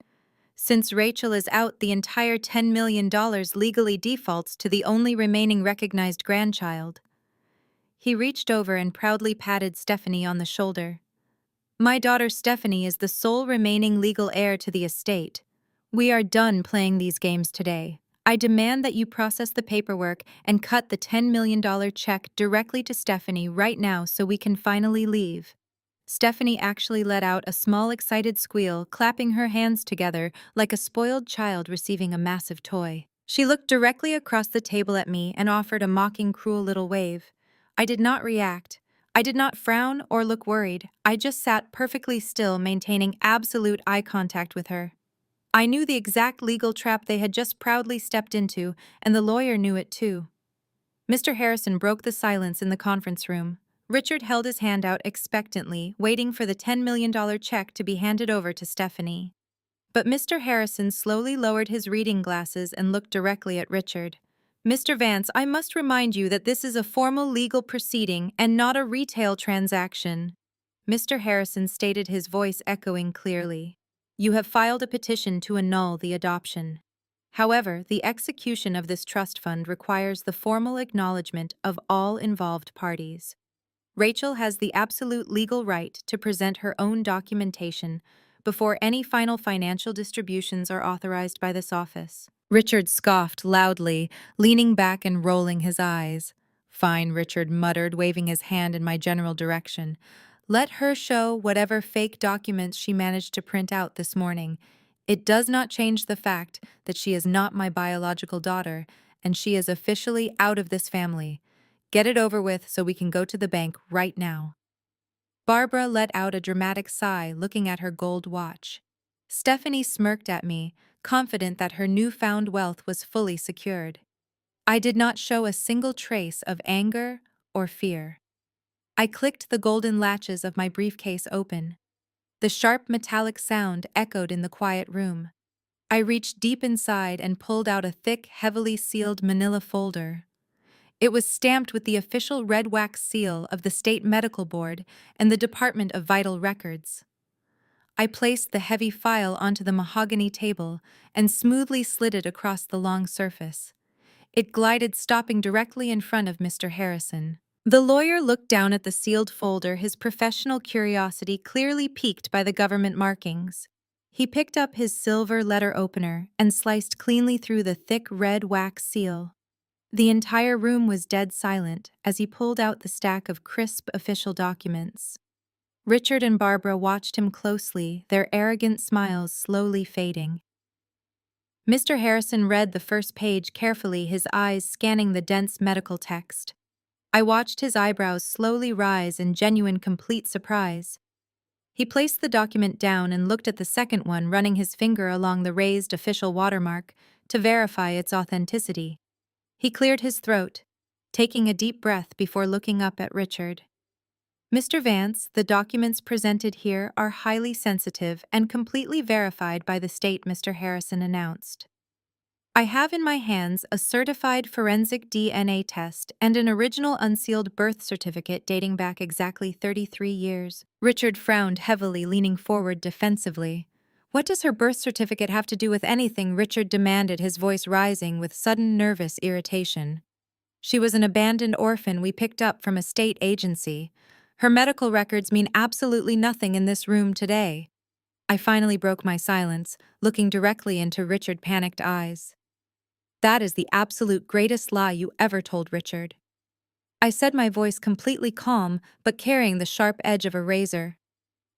Since Rachel is out, the entire $10 million legally defaults to the only remaining recognized grandchild. He reached over and proudly patted Stephanie on the shoulder. My daughter Stephanie is the sole remaining legal heir to the estate. We are done playing these games today. I demand that you process the paperwork and cut the $10 million check directly to Stephanie right now so we can finally leave. Stephanie actually let out a small excited squeal, clapping her hands together like a spoiled child receiving a massive toy. She looked directly across the table at me and offered a mocking, cruel little wave. I did not react. I did not frown or look worried. I just sat perfectly still, maintaining absolute eye contact with her. I knew the exact legal trap they had just proudly stepped into, and the lawyer knew it too. Mr. Harrison broke the silence in the conference room. Richard held his hand out expectantly, waiting for the $10 million check to be handed over to Stephanie. But Mr. Harrison slowly lowered his reading glasses and looked directly at Richard. Mr. Vance, I must remind you that this is a formal legal proceeding and not a retail transaction. Mr. Harrison stated, his voice echoing clearly. You have filed a petition to annul the adoption. However, the execution of this trust fund requires the formal acknowledgement of all involved parties. Rachel has the absolute legal right to present her own documentation before any final financial distributions are authorized by this office. Richard scoffed loudly, leaning back and rolling his eyes. Fine, Richard muttered, waving his hand in my general direction. Let her show whatever fake documents she managed to print out this morning. It does not change the fact that she is not my biological daughter, and she is officially out of this family. Get it over with so we can go to the bank right now. Barbara let out a dramatic sigh, looking at her gold watch. Stephanie smirked at me, confident that her newfound wealth was fully secured. I did not show a single trace of anger or fear. I clicked the golden latches of my briefcase open. The sharp metallic sound echoed in the quiet room. I reached deep inside and pulled out a thick, heavily sealed manila folder. It was stamped with the official red wax seal of the State Medical Board and the Department of Vital Records. I placed the heavy file onto the mahogany table and smoothly slid it across the long surface. It glided, stopping directly in front of Mr. Harrison. The lawyer looked down at the sealed folder, his professional curiosity clearly piqued by the government markings. He picked up his silver letter opener and sliced cleanly through the thick red wax seal. The entire room was dead silent as he pulled out the stack of crisp official documents. Richard and Barbara watched him closely, their arrogant smiles slowly fading. Mr. Harrison read the first page carefully, his eyes scanning the dense medical text. I watched his eyebrows slowly rise in genuine, complete surprise. He placed the document down and looked at the second one, running his finger along the raised official watermark to verify its authenticity. He cleared his throat, taking a deep breath before looking up at Richard. Mr. Vance, the documents presented here are highly sensitive and completely verified by the state, Mr. Harrison announced. I have in my hands a certified forensic DNA test and an original unsealed birth certificate dating back exactly 33 years. Richard frowned heavily, leaning forward defensively. What does her birth certificate have to do with anything? Richard demanded, his voice rising with sudden nervous irritation. She was an abandoned orphan we picked up from a state agency. Her medical records mean absolutely nothing in this room today. I finally broke my silence, looking directly into Richard's panicked eyes. That is the absolute greatest lie you ever told, Richard. I said, my voice completely calm, but carrying the sharp edge of a razor.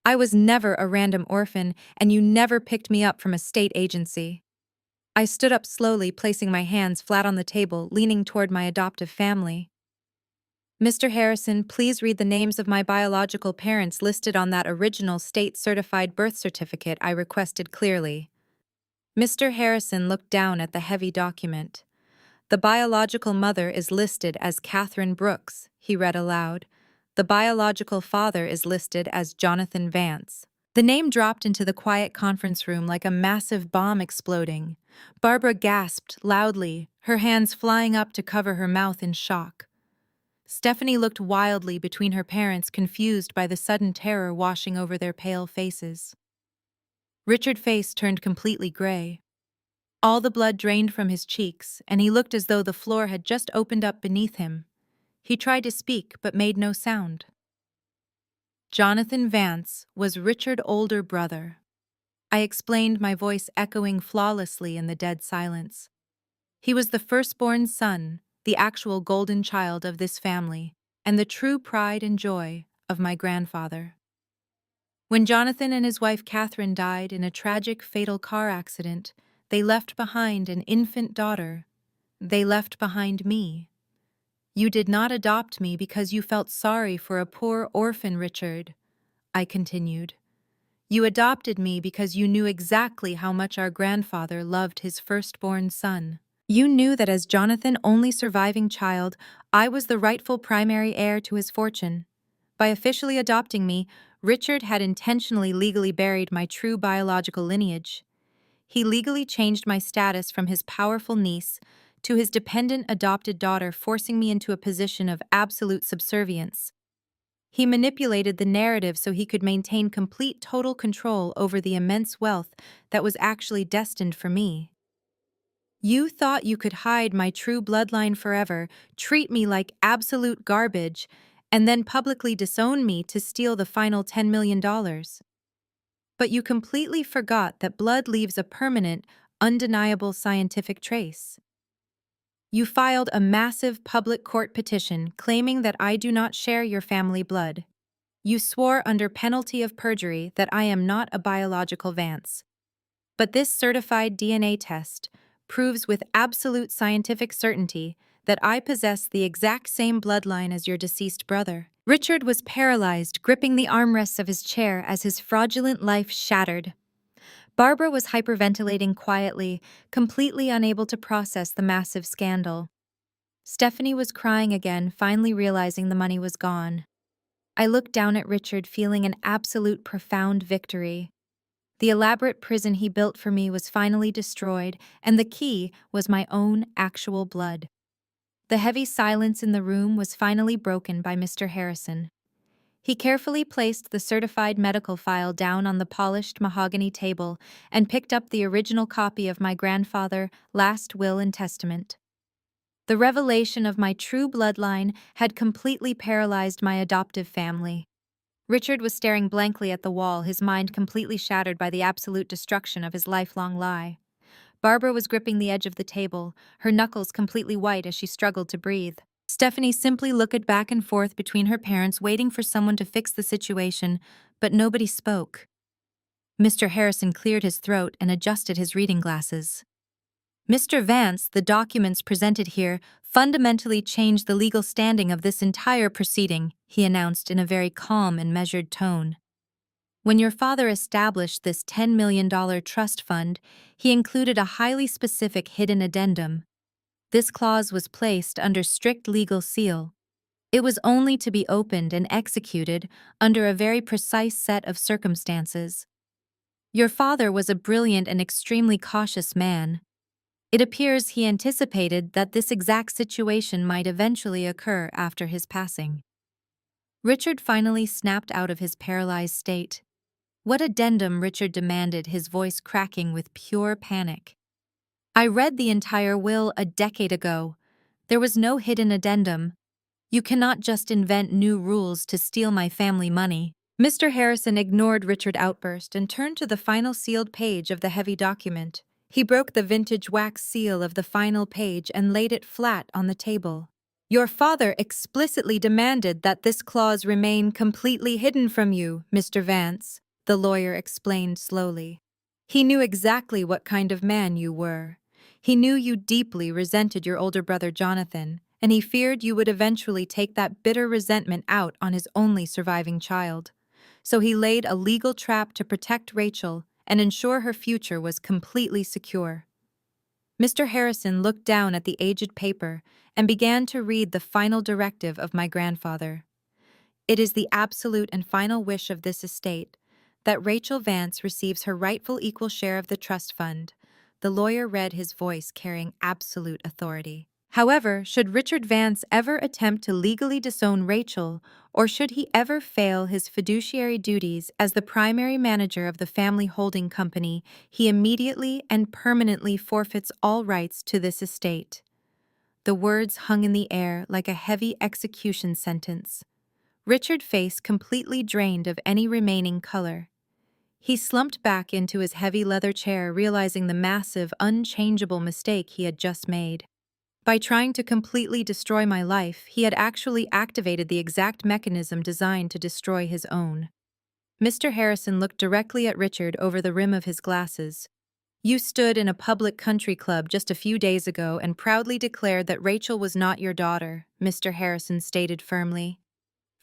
I was never a random orphan, and you never picked me up from a state agency. I stood up slowly, placing my hands flat on the table, leaning toward my adoptive family. Mr. Harrison, please read the names of my biological parents listed on that original state-certified birth certificate, I requested clearly. Mr. Harrison looked down at the heavy document. The biological mother is listed as Catherine Brooks, he read aloud. The biological father is listed as Jonathan Vance. The name dropped into the quiet conference room like a massive bomb exploding. Barbara gasped loudly, her hands flying up to cover her mouth in shock. Stephanie looked wildly between her parents, confused by the sudden terror washing over their pale faces. Richard's face turned completely gray. All the blood drained from his cheeks, and he looked as though the floor had just opened up beneath him. He tried to speak, but made no sound. Jonathan Vance was Richard's older brother. I explained, my voice echoing flawlessly in the dead silence. He was the firstborn son, the actual golden child of this family, and the true pride and joy of my grandfather. When Jonathan and his wife Catherine died in a tragic, fatal car accident, they left behind an infant daughter. They left behind me. You did not adopt me because you felt sorry for a poor orphan, Richard, I continued. You adopted me because you knew exactly how much our grandfather loved his firstborn son. You knew that as Jonathan's only surviving child, I was the rightful primary heir to his fortune. By officially adopting me, Richard had intentionally legally buried my true biological lineage. He legally changed my status from his powerful niece to his dependent adopted daughter, forcing me into a position of absolute subservience. He manipulated the narrative so he could maintain complete total control over the immense wealth that was actually destined for me. You thought you could hide my true bloodline forever, treat me like absolute garbage, and then publicly disown me to steal the final $10 million. But you completely forgot that blood leaves a permanent, undeniable scientific trace. You filed a massive public court petition claiming that I do not share your family blood. You swore under penalty of perjury that I am not a biological Vance. But this certified DNA test proves with absolute scientific certainty that I possess the exact same bloodline as your deceased brother. Richard was paralyzed, gripping the armrests of his chair as his fraudulent life shattered. Barbara was hyperventilating quietly, completely unable to process the massive scandal. Stephanie was crying again, finally realizing the money was gone. I looked down at Richard, feeling an absolute profound victory. The elaborate prison he built for me was finally destroyed, and the key was my own actual blood. The heavy silence in the room was finally broken by Mr. Harrison. He carefully placed the certified medical file down on the polished mahogany table and picked up the original copy of my grandfather's last will and testament. The revelation of my true bloodline had completely paralyzed my adoptive family. Richard was staring blankly at the wall, his mind completely shattered by the absolute destruction of his lifelong lie. Barbara was gripping the edge of the table, her knuckles completely white as she struggled to breathe. Stephanie simply looked back and forth between her parents, waiting for someone to fix the situation, but nobody spoke. Mr. Harrison cleared his throat and adjusted his reading glasses. Mr. Vance, the documents presented here fundamentally changed the legal standing of this entire proceeding, he announced in a very calm and measured tone. When your father established this $10 million trust fund, he included a highly specific hidden addendum. This clause was placed under strict legal seal. It was only to be opened and executed under a very precise set of circumstances. Your father was a brilliant and extremely cautious man. It appears he anticipated that this exact situation might eventually occur after his passing. Richard finally snapped out of his paralyzed state. What addendum? Richard demanded, his voice cracking with pure panic. I read the entire will a decade ago. There was no hidden addendum. You cannot just invent new rules to steal my family money. Mr. Harrison ignored Richard's outburst and turned to the final sealed page of the heavy document. He broke the vintage wax seal of the final page and laid it flat on the table. Your father explicitly demanded that this clause remain completely hidden from you, Mr. Vance, the lawyer explained slowly. He knew exactly what kind of man you were. He knew you deeply resented your older brother Jonathan, and he feared you would eventually take that bitter resentment out on his only surviving child. So he laid a legal trap to protect Rachel and ensure her future was completely secure. Mr. Harrison looked down at the aged paper and began to read the final directive of my grandfather. It is the absolute and final wish of this estate that Rachel Vance receives her rightful equal share of the trust fund. The lawyer read, his voice carrying absolute authority. However, should Richard Vance ever attempt to legally disown Rachel, or should he ever fail his fiduciary duties as the primary manager of the family holding company, he immediately and permanently forfeits all rights to this estate. The words hung in the air like a heavy execution sentence. Richard's face completely drained of any remaining color. He slumped back into his heavy leather chair, realizing the massive, unchangeable mistake he had just made. By trying to completely destroy my life, he had actually activated the exact mechanism designed to destroy his own. Mr. Harrison looked directly at Richard over the rim of his glasses. You stood in a public country club just a few days ago and proudly declared that Rachel was not your daughter, Mr. Harrison stated firmly.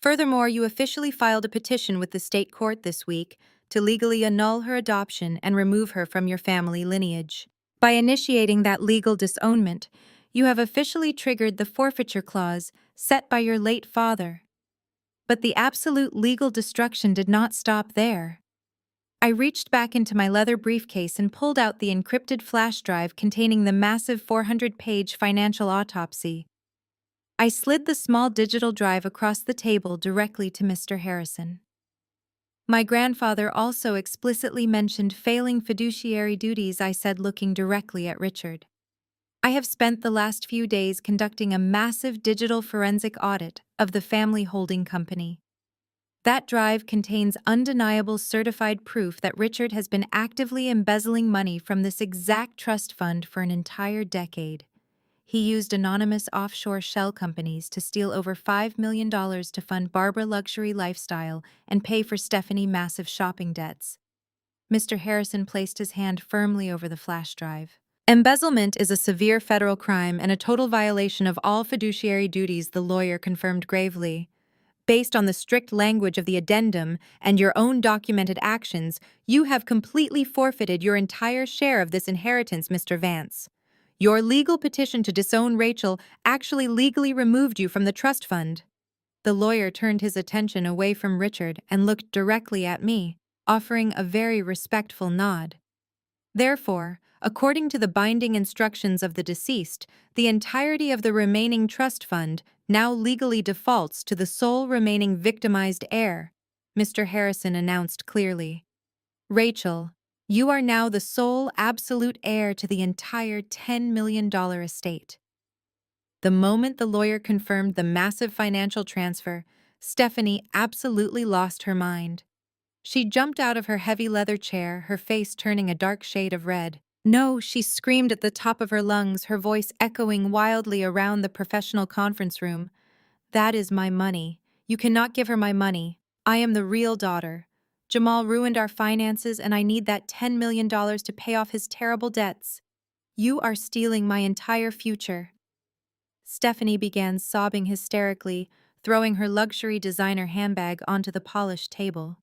Furthermore, you officially filed a petition with the state court this week to legally annul her adoption and remove her from your family lineage. By initiating that legal disownment, you have officially triggered the forfeiture clause set by your late father. But the absolute legal destruction did not stop there. I reached back into my leather briefcase and pulled out the encrypted flash drive containing the massive 400-page financial autopsy. I slid the small digital drive across the table directly to Mr. Harrison. My grandfather also explicitly mentioned failing fiduciary duties, I said, looking directly at Richard. I have spent the last few days conducting a massive digital forensic audit of the family holding company. That drive contains undeniable certified proof that Richard has been actively embezzling money from this exact trust fund for an entire decade. He used anonymous offshore shell companies to steal over $5 million to fund Barbara's luxury lifestyle and pay for Stephanie's massive shopping debts. Mr. Harrison placed his hand firmly over the flash drive. Embezzlement is a severe federal crime and a total violation of all fiduciary duties, the lawyer confirmed gravely. Based on the strict language of the addendum and your own documented actions, you have completely forfeited your entire share of this inheritance, Mr. Vance. Your legal petition to disown Rachel actually legally removed you from the trust fund. The lawyer turned his attention away from Richard and looked directly at me, offering a very respectful nod. Therefore, according to the binding instructions of the deceased, the entirety of the remaining trust fund now legally defaults to the sole remaining victimized heir, Mr. Harrison announced clearly. Rachel, you are now the sole absolute heir to the entire $10 million estate. The moment the lawyer confirmed the massive financial transfer, Stephanie absolutely lost her mind. She jumped out of her heavy leather chair, her face turning a dark shade of red. No, she screamed at the top of her lungs, her voice echoing wildly around the professional conference room. That is my money. You cannot give her my money. I am the real daughter. Jamal ruined our finances and I need that $10 million to pay off his terrible debts. You are stealing my entire future. Stephanie began sobbing hysterically, throwing her luxury designer handbag onto the polished table.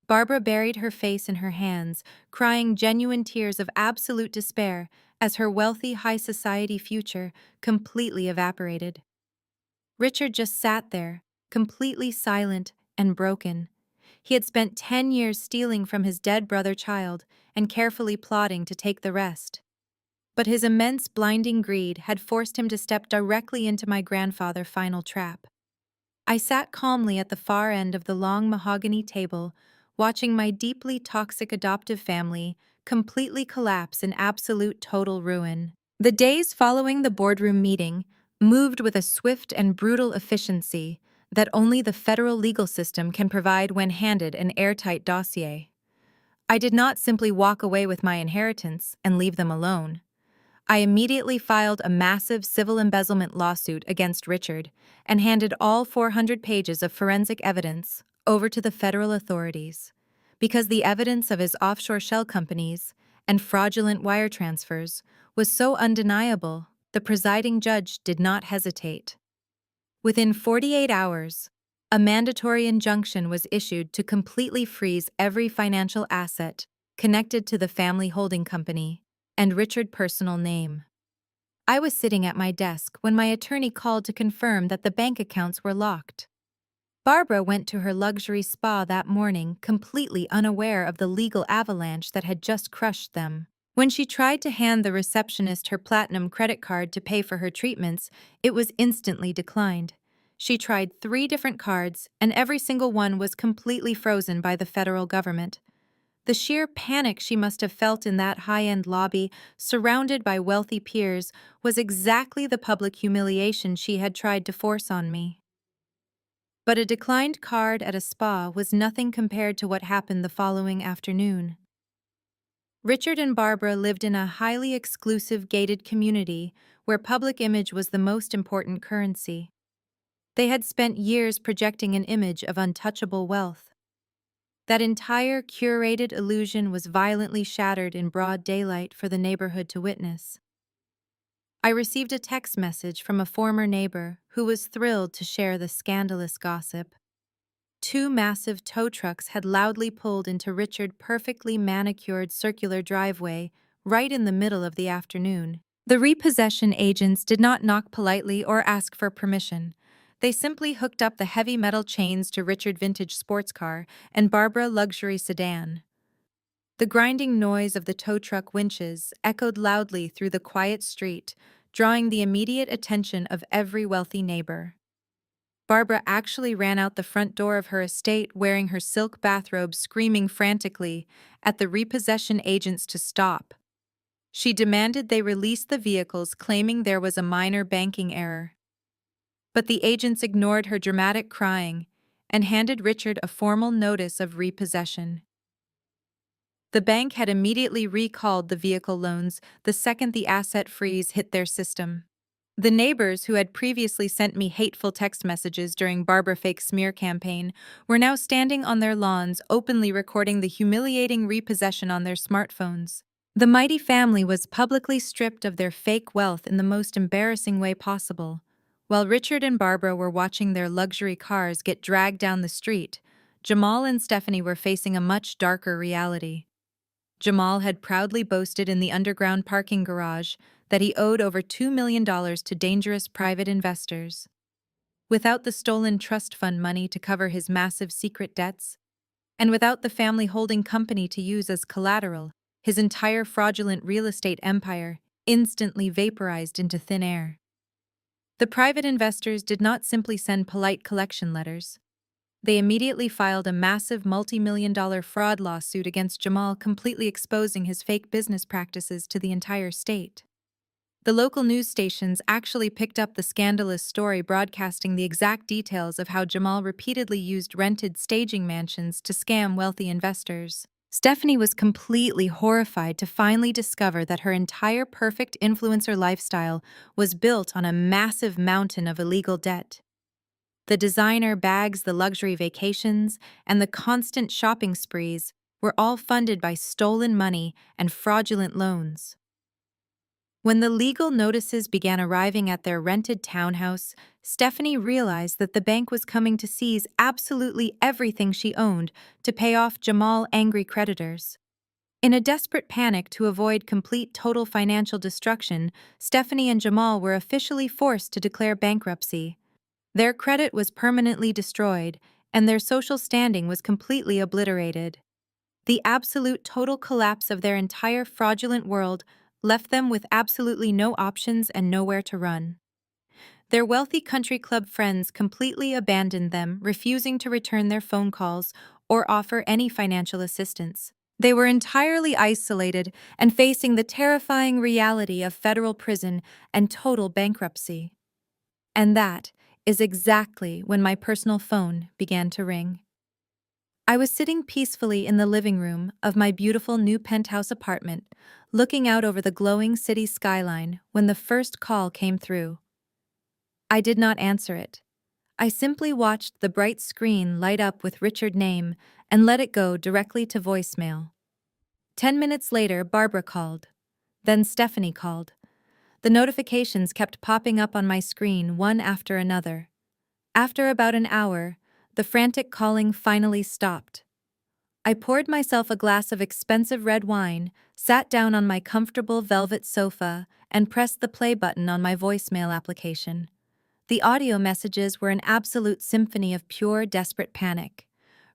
Barbara buried her face in her hands, crying genuine tears of absolute despair as her wealthy high society future completely evaporated. Richard just sat there, completely silent and broken. He had spent 10 years stealing from his dead brother-child and carefully plotting to take the rest. But his immense blinding greed had forced him to step directly into my grandfather's final trap. I sat calmly at the far end of the long mahogany table, watching my deeply toxic adoptive family completely collapse in absolute total ruin. The days following the boardroom meeting moved with a swift and brutal efficiency that only the federal legal system can provide when handed an airtight dossier. I did not simply walk away with my inheritance and leave them alone. I immediately filed a massive civil embezzlement lawsuit against Richard and handed all 400 pages of forensic evidence over to the federal authorities. Because the evidence of his offshore shell companies and fraudulent wire transfers was so undeniable, the presiding judge did not hesitate. Within 48 hours, a mandatory injunction was issued to completely freeze every financial asset connected to the family holding company and Richard's personal name. I was sitting at my desk when my attorney called to confirm that the bank accounts were locked. Barbara went to her luxury spa that morning completely unaware of the legal avalanche that had just crushed them. When she tried to hand the receptionist her platinum credit card to pay for her treatments, it was instantly declined. She tried 3 different cards, and every single one was completely frozen by the federal government. The sheer panic she must have felt in that high-end lobby, surrounded by wealthy peers, was exactly the public humiliation she had tried to force on me. But a declined card at a spa was nothing compared to what happened the following afternoon. Richard and Barbara lived in a highly exclusive gated community where public image was the most important currency. They had spent years projecting an image of untouchable wealth. That entire curated illusion was violently shattered in broad daylight for the neighborhood to witness. I received a text message from a former neighbor who was thrilled to share the scandalous gossip. 2 massive tow trucks had loudly pulled into Richard's perfectly manicured circular driveway right in the middle of the afternoon. The repossession agents did not knock politely or ask for permission. They simply hooked up the heavy metal chains to Richard's vintage sports car and Barbara's luxury sedan. The grinding noise of the tow truck winches echoed loudly through the quiet street, drawing the immediate attention of every wealthy neighbor. Barbara actually ran out the front door of her estate wearing her silk bathrobe, screaming frantically at the repossession agents to stop. She demanded they release the vehicles, claiming there was a minor banking error. But the agents ignored her dramatic crying and handed Richard a formal notice of repossession. The bank had immediately recalled the vehicle loans the second the asset freeze hit their system. The neighbors who had previously sent me hateful text messages during Barbara Fake's smear campaign were now standing on their lawns, openly recording the humiliating repossession on their smartphones. The mighty family was publicly stripped of their fake wealth in the most embarrassing way possible. While Richard and Barbara were watching their luxury cars get dragged down the street, Jamal and Stephanie were facing a much darker reality. Jamal had proudly boasted in the underground parking garage that he owed over $2 million to dangerous private investors. Without the stolen trust fund money to cover his massive secret debts, and without the family holding company to use as collateral, his entire fraudulent real estate empire instantly vaporized into thin air. The private investors did not simply send polite collection letters. They immediately filed a massive multi-million-dollar fraud lawsuit against Jamal, completely exposing his fake business practices to the entire state. The local news stations actually picked up the scandalous story, broadcasting the exact details of how Jamal repeatedly used rented staging mansions to scam wealthy investors. Stephanie was completely horrified to finally discover that her entire perfect influencer lifestyle was built on a massive mountain of illegal debt. The designer bags, the luxury vacations, and the constant shopping sprees were all funded by stolen money and fraudulent loans. When the legal notices began arriving at their rented townhouse, Stephanie realized that the bank was coming to seize absolutely everything she owned to pay off Jamal angry creditors. In a desperate panic to avoid complete total financial destruction, Stephanie and Jamal were officially forced to declare bankruptcy. Their credit was permanently destroyed, and their social standing was completely obliterated. The absolute total collapse of their entire fraudulent world left them with absolutely no options and nowhere to run. Their wealthy country club friends completely abandoned them, refusing to return their phone calls or offer any financial assistance. They were entirely isolated and facing the terrifying reality of federal prison and total bankruptcy. And that is exactly when my personal phone began to ring. I was sitting peacefully in the living room of my beautiful new penthouse apartment, looking out over the glowing city skyline when the first call came through. I did not answer it. I simply watched the bright screen light up with Richard's name and let it go directly to voicemail. 10 minutes later, Barbara called. Then Stephanie called. The notifications kept popping up on my screen one after another. After about an hour, the frantic calling finally stopped. I poured myself a glass of expensive red wine, sat down on my comfortable velvet sofa, and pressed the play button on my voicemail application. The audio messages were an absolute symphony of pure, desperate panic.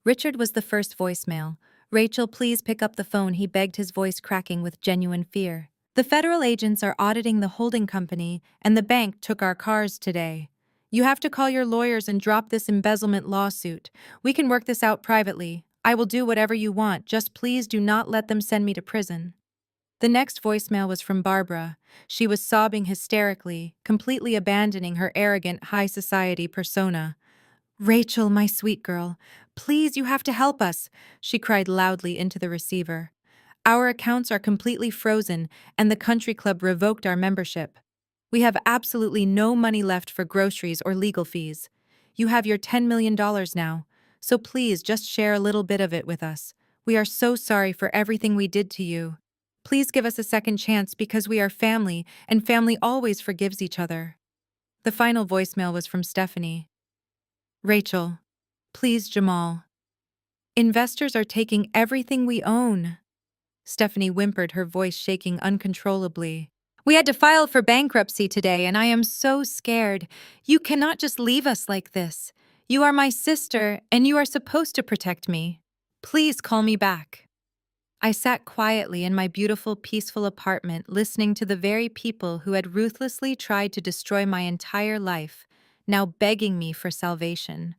Richard was the first voicemail. "Rachel, please pick up the phone," he begged, his voice cracking with genuine fear. "The federal agents are auditing the holding company, and the bank took our cars today. You have to call your lawyers and drop this embezzlement lawsuit. We can work this out privately. I will do whatever you want, just please do not let them send me to prison." The next voicemail was from Barbara. She was sobbing hysterically, completely abandoning her arrogant high society persona. "Rachel, my sweet girl, please, you have to help us," she cried loudly into the receiver. "Our accounts are completely frozen, and the country club revoked our membership. We have absolutely no money left for groceries or legal fees. You have your $10 million now, so please just share a little bit of it with us. We are so sorry for everything we did to you. Please give us a second chance because we are family, and family always forgives each other." The final voicemail was from Stephanie. "Rachel, please, Jamal. Investors are taking everything we own." Stephanie whimpered, her voice shaking uncontrollably. "We had to file for bankruptcy today, and I am so scared. You cannot just leave us like this. You are my sister, and you are supposed to protect me. Please call me back." I sat quietly in my beautiful, peaceful apartment, listening to the very people who had ruthlessly tried to destroy my entire life, now begging me for salvation.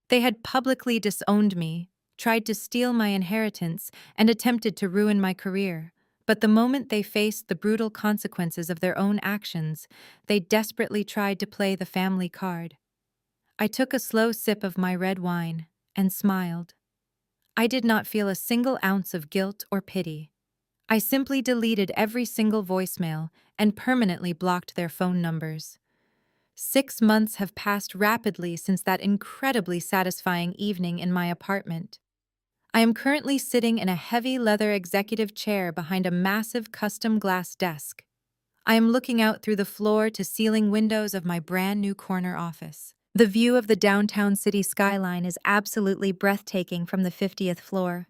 They had publicly disowned me, tried to steal my inheritance, and attempted to ruin my career. But the moment they faced the brutal consequences of their own actions, they desperately tried to play the family card. I took a slow sip of my red wine and smiled. I did not feel a single ounce of guilt or pity. I simply deleted every single voicemail and permanently blocked their phone numbers. 6 months have passed rapidly since that incredibly satisfying evening in my apartment. I am currently sitting in a heavy leather executive chair behind a massive custom glass desk. I am looking out through the floor-to-ceiling windows of my brand new corner office. The view of the downtown city skyline is absolutely breathtaking from the 50th floor.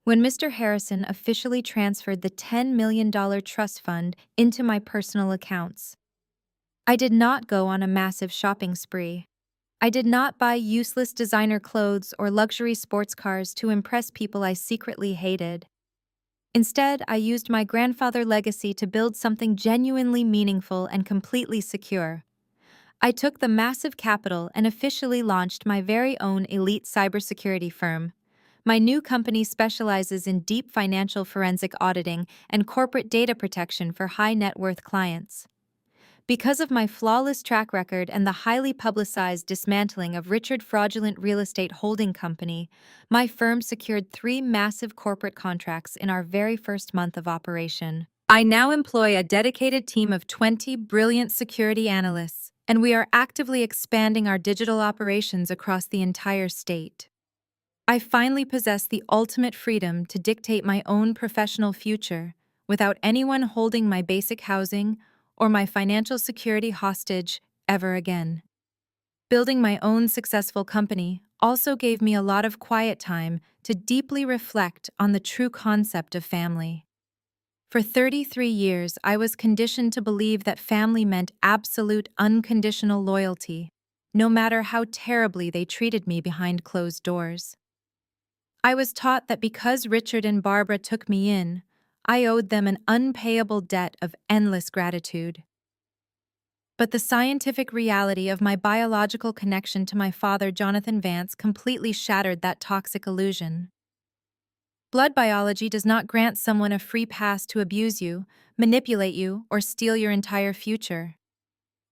When Mr. Harrison officially transferred the $10 million trust fund into my personal accounts, I did not go on a massive shopping spree. I did not buy useless designer clothes or luxury sports cars to impress people I secretly hated. Instead, I used my grandfather's legacy to build something genuinely meaningful and completely secure. I took the massive capital and officially launched my very own elite cybersecurity firm. My new company specializes in deep financial forensic auditing and corporate data protection for high-net-worth clients. Because of my flawless track record and the highly publicized dismantling of Richard's fraudulent real estate holding company, my firm secured 3 massive corporate contracts in our very first month of operation. I now employ a dedicated team of 20 brilliant security analysts, and we are actively expanding our digital operations across the entire state. I finally possess the ultimate freedom to dictate my own professional future, without anyone holding my basic housing or my financial security hostage ever again. Building my own successful company also gave me a lot of quiet time to deeply reflect on the true concept of family. For 33 years, I was conditioned to believe that family meant absolute unconditional loyalty, no matter how terribly they treated me behind closed doors. I was taught that because Richard and Barbara took me in, I owed them an unpayable debt of endless gratitude. But the scientific reality of my biological connection to my father, Jonathan Vance, completely shattered that toxic illusion. Blood biology does not grant someone a free pass to abuse you, manipulate you, or steal your entire future.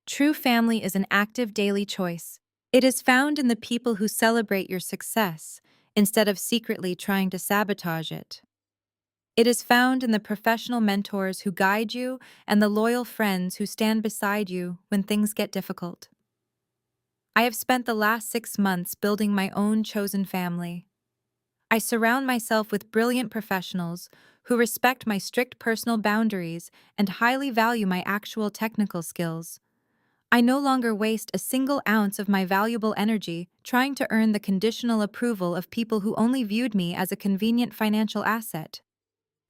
True family is an active daily choice. It is found in the people who celebrate your success, instead of secretly trying to sabotage it. It is found in the professional mentors who guide you and the loyal friends who stand beside you when things get difficult. I have spent the last 6 months building my own chosen family. I surround myself with brilliant professionals who respect my strict personal boundaries and highly value my actual technical skills. I no longer waste a single ounce of my valuable energy trying to earn the conditional approval of people who only viewed me as a convenient financial asset.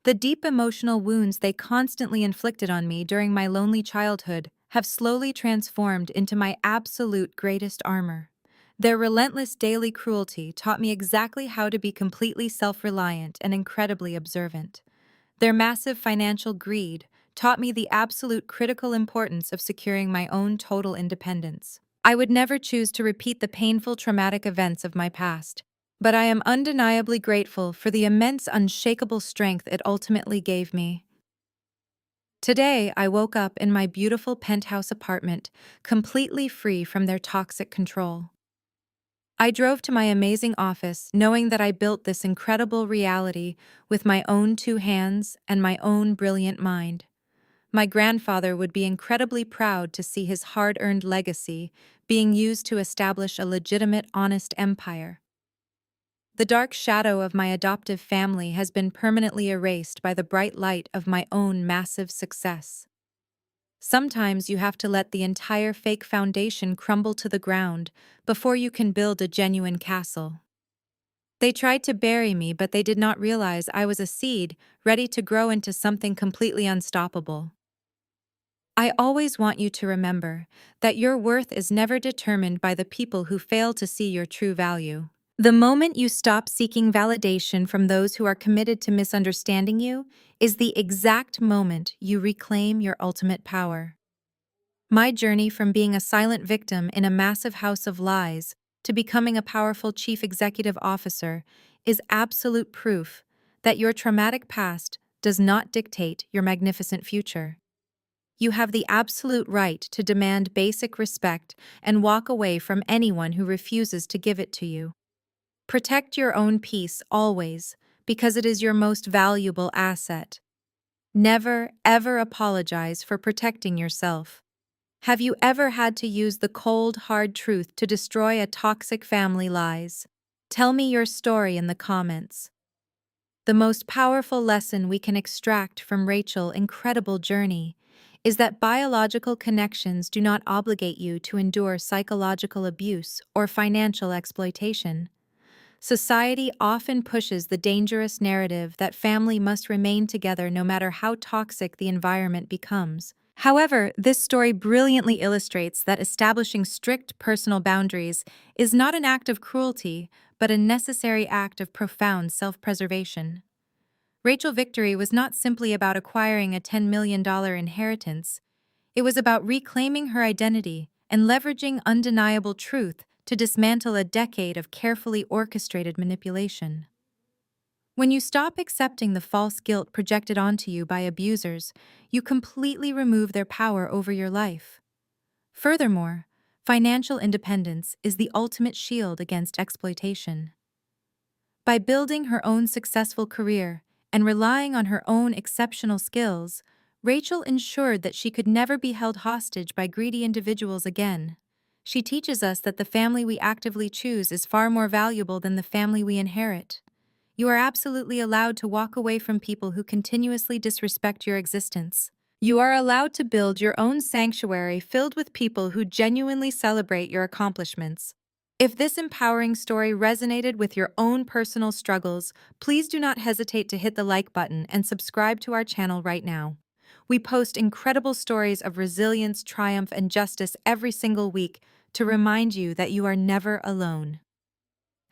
The deep emotional wounds they constantly inflicted on me during my lonely childhood have slowly transformed into my absolute greatest armor. Their relentless daily cruelty taught me exactly how to be completely self-reliant and incredibly observant. Their massive financial greed taught me the absolute critical importance of securing my own total independence. I would never choose to repeat the painful, traumatic events of my past, but I am undeniably grateful for the immense, unshakable strength it ultimately gave me. Today, I woke up in my beautiful penthouse apartment, completely free from their toxic control. I drove to my amazing office, knowing that I built this incredible reality with my own 2 hands and my own brilliant mind. My grandfather would be incredibly proud to see his hard-earned legacy being used to establish a legitimate, honest empire. The dark shadow of my adoptive family has been permanently erased by the bright light of my own massive success. Sometimes you have to let the entire fake foundation crumble to the ground before you can build a genuine castle. They tried to bury me, but they did not realize I was a seed ready to grow into something completely unstoppable. I always want you to remember that your worth is never determined by the people who fail to see your true value. The moment you stop seeking validation from those who are committed to misunderstanding you is the exact moment you reclaim your ultimate power. My journey from being a silent victim in a massive house of lies to becoming a powerful chief executive officer is absolute proof that your traumatic past does not dictate your magnificent future. You have the absolute right to demand basic respect and walk away from anyone who refuses to give it to you. Protect your own peace always, because it is your most valuable asset. Never, ever apologize for protecting yourself. Have you ever had to use the cold, hard truth to destroy a toxic family lies? Tell me your story in the comments. The most powerful lesson we can extract from Rachel's incredible journey is that biological connections do not obligate you to endure psychological abuse or financial exploitation. Society often pushes the dangerous narrative that family must remain together no matter how toxic the environment becomes. However, this story brilliantly illustrates that establishing strict personal boundaries is not an act of cruelty, but a necessary act of profound self-preservation. Rachel's victory was not simply about acquiring a $10 million inheritance. It was about reclaiming her identity and leveraging undeniable truth to dismantle a decade of carefully orchestrated manipulation. When you stop accepting the false guilt projected onto you by abusers, you completely remove their power over your life. Furthermore, financial independence is the ultimate shield against exploitation. By building her own successful career and relying on her own exceptional skills, Rachel ensured that she could never be held hostage by greedy individuals again. She teaches us that the family we actively choose is far more valuable than the family we inherit. You are absolutely allowed to walk away from people who continuously disrespect your existence. You are allowed to build your own sanctuary filled with people who genuinely celebrate your accomplishments. If this empowering story resonated with your own personal struggles, please do not hesitate to hit the like button and subscribe to our channel right now. We post incredible stories of resilience, triumph, and justice every single week to remind you that you are never alone.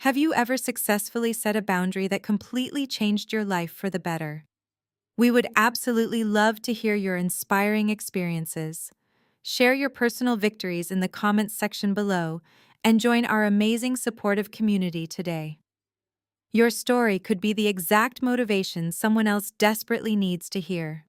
Have you ever successfully set a boundary that completely changed your life for the better? We would absolutely love to hear your inspiring experiences. Share your personal victories in the comments section below and join our amazing supportive community today. Your story could be the exact motivation someone else desperately needs to hear.